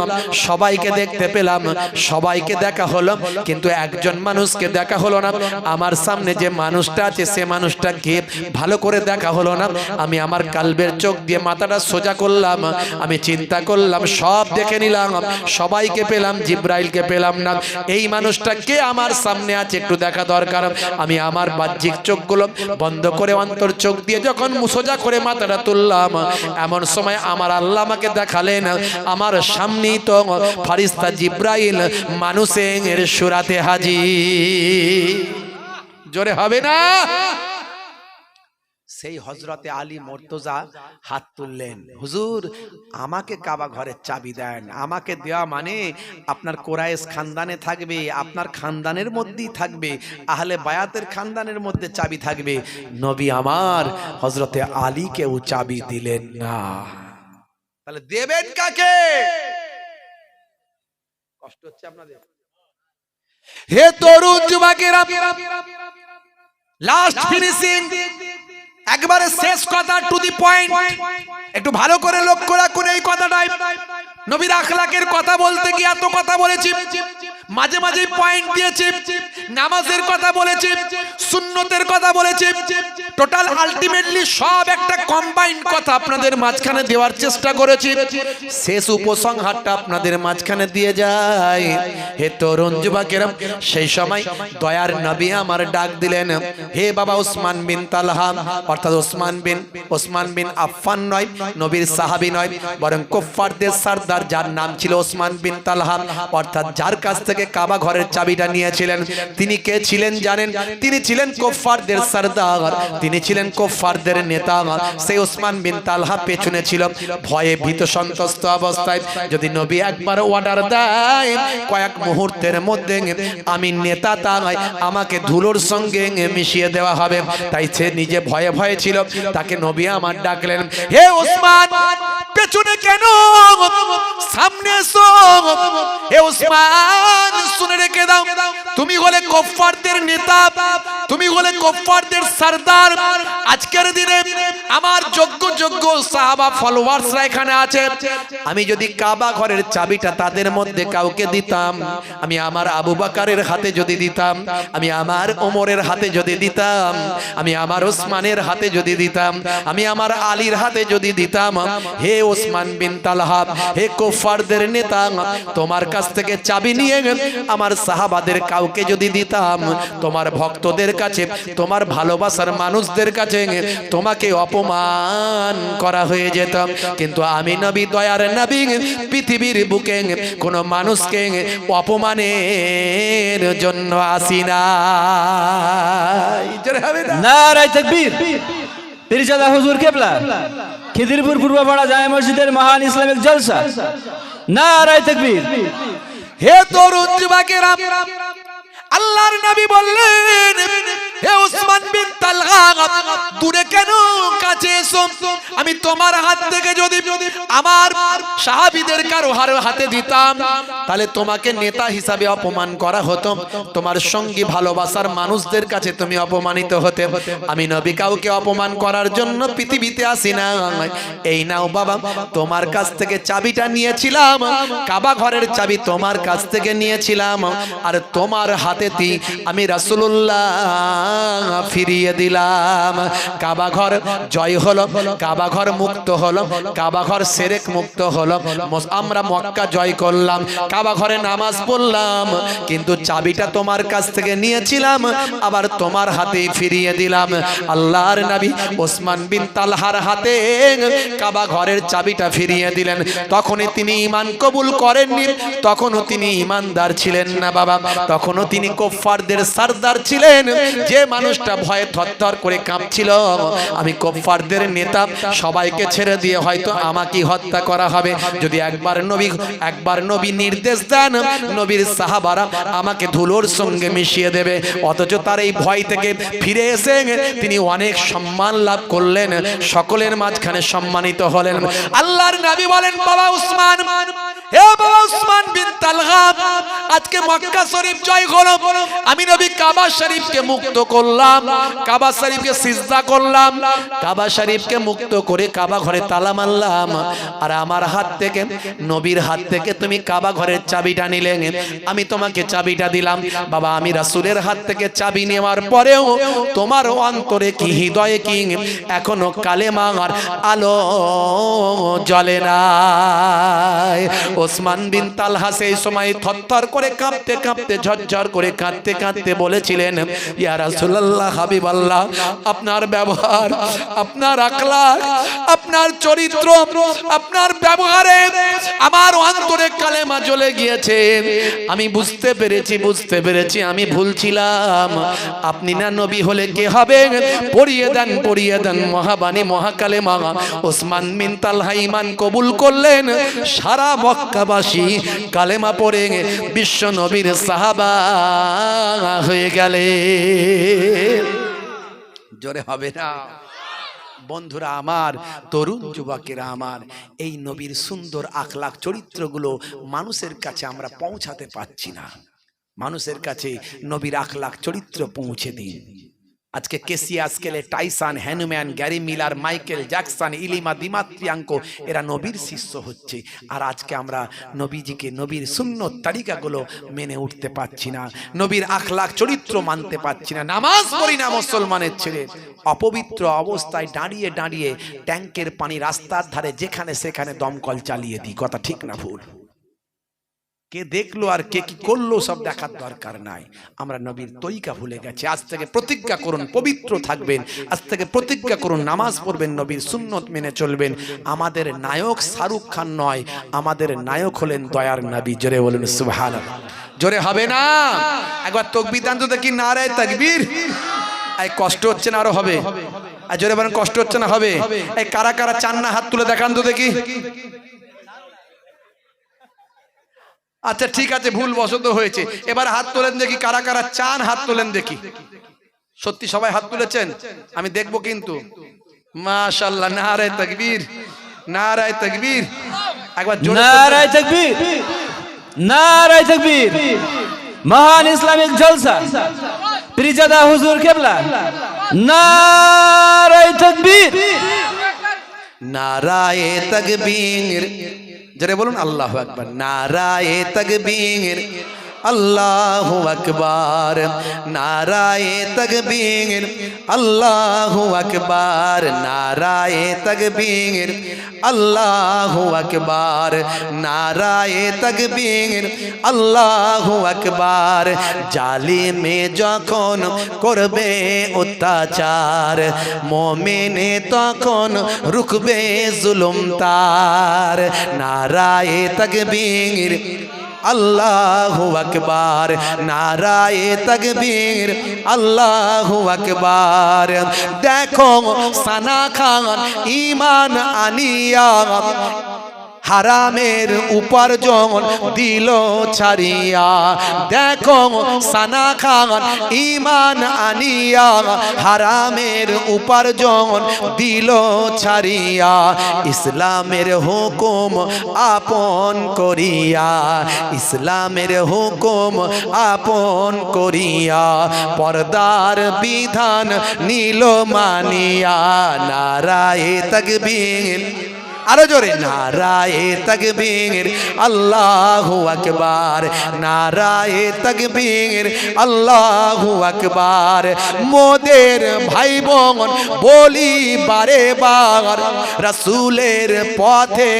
সবাইকে দেখতে পেলাম, সবাইকে দেখা হলো, কিন্তু একজন মানুষকে দেখা হলো না। আমার সামনে যে মানুষটা আছে সে মানুষটাকে ভালো করে দেখা হলো না। আমি আমার কলবের চোখ দিয়ে মাথাটা সোজা করলাম, আমি চিন্তা করলাম, সব দেখে নিলাম, সবাইকে পেলাম, জিবরাইলকে পেলাম না। এই মানুষটা কে আমার সামনে আছে, একটু দেখা দরকার। আমি আমার বাহ্যিক চোখগুলো বন্ধ করে অন্তর চোখ দিয়ে যখন সোজা করে মাথাটা তুললাম, এমন সময় আমার আল্লাহ আমাকে দেখালেন, আমার সামনেই তো ফেরেশতা জিবরাইল মানুষের সুরাতে হাজির। জোরে হবে না? সেই হযরতে আলী মুর্তজা হাত তুললেন, হুজুর আমাকে কাবা ঘরের চাবি দেন। আমাকে দেওয়া মানে আপনার কুরাইশ খানদানে থাকবে, আপনার খানদানের মধ্যেই থাকবে, আহলে বায়াতের খানদানের মধ্যে চাবি থাকবে। নবী আমার হযরতে আলীকেও চাবি দিলেন না। তাহলে দেবেন কাকে? কষ্ট হচ্ছে আপনাদের? হে তরুণ যুবকেরা, লাস্ট ফিনিশিং, একবারে শেষ কথা, টু দি পয়েন্ট। একটু ভালো করে লক্ষ্য রাখুন এই কথাটাই। নবীর আখলাকের কথা বলতে গিয়ে এত কথা বলেছি, মাঝে মাঝে পয়েন্ট দিয়েছি, নামাজের কথা বলেছি, সুন্নতের কথা বলেছি, টোটাল আলটিমেটলি সব একটা কম্বাইন্ড কথা আপনাদের মাঝখানে দেওয়ার চেষ্টা করেছি। শেষ উপসংহারটা আপনাদের মাঝখানে দিয়ে যায়। হে তরুণ যুবকেরা, সেই সময় দয়ার নবী আমার ডাক দিলেন, হে বাবা ওসমান বিন তালহা, অর্থাৎ ওসমান বিন আফফান নয়, নবীর সাহাবী নয়, বরং কুফফারদের সরদার, যার নাম ছিল ওসমান বিন তালহা, অর্থাৎ যার কাছ থেকে কাবা ঘরের চাবিটা নিয়েছিলেন। তিনি কে ছিলেন জানেন? তিনি ছিলেন কুফফারদের সরদার, তিনি ছিলেন কুফফারদের নেতা। সেই ওসমান বিন তালহা পেছনে ছিল, ভয়ে ভীত সন্ত্রস্ত অবস্থায়। যদি নবী একবার অর্ডার দেয়, কয়েক মুহূর্তের মধ্যে আমি নেতা, তা নয়, আমাকে ধুলোর সঙ্গে মিশিয়ে দেওয়া হবে। তাই সে নিজে ভয়ে ভয়ে ছিল। তাকে নবী আমার ডাকলেন, হে ওসমান, পেছনে কেন, সামনে এসো। হে ওসমান, শুনে রেখে দাও, তুমি হলে কুফফারদের নেতা, তুমি হলে কুফফারদের সরদার। আজকের দিনে আমার যোগ্য সাহাবা ফলোয়ার্সরা এখানে আছে। আমি যদি কাবা ঘরের চাবিটা তাদের মধ্যে কাউকে দিতাম, আমি আমার আবু বকরের হাতে যদি দিতাম, আমি আমার ওমরের হাতে যদি দিতাম, আমি আমার ওসমানের হাতে যদি দিতাম, আমি আমার আলীর হাতে যদি দিতাম, হে ওসমান বিন তালহা, হে কুফফারদের নেতা, তোমার কাছ থেকে চাবি নিয়ে আমার সাহাবাদের কাউকে যদি দিতাম, তোমার ভক্তদের কাছে, তোমার ভালোবাসার মানুষদের কাছে তোমাকে অপমান করা হয়ে যেত। কিন্তু আমি নবী, দয়ার নবী, পৃথিবীর বুকে কোন মানুষকে অপমানের জন্য আসি না। নারায়ে তাকবীর। পীরজাদা হুজুর কেবলা, খিদিরপুর পূর্বপাড়া জামে মসজিদের মহান ইসলামিক জলসা। নারায়ে তাকবীর। হে তরুণ যুবকেরা, আল্লাহর নবী বললেন, হে ওসমান বিন তালহা, দূরে কেন, কাছে এসো। আমি তোমার হাত থেকে যদি আমার সাহাবীদের কারো হাতে দিতাম, তাহলে তোমাকে নেতা হিসাবে অপমান করা হতো, তোমার সঙ্গী ভালোবাসার মানুষদের কাছে তুমি অপমানিত হতে। আমি নবী কাউকে অপমান করার জন্য পৃথিবীতে আসি না। এই নাও বাবা, তোমার কাছ থেকে চাবিটা নিয়েছিলাম, কাবা ঘরের চাবি তোমার কাছ থেকে নিয়েছিলাম, আর তোমার হাতে আমি রাসূলুল্লাহ ফিরিয়ে দিলাম। কাবা ঘর জয় হলো, কাবা ঘর মুক্ত হলো, কাবা ঘর শিরক মুক্ত হলো। আমরা মক্কা জয় করলাম, কাবা ঘরে নামাজ পড়লাম, কিন্তু চাবিটা তোমার কাছ থেকে নিয়েছিলাম, আবার তোমার হাতেই ফিরিয়ে দিলাম। আল্লাহর নবী ওসমান বিন তালহার হাতে কাবা ঘরের চাবিটা ফিরিয়ে দিলেন। তখনই তিনি ঈমান কবুল করেননি, তখনও তিনি ঈমানদার ছিলেন না বাবা, তখনও তিনি কুফফারদের সরদার ছিলেন। যে মানুষটা ভয়ে থরথর করে কাঁপছিল, আমি কুফফারদের নেতা, সবাইকে ছেড়ে দিয়ে হয়তো আমাকে হত্যা করা হবে। যদি একবার নবী নির্দেশ দেন, নবীর সাহাবারা আমাকে ধুলোর সঙ্গে মিশিয়ে দেবে। অথচ তার এই ভয় থেকে ফিরে এসে তিনি অনেক সম্মান লাভ করলেন, সকলের মাঝখানে সম্মানিত হলেন। আল্লাহর নবী বলেন, বাবা উসমান, হে বাবা উসমান বিন তালহা, আজকে মক্কা শরীফ জয় হলো, আমি নবী কাবা শরীফকে মুক্ত করলাম, কাবা শরীফকে সিজদা করলাম, কাবা শরীফকে মুক্ত করে কাবা ঘরে তালা মারলাম, আর আমার হাত থেকে, নবীর হাত থেকে তুমি কাবা ঘরের চাবিটা নিলে, আমি তোমাকে চাবিটা দিলাম। বাবা, আমি রাসূলের হাত থেকে চাবি নেওয়ার পরেও তোমার অন্তরে কি, হৃদয়ে কি এখনো কালেমার আলো জ্বলে না। ওসমান বিন তালহা সেই সময় থরথর করে কাঁপতে কাঁপতে, ঝরঝর করে কাঁদতে কাঁদতে বলেছিলেন, ইয়া রাসূলুল্লাহ, হাবিবাল্লাহ, আপনার ব্যবহার, আপনার আখলাক, আপনার চরিত্র, আপনার ব্যবহারে আমার অন্তরে কালেমা জ্বলে গিয়েছে। আমি বুঝতে পেরেছি আমি ভুল ছিলাম। আপনি না নবী হলে কে হবে? পড়িয়ে দেন মহাবাণী, মহাকালেমা। ওসমান বিন তালহা ঈমান কবুল করলেন। সারা মক্কাবাসী কালেমা পড়ে বিশ্ব নবীর সাহাবা হয়ে গেলে। জোরে হবে না? বন্ধুরা আমার, তরুণ যুবকেরা আমার, এই নবীর সুন্দর আখলাক চরিত্রগুলো মানুষের কাছে আমরা পৌঁছাতে পারছি না। মানুষের কাছে নবীর আখলাক চরিত্র পৌঁছে দিন। আজকে কেসিয়া স্কেলে টাইসান, Hanuman, Gary Miller, Michael Jackson, ইলিমা দিমাত্রিয়াঙ্কো এরা নবীর শিষ্য হচ্ছে, আর আজকে আমরা নবীজিকে, নবীর সুন্নত তালিকাগুলো মেনে উঠতে পারছি না, নবীর আখলাক চরিত্র মানতে পারছি না। নামাজ পড়ি না মুসলমানের ছেলে, অপবিত্র অবস্থায় দাঁড়িয়ে দাঁড়িয়ে ট্যাঙ্কের পানি রাস্তার ধারে যেখানে সেখানে দমকল চালিয়ে দিই। কথা ঠিক না ভুল? কে দেখলো আর কে কি করলো সব দেখার দরকার নাই। আমরা নবীর তরিকা ভুলে গেছি। আজ থেকে প্রতিজ্ঞা করুন পবিত্র থাকবেন, আজ থেকে প্রতিজ্ঞা করুন নামাজ পড়বেন, নবীর সুন্নত মেনে চলবেন। আমাদের নায়ক শাহরুখ খান নয়, আমাদের নায়ক হলেন দয়ার নবী। জোরে বলুন সুবহানাল্লাহ। জোরে হবে না? একবার তাকবীর দান তো দেখি, নারায়ে তাকবীর। এই কষ্ট হচ্ছে না? আরো হবে। আর জোরে বলেন, কষ্ট হচ্ছে না? হবে। এই কারা কারা চান না হাত তুলে দেখান তো দেখি। আচ্ছা ঠিক আছে, ভুল বশত হয়েছে। এবার হাত তোলেন দেখি, কারা কারা চান হাত তোলেন দেখি। সত্যি সবাই হাত তুলেছেন? আমি দেখবো কিন্তু। মাশাআল্লাহ, নারায়ে তাকবীর, নারায়ে তাকবীর। একবার জোরে নারায়ে তাকবীর, নারায়ে তাকবীর। মহান ইসলামিক জলসা পীরজাদা হুজুর কেবলা, নারায়ে তাকবীর, নারায়ে তাকবীর। জোরে বলুন আল্লাহু আকবার। নারায়ে তাকবীর, আল্লাহু আকবার, নারায়ে তাকবীর, আল্লাহু আকবার, নারায়ে তাকবীর, আল্লাহু আকবার, নারায়ে তাকবীর, আল্লাহু আকবার। জালিমে যখন করবে অত্যাচার, মুমিনে তখন রুখবে জুলুম তার। নারায়ে তাকবীর, আল্লাহু আকবার, নারায়ে তাকবীর, আল্লাহু আকবার। দেখো সানা খান ঈমান আনিয়া হারামের উপার্জন দিল ছাড়িয়া। দেখো সানা খান ঈমান আনিয়া হারামের উপার্জন দিল ছাড়িয়া। ইসলামের হুকুম আপন করিয়া, ইসলামের হুকুম আপন করিয়া পর্দার বিধান নিল মানিয়া। নারায়ে তাকবীর, আরো জোরে, নারায়ে তাকবীর, আল্লাহু আকবার, নারায়ে তাকবীর, আল্লাহু আকবার। মোদের ভাই বোন বলি বারে বার, রাসূলের পথে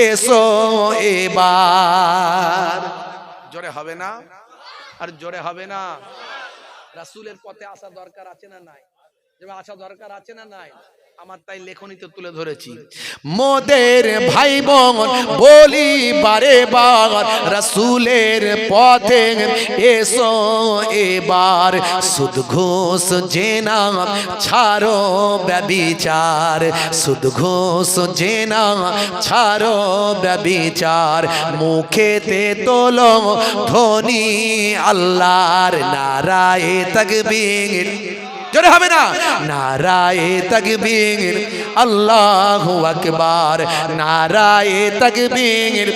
এসো এবার। জোরে হবে না? আর জোরে হবে না? রাসূলের পথে আসা দরকার আছে না নাই? যেমন আসা দরকার আছে না নাই? আমার তাই লেখনীতে তুলে ধরেছি। মোদের ভাই বোন বলি বারে বার, রাসূলের পথে এসো এবার। সুদ ঘুষ জেনা ছাড়ো ব্যভিচার, সুদ ঘুষ জেনা ছাড়ো ব্যভিচার। মুখেতে তোলো ধ্বনি আল্লাহর। নারায়ে তাকবীর, জোরে হবে না? নারায়ে তাকবীর, আল্লাহু আকবার, নারায়ে তাকবীর,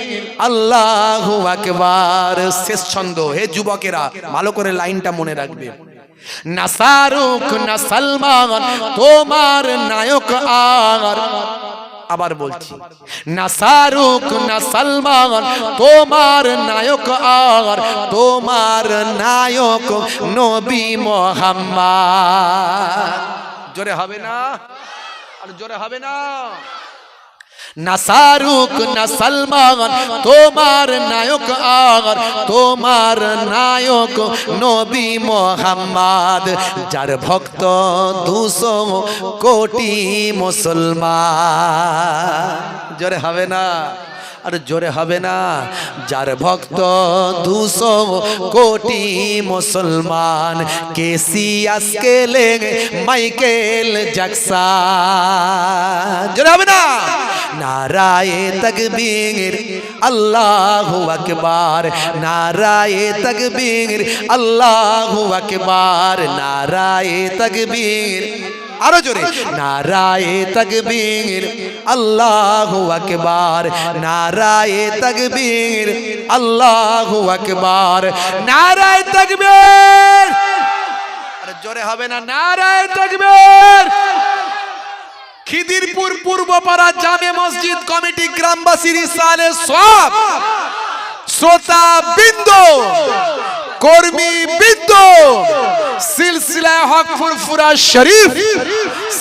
আল্লাহু আকবার। শেষ ছন্দ। হে যুবকেরা, ভালো করে লাইনটা মনে রাখবে। না শাহরুখ না সালমান তোমার নায়ক আর। আবার বলছি, না শাহরুখ না সালমান তোমার নায়ক আর, তোমার নায়ক নবী মুহাম্মদ। জোরে হবে না? আর জোরে হবে না? না শাহরুখ না সালমান তোমার নায়ক আর, তোমার নায়ক নবী মুহাম্মদ। যার ভক্ত 200 কোটি মুসলমান। জোরে হবে না? আর জোরে হবে না? যার ভক্ত 200 কোটি মুসলমান। কেসিয়া স্কেলে মাইকেল জ্যাকসন। জোরে হবে না? নারায়ে তাকবীর, আল্লাহু আকবার, নারায়ে তাকবীর, আল্লাহু আকবার, নারায়ে তাকবীর, আরো জোরে নারায়ে তাকবীর আল্লাহু আকবার, নারায়ে তাকবীর আল্লাহু আকবার, নারায়ে তাকবীর। আরে জোরে হবে না? নারায়ে তাকবীর। খিদিরপুর পূর্বপাড়া জামে মসজিদ কমিটি গ্রামবাসীর ইসালে সব শ্রোতা বৃন্দ, কর্মী বৃন্দ, সিলসিলায়ে হক ফুরফুরা শরীফ,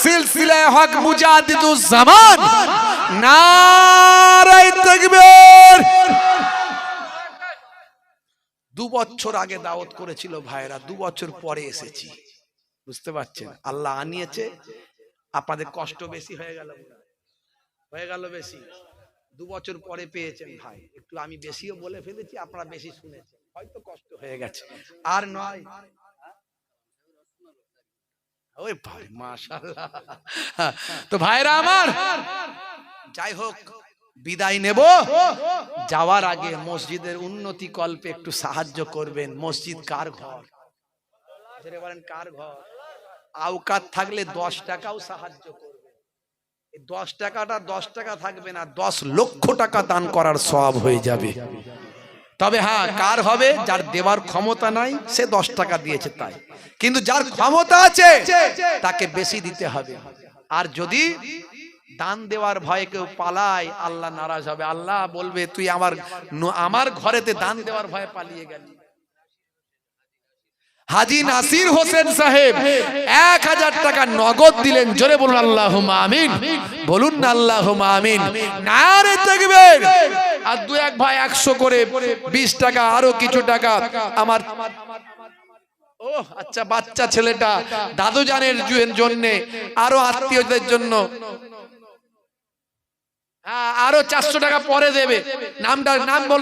সিলসিলায়ে হক মুজাদ্দিদুজ জামান, নারায়ে তাকবীর। 2 বছর আগে দাওয়াত করেছিল ভাইরা, 2 বছর পরে এসেছি। বুঝতে পারছেন? আল্লাহ আনিয়েছে, আপনাদের কষ্ট বেশি হয়ে গেল বেশি। 2 বছর পরে পেয়েছেন ভাই, একটু আমি বেশিও বলে ফেলেছি, আপনারা বেশি শুনেছেন, হয়তো কষ্ট হয়ে গেছে। আর নয়, ওই ভাই মাশাআল্লাহ। তো ভাইরা আমার, যাই হোক বিদায় নেব। যাওয়ার আগে মসজিদের উন্নতি কল্পে একটু সাহায্য করবেন। মসজিদ কার ঘর? বলেন কার ঘর? আওকাত থাকলে 10 টাকাও সাহায্য করবে। এই 10 টাকাটা 10 টাকা থাকবে না, 10 লক্ষ টাকা দান করার সওয়াব হয়ে যাবে। তবে হ্যাঁ, কার হবে? যার দেওয়ার ক্ষমতা নাই সে 10 টাকা দিয়েছে তাই, কিন্তু যার ক্ষমতা আছে তাকে বেশি দিতে হবে। আর যদি দান দেওয়ার ভয়ে কেউ পালায়, আল্লাহ নারাজ হবে। আল্লাহ বলবে তুই আমার ঘরেতে দান দেওয়ার ভয়ে পালিয়ে গেলি। হাজী নাসির হোসেন সাহেব 1000 টাকা নগদ দিলেন। জোরে বলুন আল্লাহুম্মা আমিন। বলুন না আল্লাহুম্মা আমিন। নারে তাকবীর। আর 2-1 ভাই 100 করে 20 টাকা, আরো কিছু টাকা আমার আচ্ছা বাচ্চা ছেলেটা দাদু জানের জন্য, আরো আত্মীয়দের জন্য আরো 400 টাকা পরে দেবে। নাম বল।